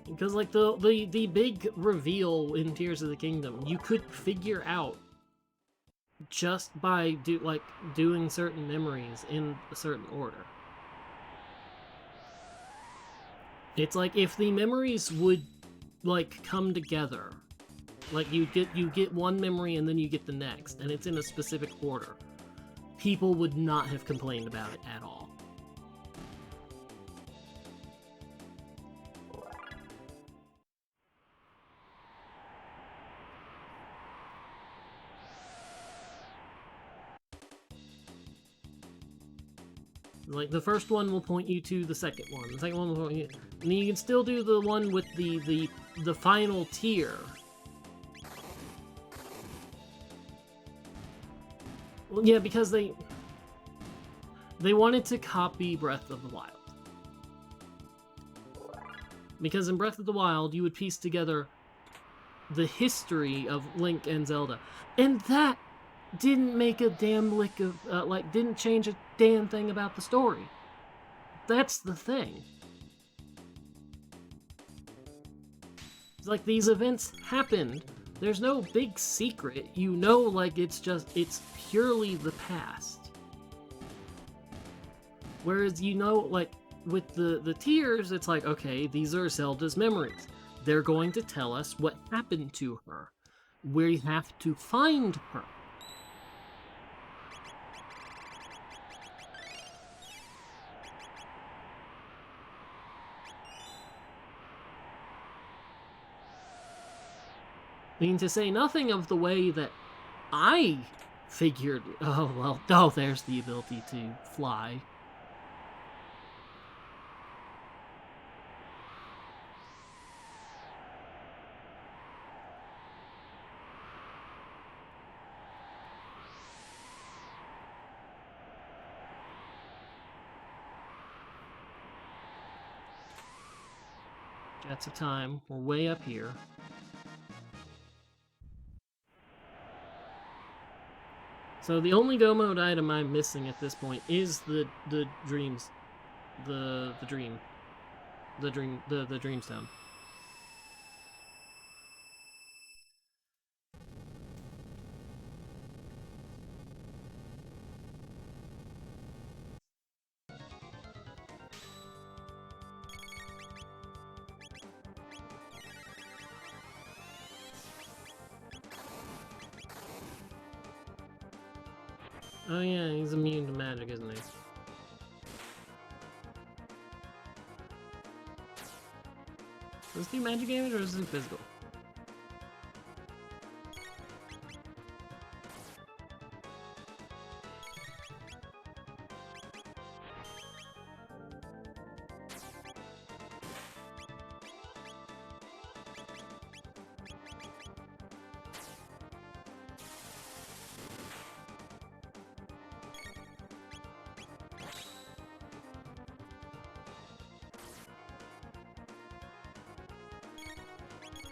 Because, like, the big reveal in Tears of the Kingdom, you could figure out just by, doing certain memories in a certain order. It's like, if the memories would, like, come together, like, you get one memory and then you get the next, and it's in a specific order, people would not have complained about it at all. Like, the first one will point you to the second one. The second one will point you... And then you can still do the one with the final tier. Well, yeah, because they wanted to copy Breath of the Wild. Because in Breath of the Wild, you would piece together the history of Link and Zelda. And that didn't make a damn lick of, didn't change a damn thing about the story. That's the thing. It's like, these events happened. There's no big secret. You know, like, it's purely the past. Whereas, you know, like, with the tears, it's like, okay, these are Zelda's memories. They're going to tell us what happened to her. We have to find her. I mean, to say nothing of the way that I figured, oh, well, oh, there's the ability to fly. Jets of Time, we're way up here. So the only go mode item I'm missing at this point is the dreams, the dreamstone. Oh yeah, he's immune to magic, isn't he? Does he do magic damage or is it physical?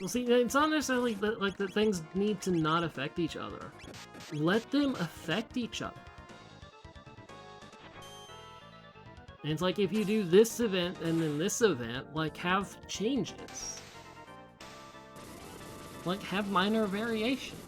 Well, see, it's not necessarily that, like, that things need to not affect each other. Let them affect each other. And it's like, if you do this event and then this event, like, have changes. Like, have minor variations.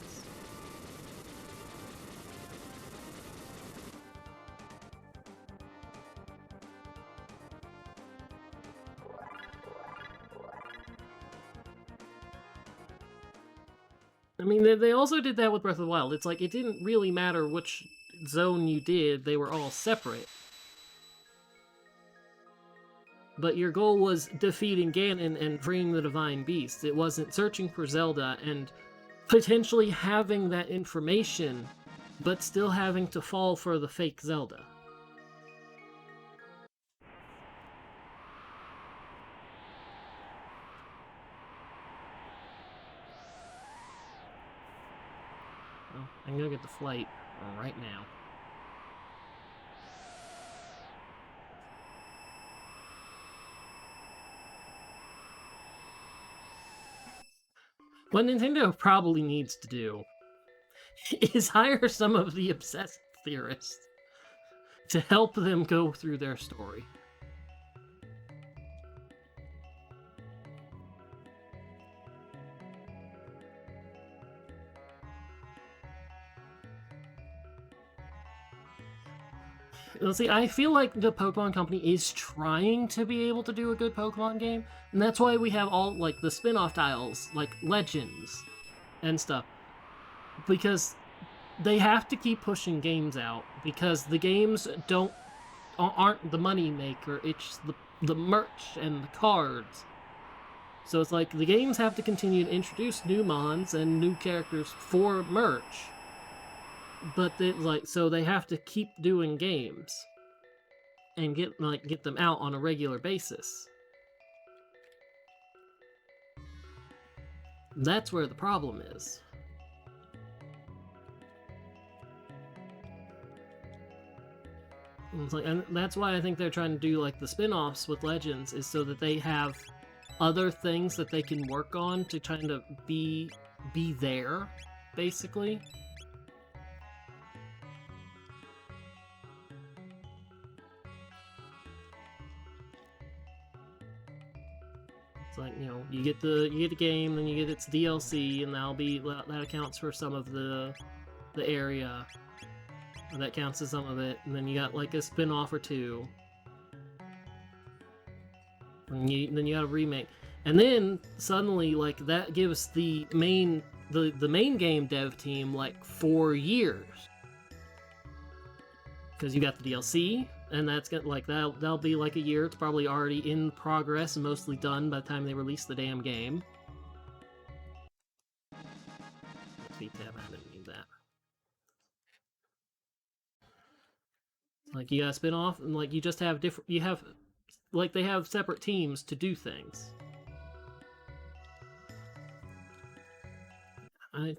I mean, they also did that with Breath of the Wild. It's like, it didn't really matter which zone you did, they were all separate. But your goal was defeating Ganon and freeing the Divine Beast. It wasn't searching for Zelda and potentially having that information, but still having to fall for the fake Zelda. Well, I'm gonna get the flight right now. What Nintendo probably needs to do is hire some of the obsessive theorists to help them go through their story. See, I feel like the Pokemon Company is trying to be able to do a good Pokemon game, and that's why we have all, like, the spin-off tiles, like Legends and stuff. Because they have to keep pushing games out, because the games aren't the money maker, it's the merch and the cards. So it's like, the games have to continue to introduce new mons and new characters for merch. But so they have to keep doing games and get them out on a regular basis. That's where the problem is. It's like, and that's why I think they're trying to do like the spin-offs with Legends, is so that they have other things that they can work on to kind of be there, basically. It's like, you know, you get the game, then you get its DLC, and that accounts for some of the area. That counts as some of it, and then you got like a spin-off or two. And then you gotta remake. And then suddenly, like, that gives the main game dev team like 4 years. Because you got the DLC, and that's gonna like that'll be like a year. It's probably already in progress and mostly done by the time they release the damn game. VTab, I didn't need that. Like, you gotta spin off, and like you just have different. You have like they have separate teams to do things.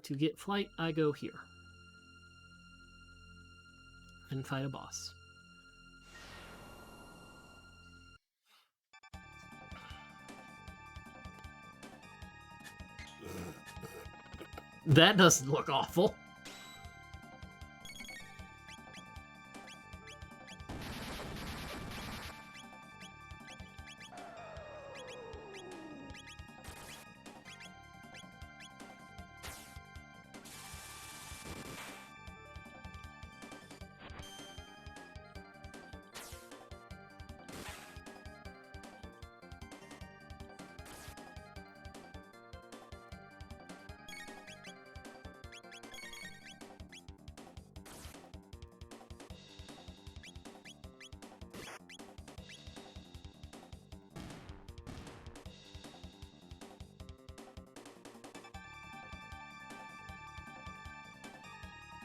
To get flight, I go here and fight a boss. That doesn't look awful.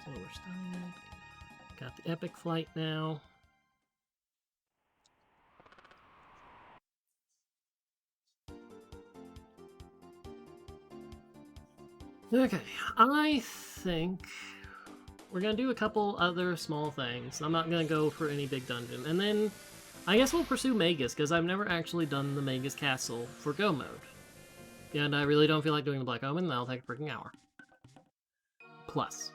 So we're stunned. Got the epic flight now. Okay, I think we're gonna do a couple other small things. I'm not gonna go for any big dungeon. And then I guess we'll pursue Magus, because I've never actually done the Magus Castle for Go mode. And I really don't feel like doing the Black Omen, that'll take a freaking hour. Plus.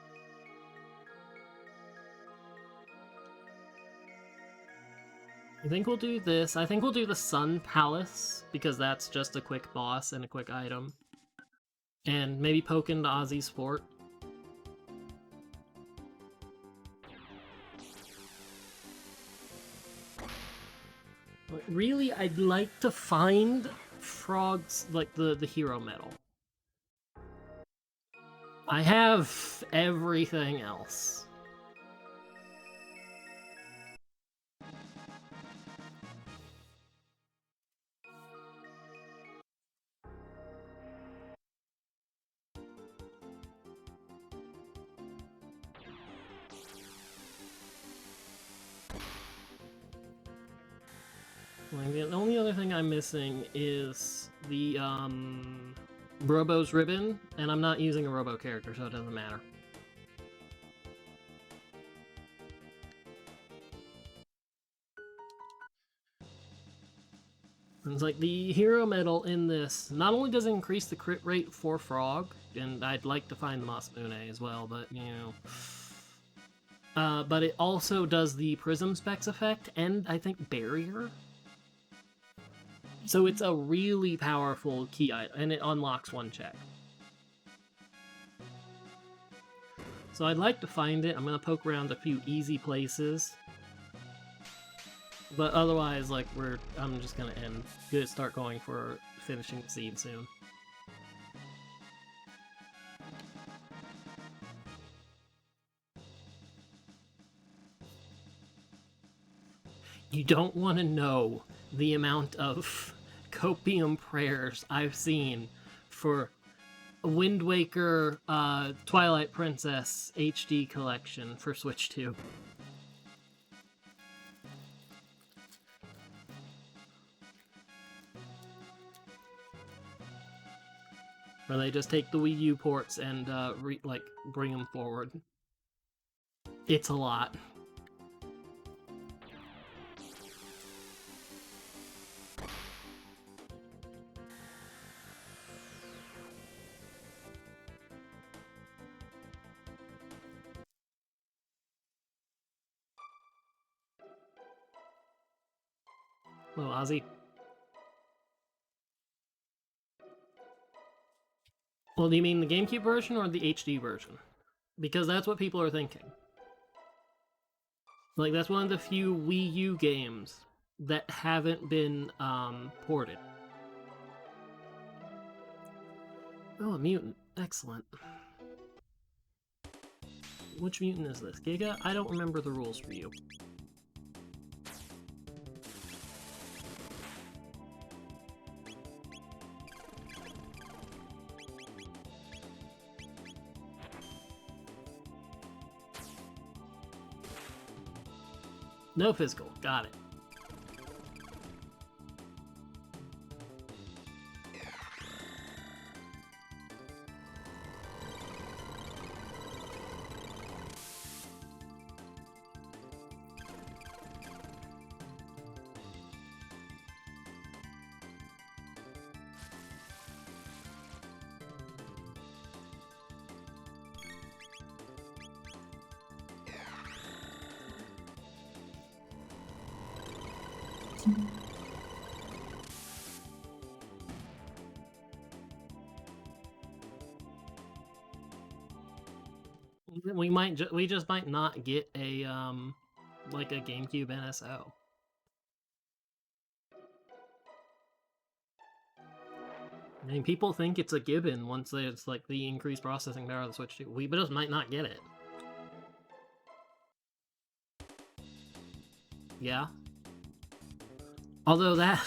I think we'll do this. I think we'll do the Sun Palace, because that's just a quick boss and a quick item. And maybe poke into Ozzy's fort. But really, I'd like to find Frog's, like, the hero medal. I have everything else. Like, the only other thing I'm missing is the, Robo's ribbon, and I'm not using a Robo character, so it doesn't matter. It's like, the hero medal in this not only does it increase the crit rate for Frog, and I'd like to find the Masamune as well, but, you know... but it also does the Prism Specs effect, and I think Barrier? So it's a really powerful key item, and it unlocks one check. So I'd like to find it. I'm gonna poke around a few easy places. But otherwise, like, I'm just gonna start going for finishing the seed soon. You don't want to know the amount of copium prayers I've seen for Wind Waker Twilight Princess HD collection for Switch 2. Where they just take the Wii U ports and bring them forward. It's a lot. Hello, Ozzy. Well, do you mean the GameCube version or the HD version? Because that's what people are thinking. Like, that's one of the few Wii U games that haven't been ported. Oh, a mutant. Excellent. Which mutant is this? Giga? I don't remember the rules for you. No physical. Got it. We just might not get a like a GameCube NSO. I mean, people think it's a given once it's like the increased processing power of the Switch 2. We just might not get it. Yeah. Although that...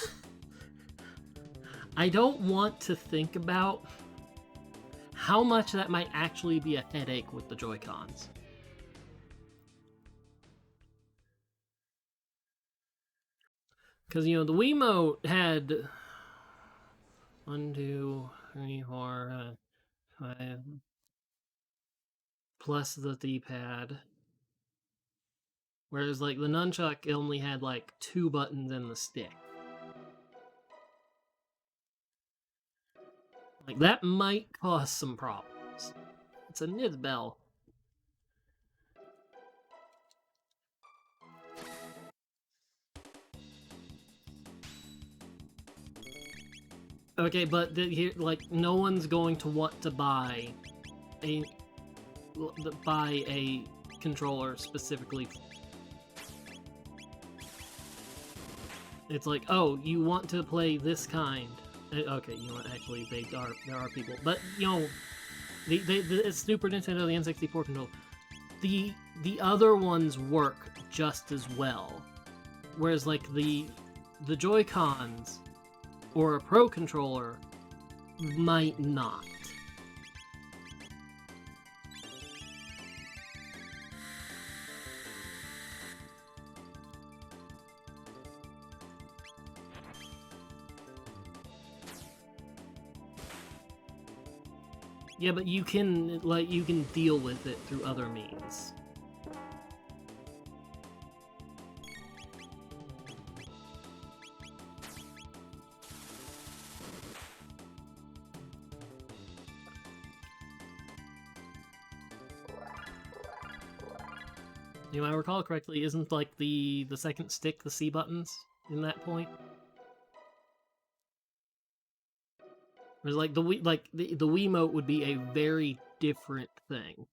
I don't want to think about how much that might actually be a headache with the Joy-Cons. Because, you know, the Wiimote had 1, 2, 3, 4, 5, plus the D-pad. Whereas, like, the Nunchuck only had, like, 2 buttons and the stick. Like, that might cause some problems. It's a Nid Bell. Okay, but here, like, no one's going to want to buy a controller specifically. It's like, oh, you want to play this kind? Okay, you know what? Actually, there are people, but you know, the Super Nintendo, the N64 controller, the other ones work just as well, whereas like the Joy-Cons or a Pro controller might not. Yeah, but you can deal with it through other means. You know, I recall correctly, isn't like the second stick the C buttons in that point? Whereas like the Wiimote would be a very different thing.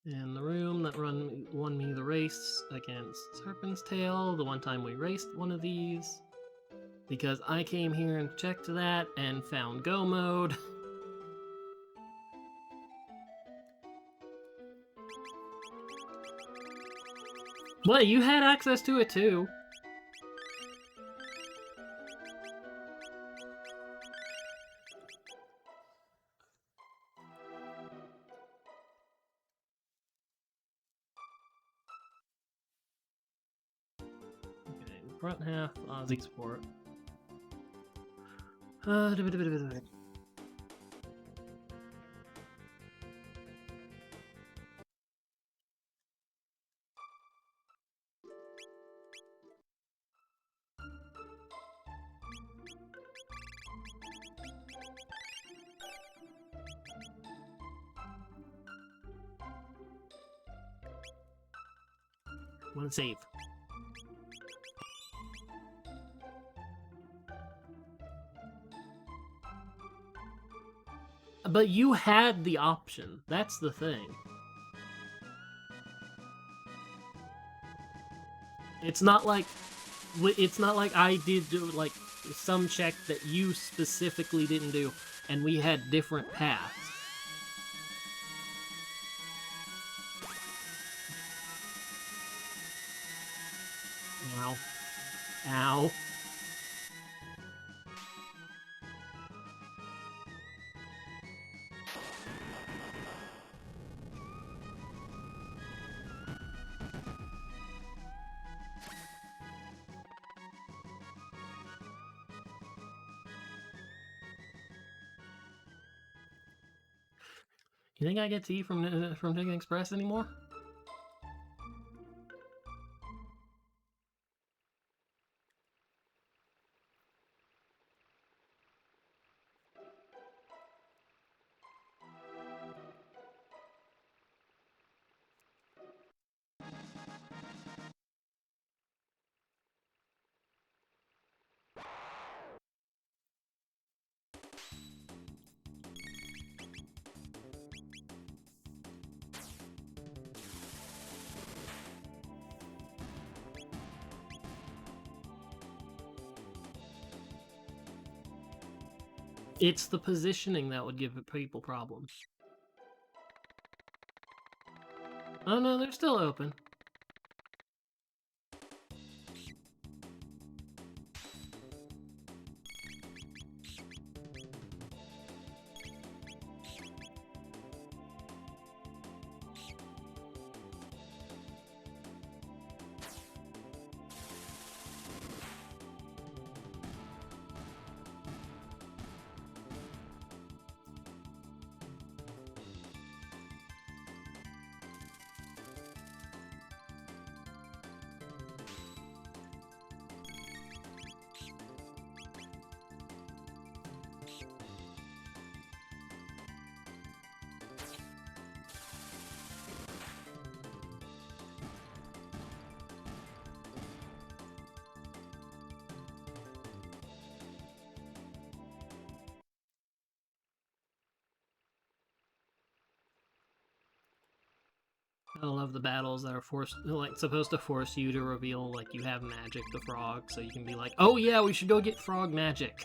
And the room that won me the race against Serpent's Tail, the one time we raced one of these. Because I came here and checked that and found Go Mode. Well, you had access to it too. Okay, front half, Aussie support. Want to save. But you had the option. That's the thing. It's not like I did do like some check that you specifically didn't do, and we had different paths. Ow. Ow. You think I get tea from Ticket Express anymore? It's the positioning that would give people problems. Oh no, they're still open. I love the battles that are supposed to force you to reveal like you have magic the frog, so you can be like, oh yeah, we should go get frog magic.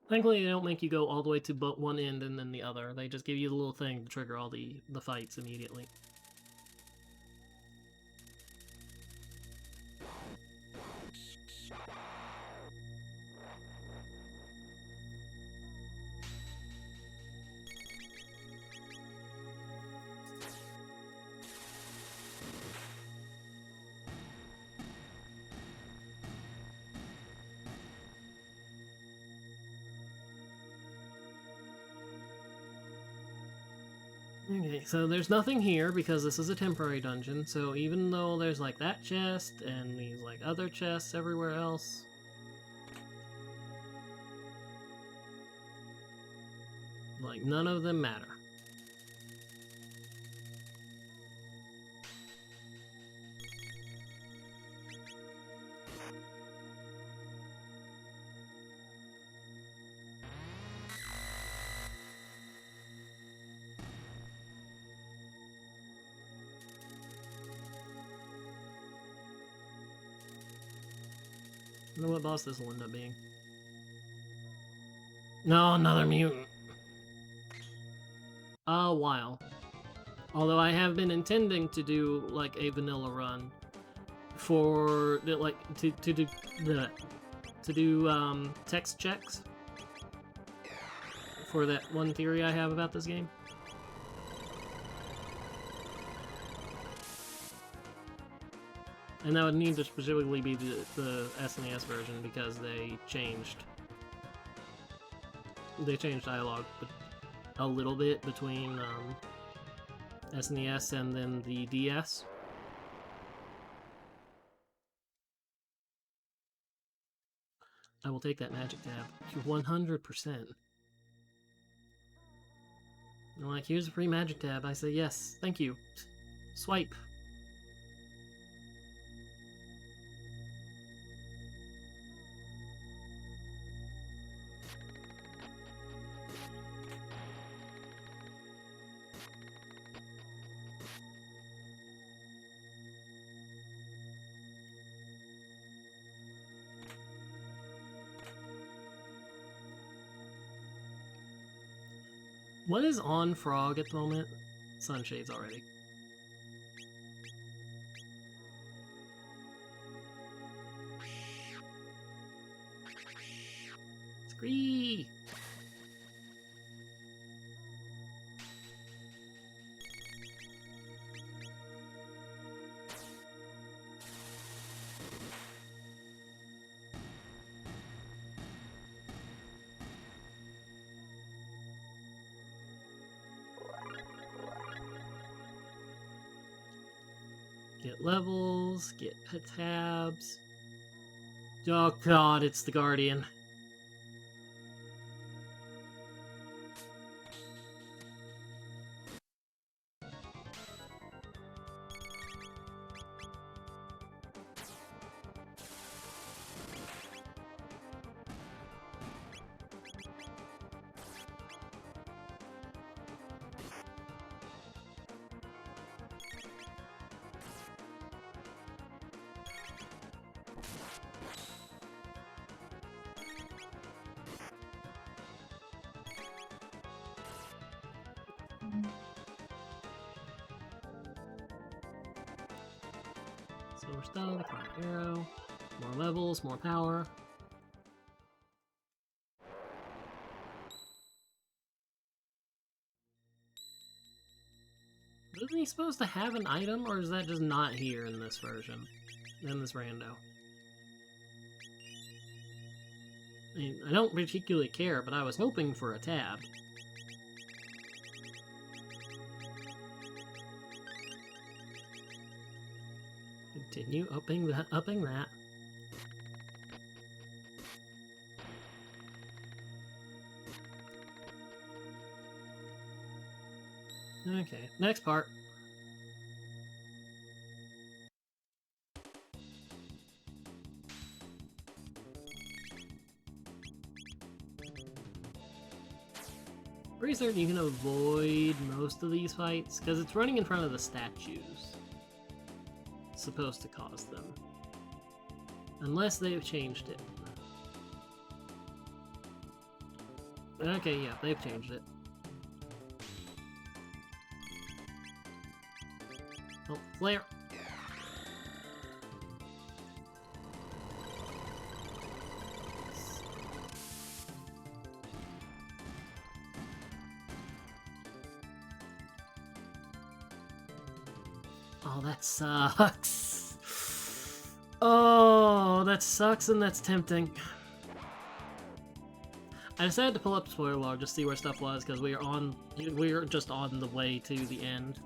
Thankfully, they don't make you go all the way to but one end and then the other. They just give you the little thing to trigger all the fights immediately. Okay, so there's nothing here because this is a temporary dungeon, so even though there's like that chest and these like other chests everywhere else, like none of them matter. I don't know what boss this will end up being. No, another mutant. A while. Although I have been intending to do like a vanilla run for like to to do text checks for that one theory I have about this game. And that would need to specifically be the SNES version because they changed dialogue a little bit between SNES and then the DS. I will take that magic tab. 100%. They're like, here's a free magic tab. I say, yes, thank you. Swipe. What is on Frog at the moment? Sunshades already. Scree! Get levels, get pet tabs. Oh god, it's the Guardian. Silver Stone, Chrono Arrow, more levels, more power. Isn't he supposed to have an item, or is that just not here in this version? In this rando? I mean, I don't particularly care, but I was hoping for a tab. Continue upping that. Okay, next part. Pretty certain you can avoid most of these fights, because it's running in front of the statues. It's supposed to cause them. Unless they've changed it. Okay, yeah, they've changed it. Oh, flare! Oh, that sucks. Oh, that sucks and that's tempting. I decided to pull up spoiler log just to see where stuff was because we're just on the way to the end.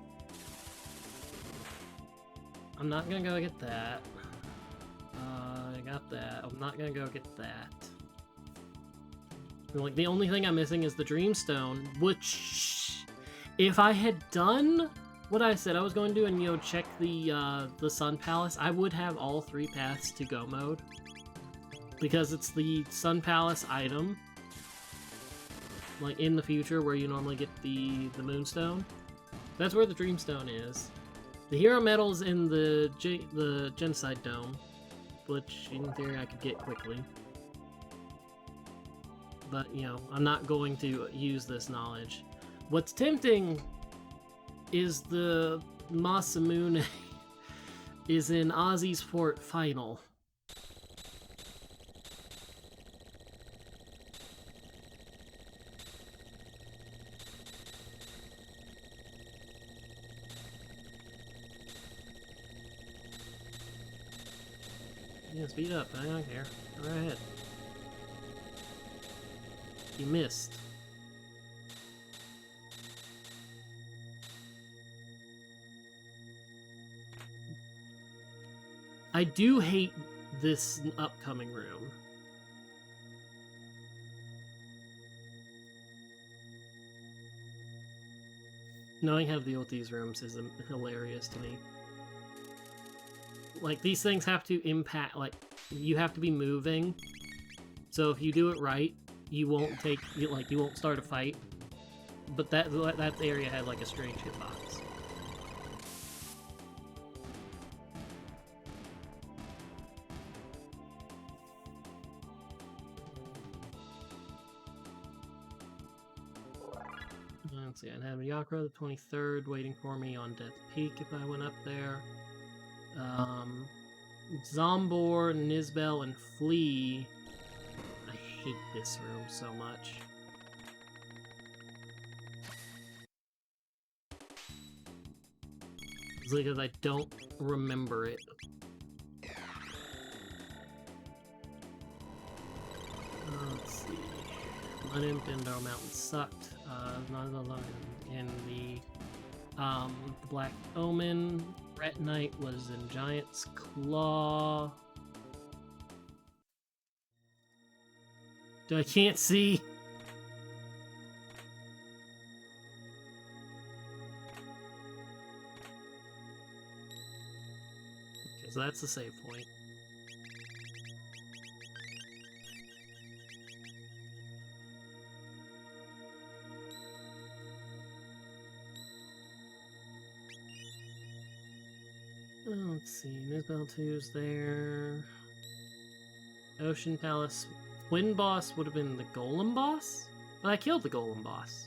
I'm not gonna go get that. I got that. I'm not gonna go get that. Like, the only thing I'm missing is the Dreamstone, which, if I had done what I said I was going to do and, you know, check the Sun Palace, I would have all 3 paths to go mode. Because it's the Sun Palace item, like, in the future where you normally get the Moonstone. That's where the Dreamstone is. The Hero Medal's in the Genocide Dome, which, in theory, I could get quickly. But, you know, I'm not going to use this knowledge. What's tempting is the Masamune is in Ozzy's Fort Final. Yeah, speed up. I don't care. Go right ahead. You missed. I do hate this upcoming room. Knowing how to deal with these rooms is hilarious to me. Like, these things have to impact, like, you have to be moving. So if you do it right, you won't you won't start a fight. But that area had, like, a strange hitbox. Let's see, I'd have Yakra the 23rd waiting for me on Death Peak if I went up there. Zombor, Nizbel, and Flea. I hate this room so much. It's because I don't remember it. Let's see. Unimp Indoor Mountain sucked. In the Black Omen. Ret Knight was in Giant's Claw. I can't see. Okay, so that's the save point. Let's see, Nizbel 2's there. Ocean Palace. Twin boss would have been the Golem boss? But I killed the Golem boss.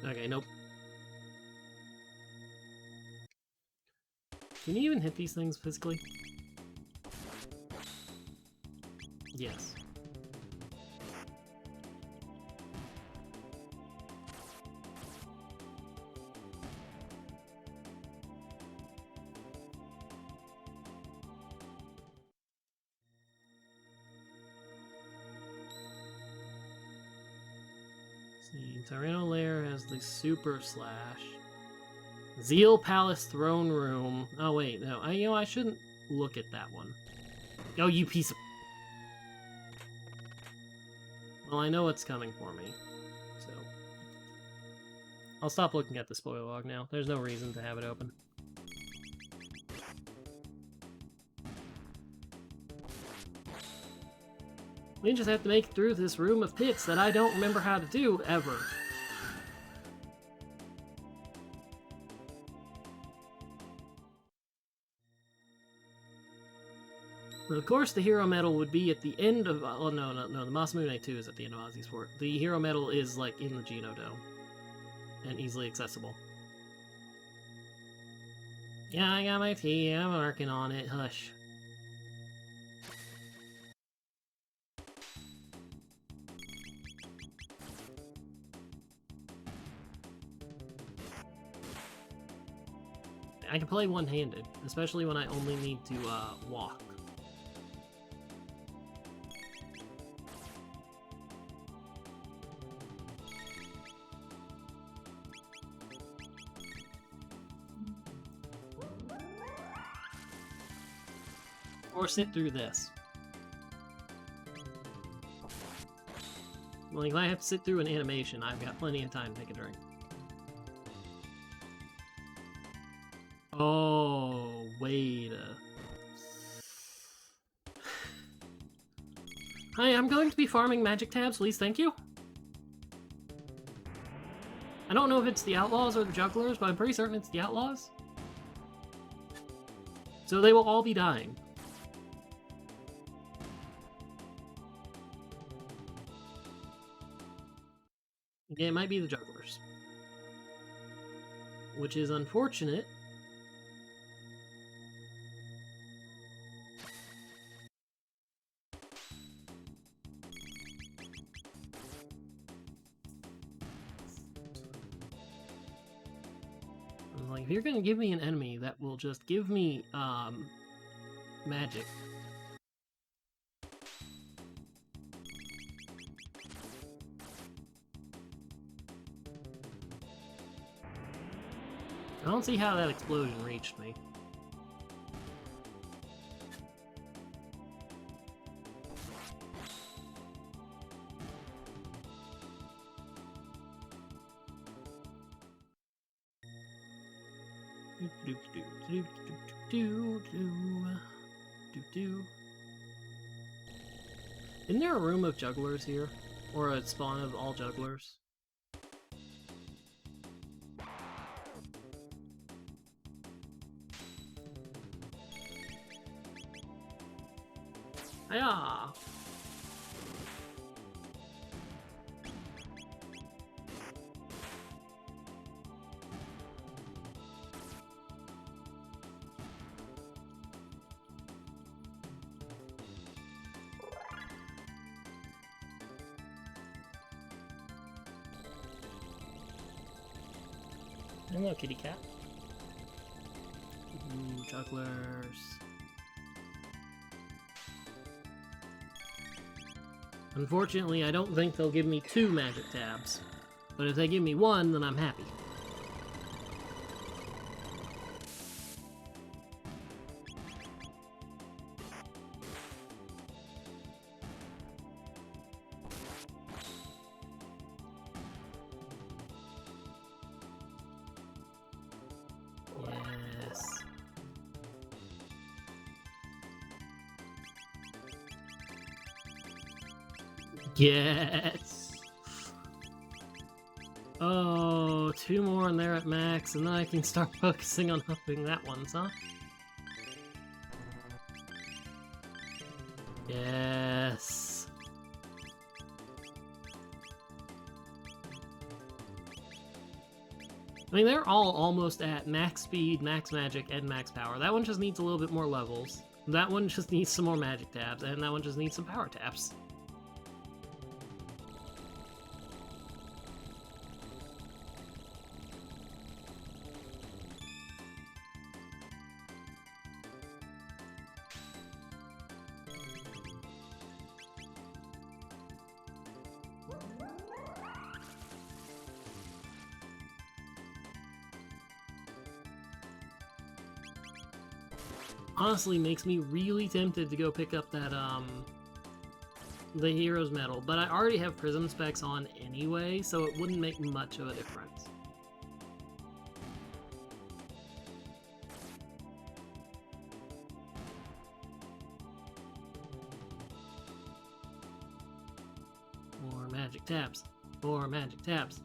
Okay, nope. Can you even hit these things physically? Yes. See, Tyranno Lair has the Super Slash. Zeal Palace Throne Room. Oh wait, no. I shouldn't look at that one. Oh, you piece of... Well, I know what's coming for me, so... I'll stop looking at the spoiler log now. There's no reason to have it open. We just have to make it through this room of pits that I don't remember how to do, ever. But of course, the hero medal would be at the end of... Oh, no, the Masamune 2 is at the end of Ozzy's Fort. The hero medal is, like, in the Geno Dome. And easily accessible. Yeah, I got my tea. I'm working on it. Hush. I can play one-handed, especially when I only need to, walk. Or sit through this. Like, if I have to sit through an animation, I've got plenty of time to take a drink. Oh, wait Hi, I'm going to be farming magic tabs, please, thank you. I don't know if it's the Outlaws or the Jugglers, but I'm pretty certain it's the Outlaws. So they will all be dying. Yeah, it might be the Jugglers. Which is unfortunate. Like, if you're gonna give me an enemy that will just give me, magic. I don't see how that explosion reached me. Isn't there a room of jugglers here? Or a spawn of all jugglers? Hiya! Hello, kitty cat. Ooh, jugglers. Unfortunately, I don't think they'll give me 2 magic tabs. But if they give me 1, then I'm happy. Yes. Yes! Oh, 2 more and they're at max, and then I can start focusing on helping that one, huh? Yes! I mean, they're all almost at max speed, max magic, and max power. That one just needs a little bit more levels. That one just needs some more magic tabs, and that one just needs some power tabs. Honestly, makes me really tempted to go pick up that, the Hero's Medal, but I already have Prism specs on anyway, so it wouldn't make much of a difference. More magic tabs. More magic tabs.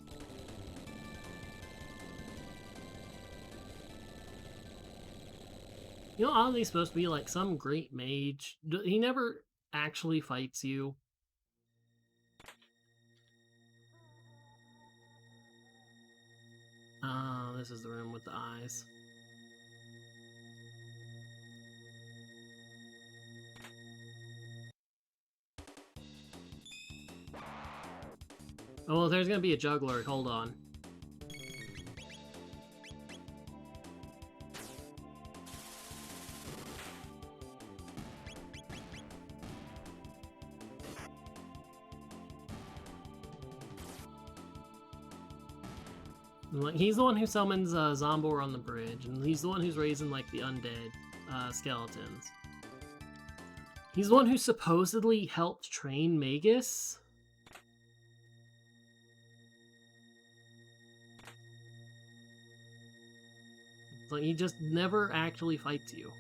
You know, Oddly's supposed to be like some great mage. He never actually fights you. Oh, this is the room with the eyes. Oh, well, there's gonna be a juggler. Hold on. Like, he's the one who summons Zombor on the bridge, and he's the one who's raising, like, the undead skeletons. He's the one who supposedly helped train Magus. It's like, he just never actually fights you.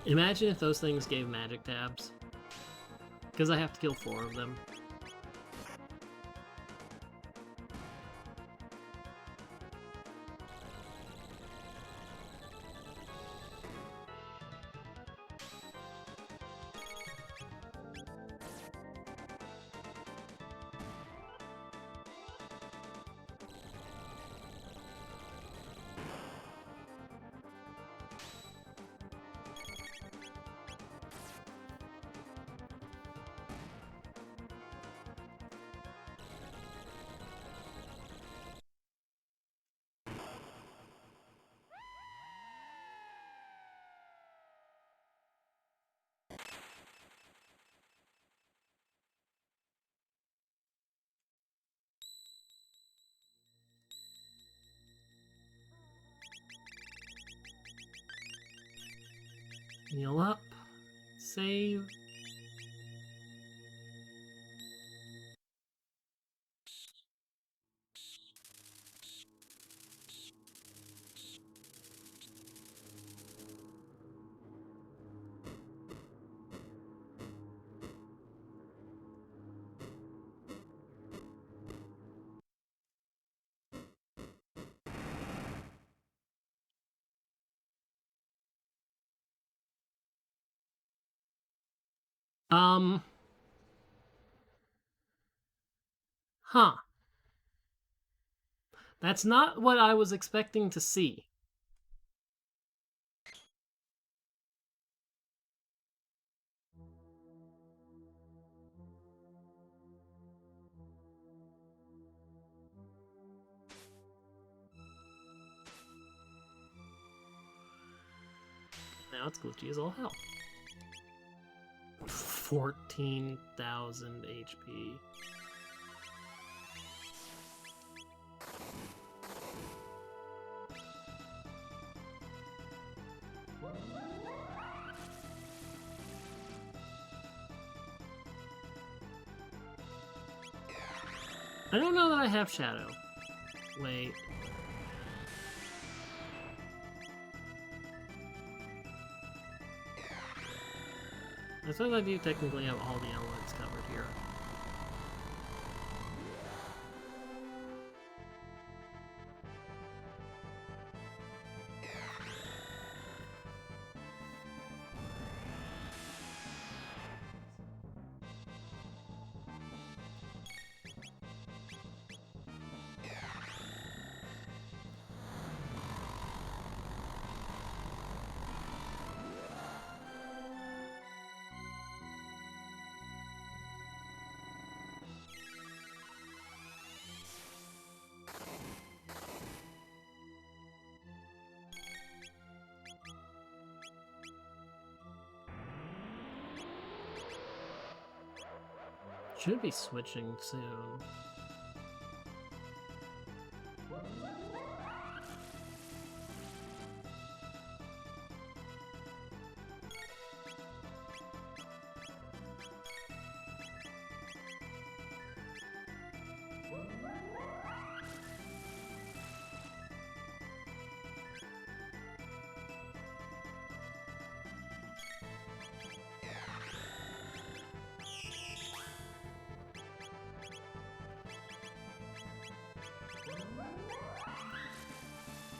Imagine if those things gave magic tabs. Because I have to kill 4 of them. Heal up. Save. Huh. That's not what I was expecting to see. Now it's glitchy as all hell. 14,000 HP. I don't know that I have Shadow. Wait. I suppose I do technically have all the elements covered here. Should be switching soon.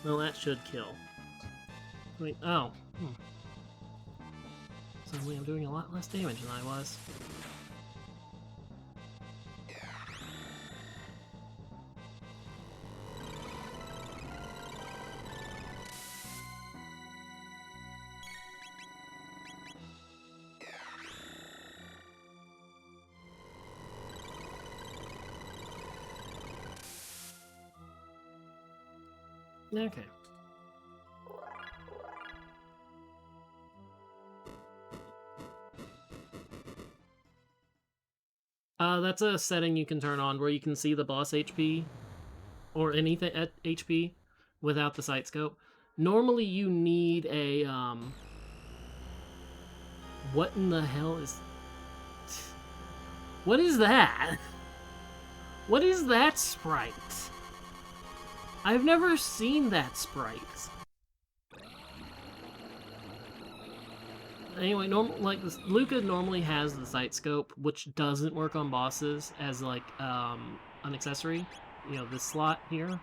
Well, that should kill. Wait, oh. Suddenly I'm doing a lot less damage than I was. Okay. That's a setting you can turn on where you can see the boss HP or anything at HP without the sight scope. Normally you need a, what in the hell is... What is that? What is that sprite? I've never seen that sprite. Anyway, Luca normally has the sight scope, which doesn't work on bosses as like an accessory. You know, this slot here.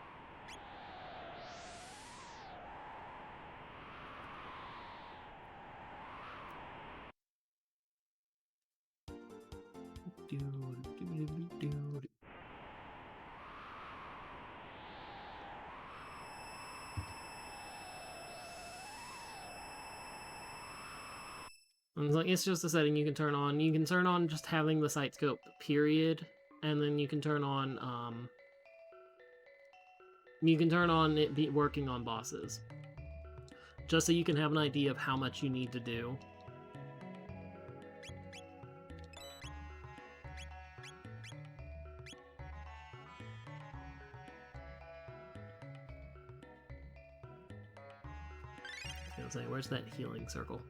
And it's just a setting you can turn on. You can turn on just having the sight scope, period, and then you can turn on it be working on bosses, just so you can have an idea of how much you need to do. I was gonna say, where's that healing circle?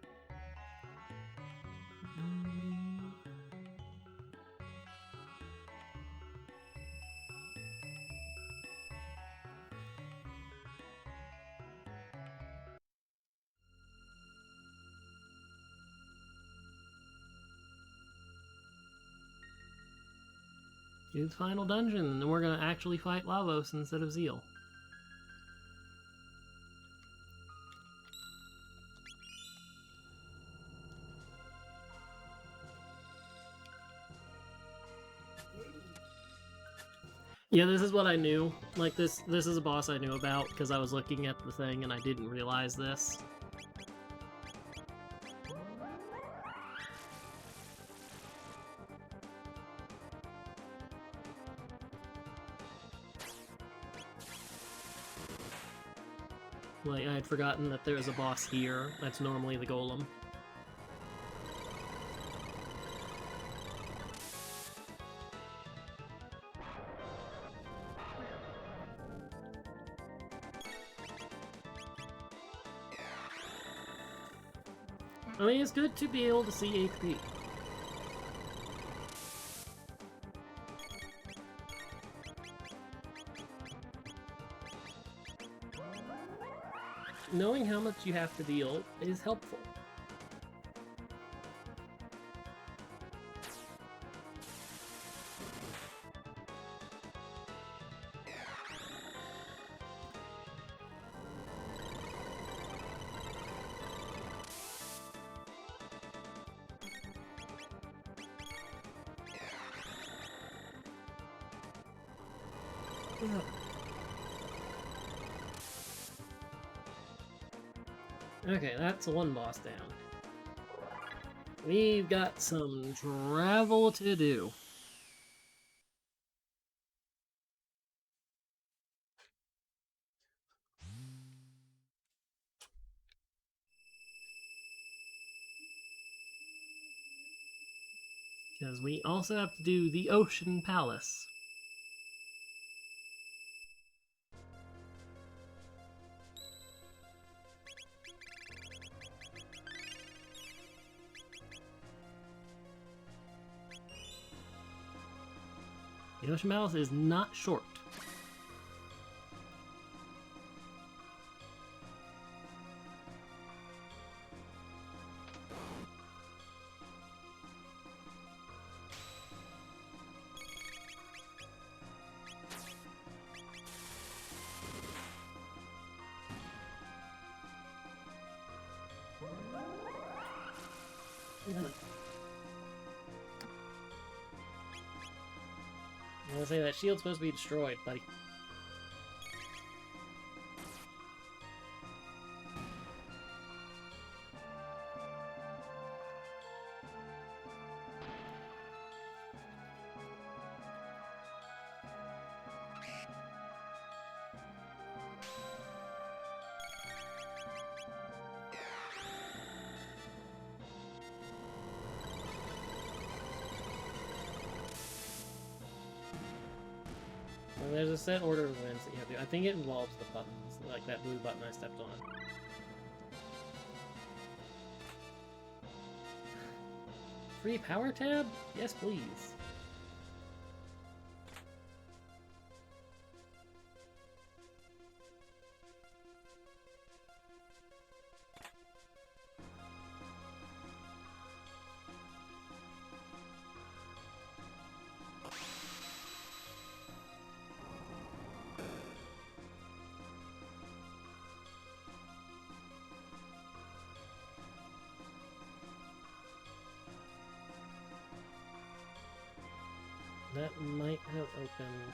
Do the final dungeon, and then we're gonna actually fight Lavos instead of Zeal. Yeah, this is what I knew. Like, this is a boss I knew about, because I was looking at the thing and I didn't realize this. Like, I had forgotten that there was a boss here. That's normally the golem. I mean, it's good to be able to see HP. Knowing how much you have to deal is helpful. Okay, that's one boss down. We've got some travel to do. Because we also have to do the Ocean Palace. The Ocean Palace is not short. I was gonna say, that shield's supposed to be destroyed, buddy. Well, there's a set order of events that you have to do. I think it involves the buttons, like that blue button I stepped on. Free power tab? Yes, please. That might have opened...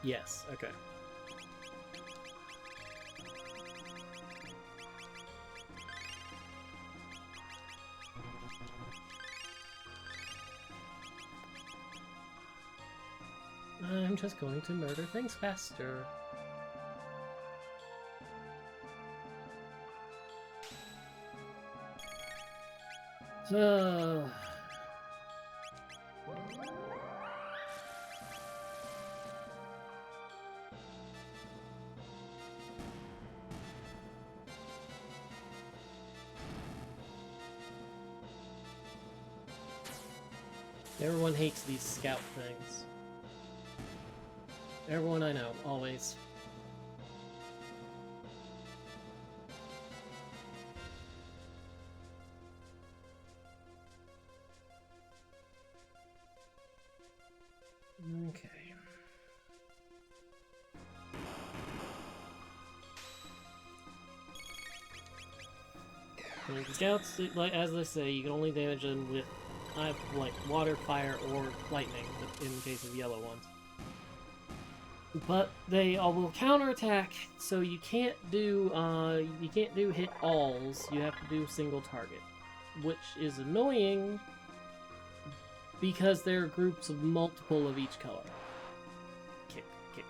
Yes, okay. I'm just going to murder things faster. So... Everyone hates these scout things. Everyone I know, always. Okay. And scouts, like as they say, you can only damage them with like water, fire, or lightning in the case of yellow ones. But they all will counterattack, so you can't do hit alls. You have to do single target, which is annoying because there are groups of multiple of each color. Kick, kick.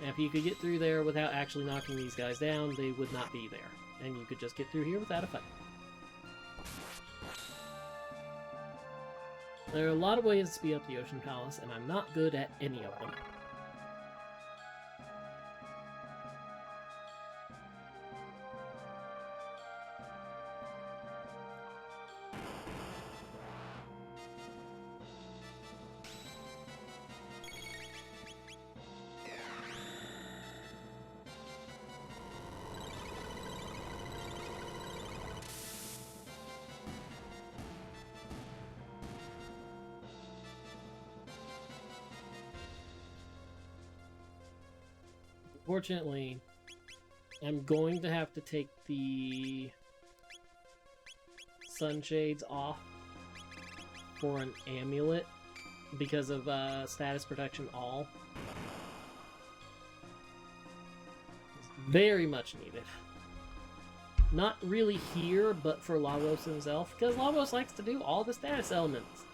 And if you could get through there without actually knocking these guys down, they would not be there, and you could just get through here without a fight. There are a lot of ways to speed up the Ocean Palace, and I'm not good at any of them. Unfortunately, I'm going to have to take the sunshades off for an amulet because of status protection all. It's very much needed. Not really here, but for Lavos himself, because Lavos likes to do all the status elements.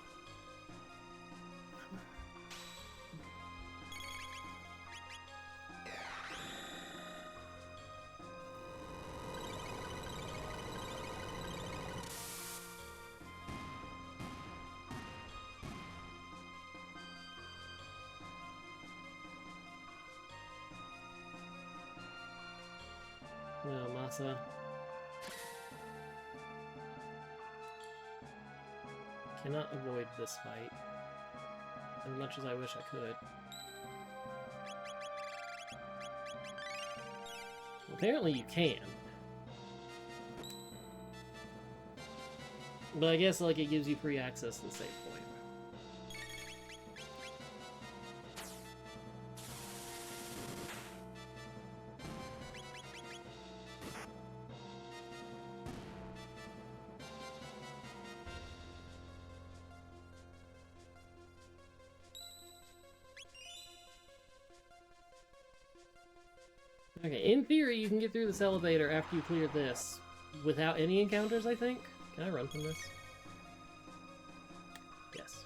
No, Masa. Cannot avoid this fight. As much as I wish I could. Apparently you can. But I guess like it gives you free access to the save point. Okay, in theory, you can get through this elevator after you clear this without any encounters, I think. Can I run from this? Yes.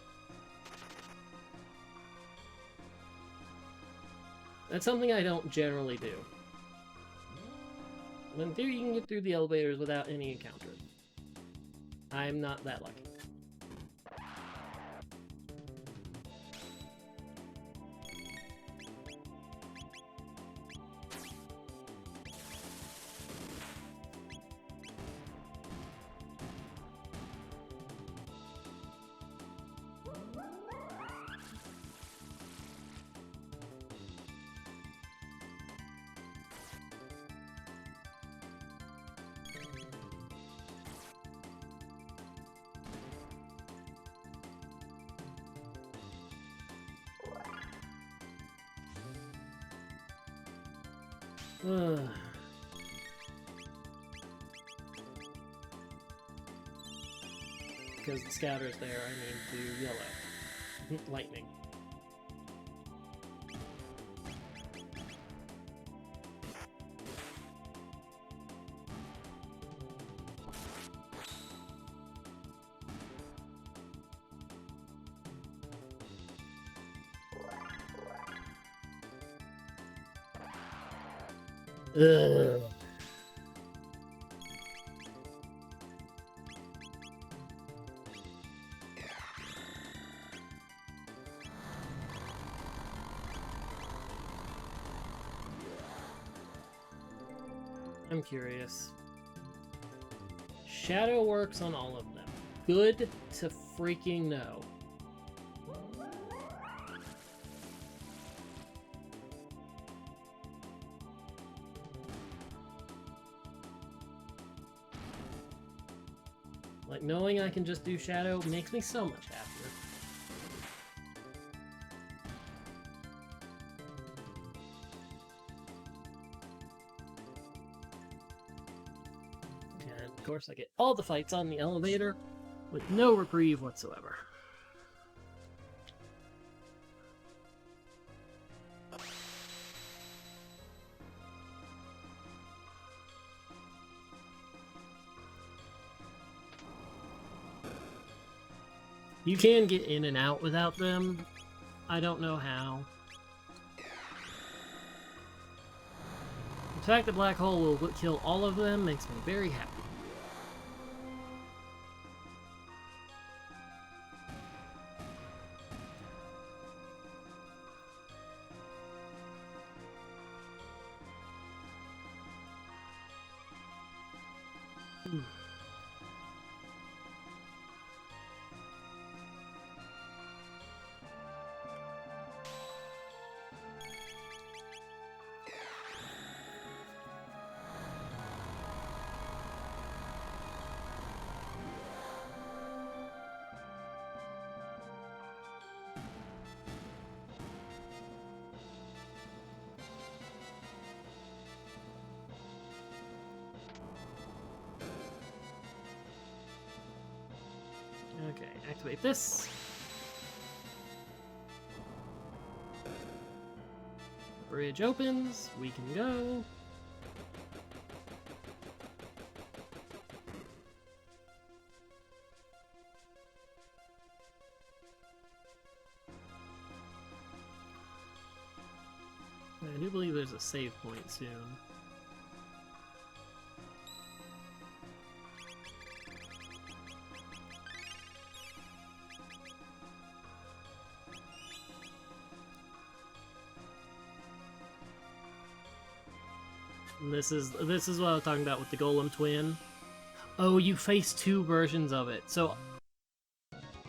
That's something I don't generally do. But in theory, you can get through the elevators without any encounters. I'm not that lucky. Because the scouter's there, I mean to yellow. Lightning. Ugh. I'm curious. Shadow works on all of them. Good to freaking know. Like, knowing I can just do Shadow makes me so much happier. course, I get all the fights on the elevator with no reprieve whatsoever. You can get in and out without them. I don't know how. The fact that Black Hole will kill all of them makes me very happy. Okay, activate this. Bridge opens, we can go. I do believe there's a save point soon. And this is what I was talking about with the Golem Twin. Oh, you face two versions of it. So,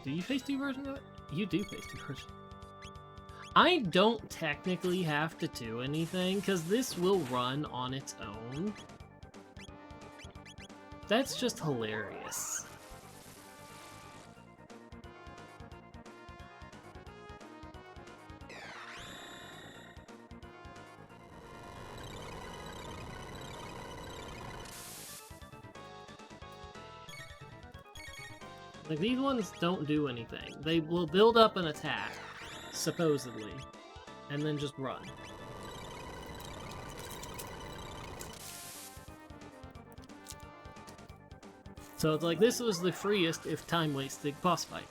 do you face two versions of it? You do face two versions. I don't technically have to do anything, because this will run on its own. That's just hilarious. Like, these ones don't do anything. They will build up an attack, supposedly, and then just run. So it's like, this was the freest, if time-wasted, boss fight.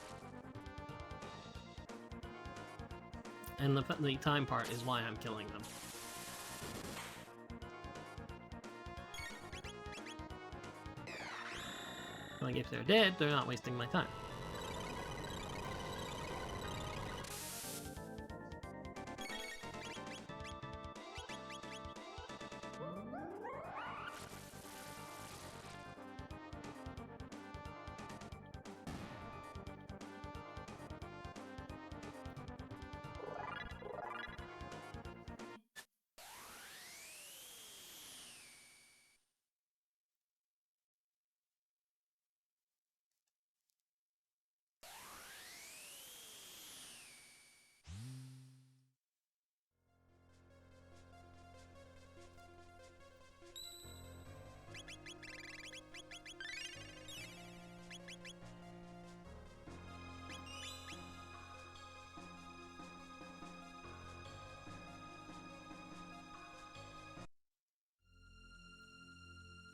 And the time part is why I'm killing them. Like, if they're dead, they're not wasting my time.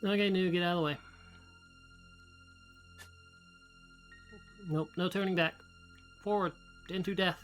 Okay, Nu, get out of the way. Nope, no turning back. Forward, into death.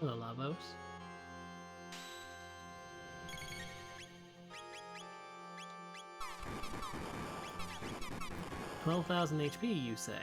Hello, Lavos. $12,000 HP, you say?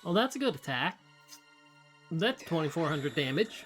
Oh, that's a good attack. That's 2400 damage.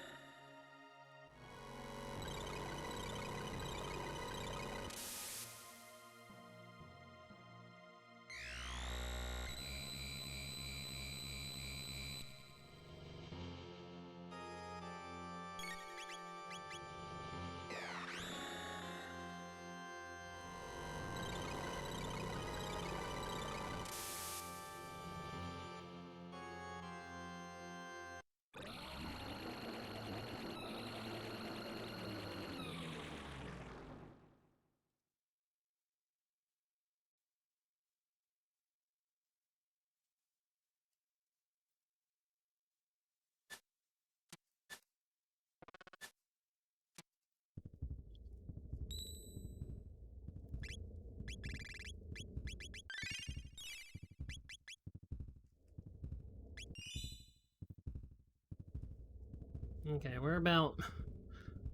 Okay, we're about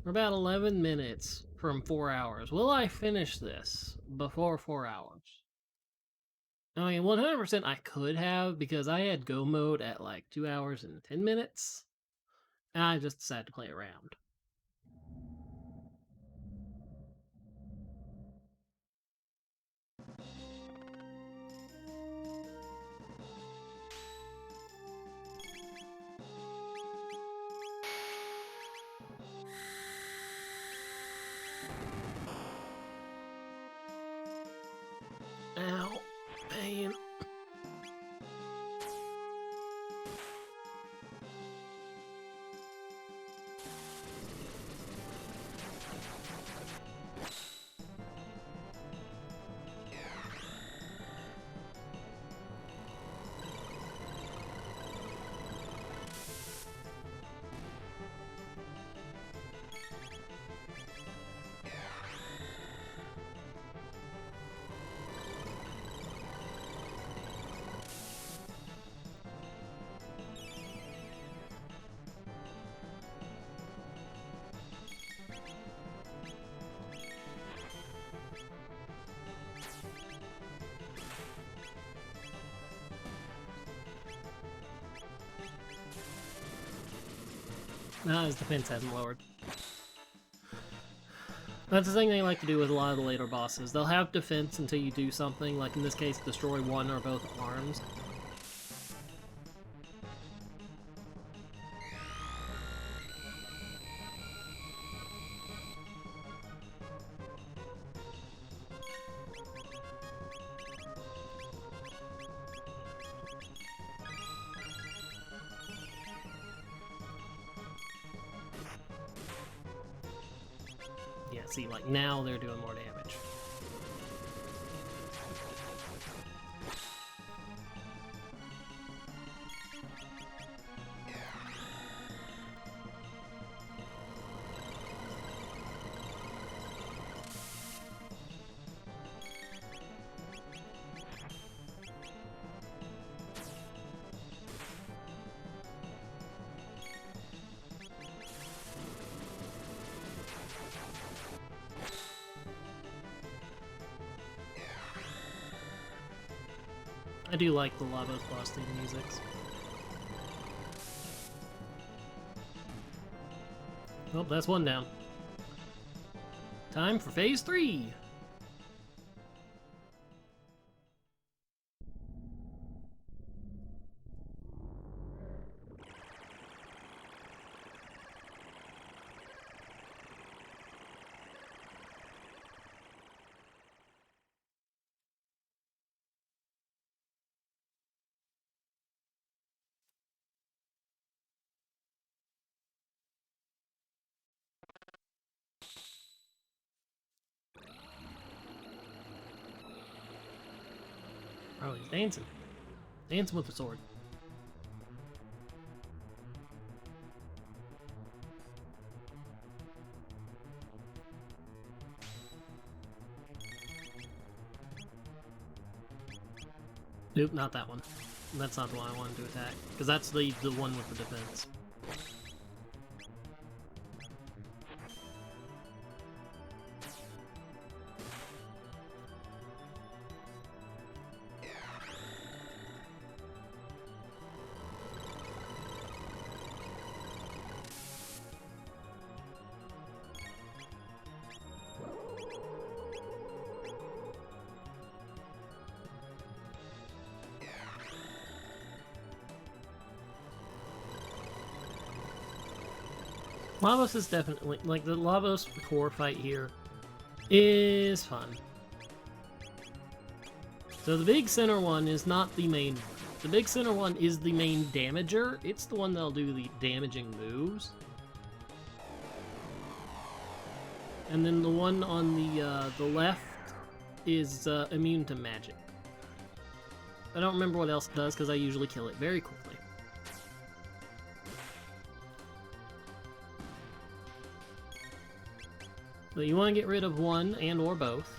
11 minutes from 4 hours. Will I finish this before 4 hours? I mean, 100% I could have, because I had go mode at like 2 hours and 10 minutes. And I just decided to play around. Ow, pain. Nah, his defense hasn't lowered. That's the thing they like to do with a lot of the later bosses. They'll have defense until you do something, like in this case, destroy one or both arms. Yeah, see, like now they're doing more damage. I do like the lava busting musics. Oh, that's one down. Time for phase 3! Oh, he's dancing. Dancing with the sword. Nope, not that one. That's not the one I wanted to attack, because that's the one with the defense. Lavos is definitely, like, the Lavos core fight here is fun. So the big center one is not the main one. The big center one is the main damager. It's the one that'll do the damaging moves. And then the one on the left is immune to magic. I don't remember what else it does because I usually kill it very quickly. But you want to get rid of one and or both.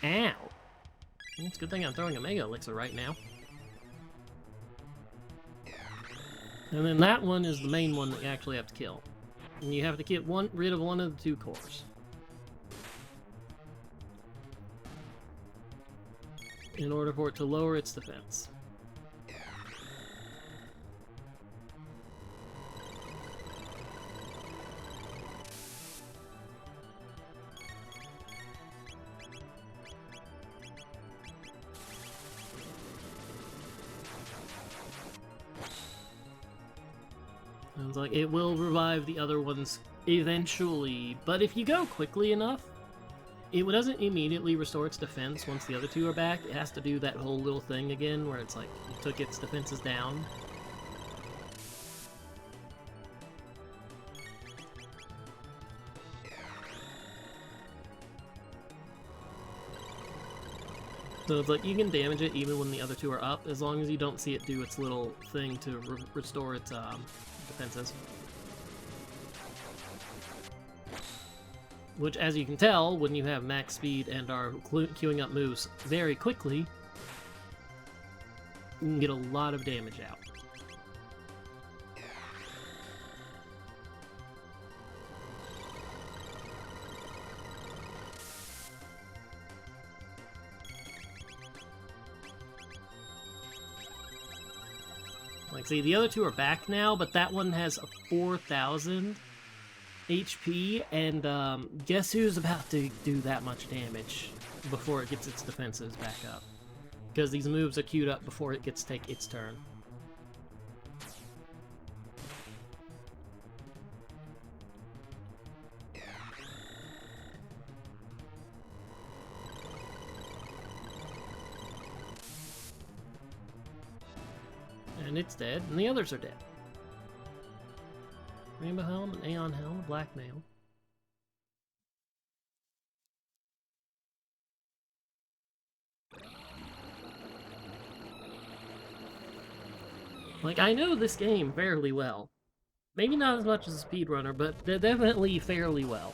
Ow! It's a good thing I'm throwing a Mega Elixir right now. And then that one is the main one that you actually have to kill. And you have to get rid of one of the two cores. In order for it to lower its defense. Sounds like it will revive the other ones eventually, but if you go quickly enough, it doesn't immediately restore its defense once the other two are back. It has to do that whole little thing again where it's like you took its defenses down. So it's like you can damage it even when the other two are up, as long as you don't see it do its little thing to restore its defenses. Which, as you can tell, when you have max speed and are queuing up moves very quickly, you can get a lot of damage out. Like, see, the other two are back now, but that one has a 4,000 HP, and guess who's about to do that much damage before it gets its defenses back up? Because these moves are queued up before it gets to take its turn. And it's dead, and the others are dead. Rainbow Helm, an Aeon Helm, Blackmail. Like, I know this game fairly well. Maybe not as much as a speedrunner, but definitely fairly well.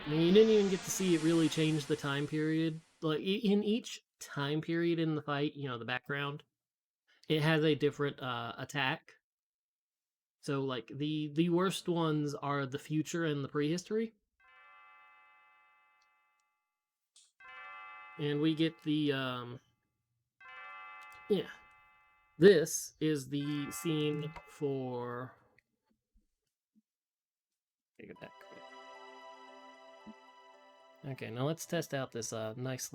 I mean, you didn't even get to see it really change the time period. Like, in each time period in the fight, you know, the background, it has a different attack. So, like, the worst ones are the future and the prehistory. And we get the, yeah. This is the scene for... Okay, now let's test out this nice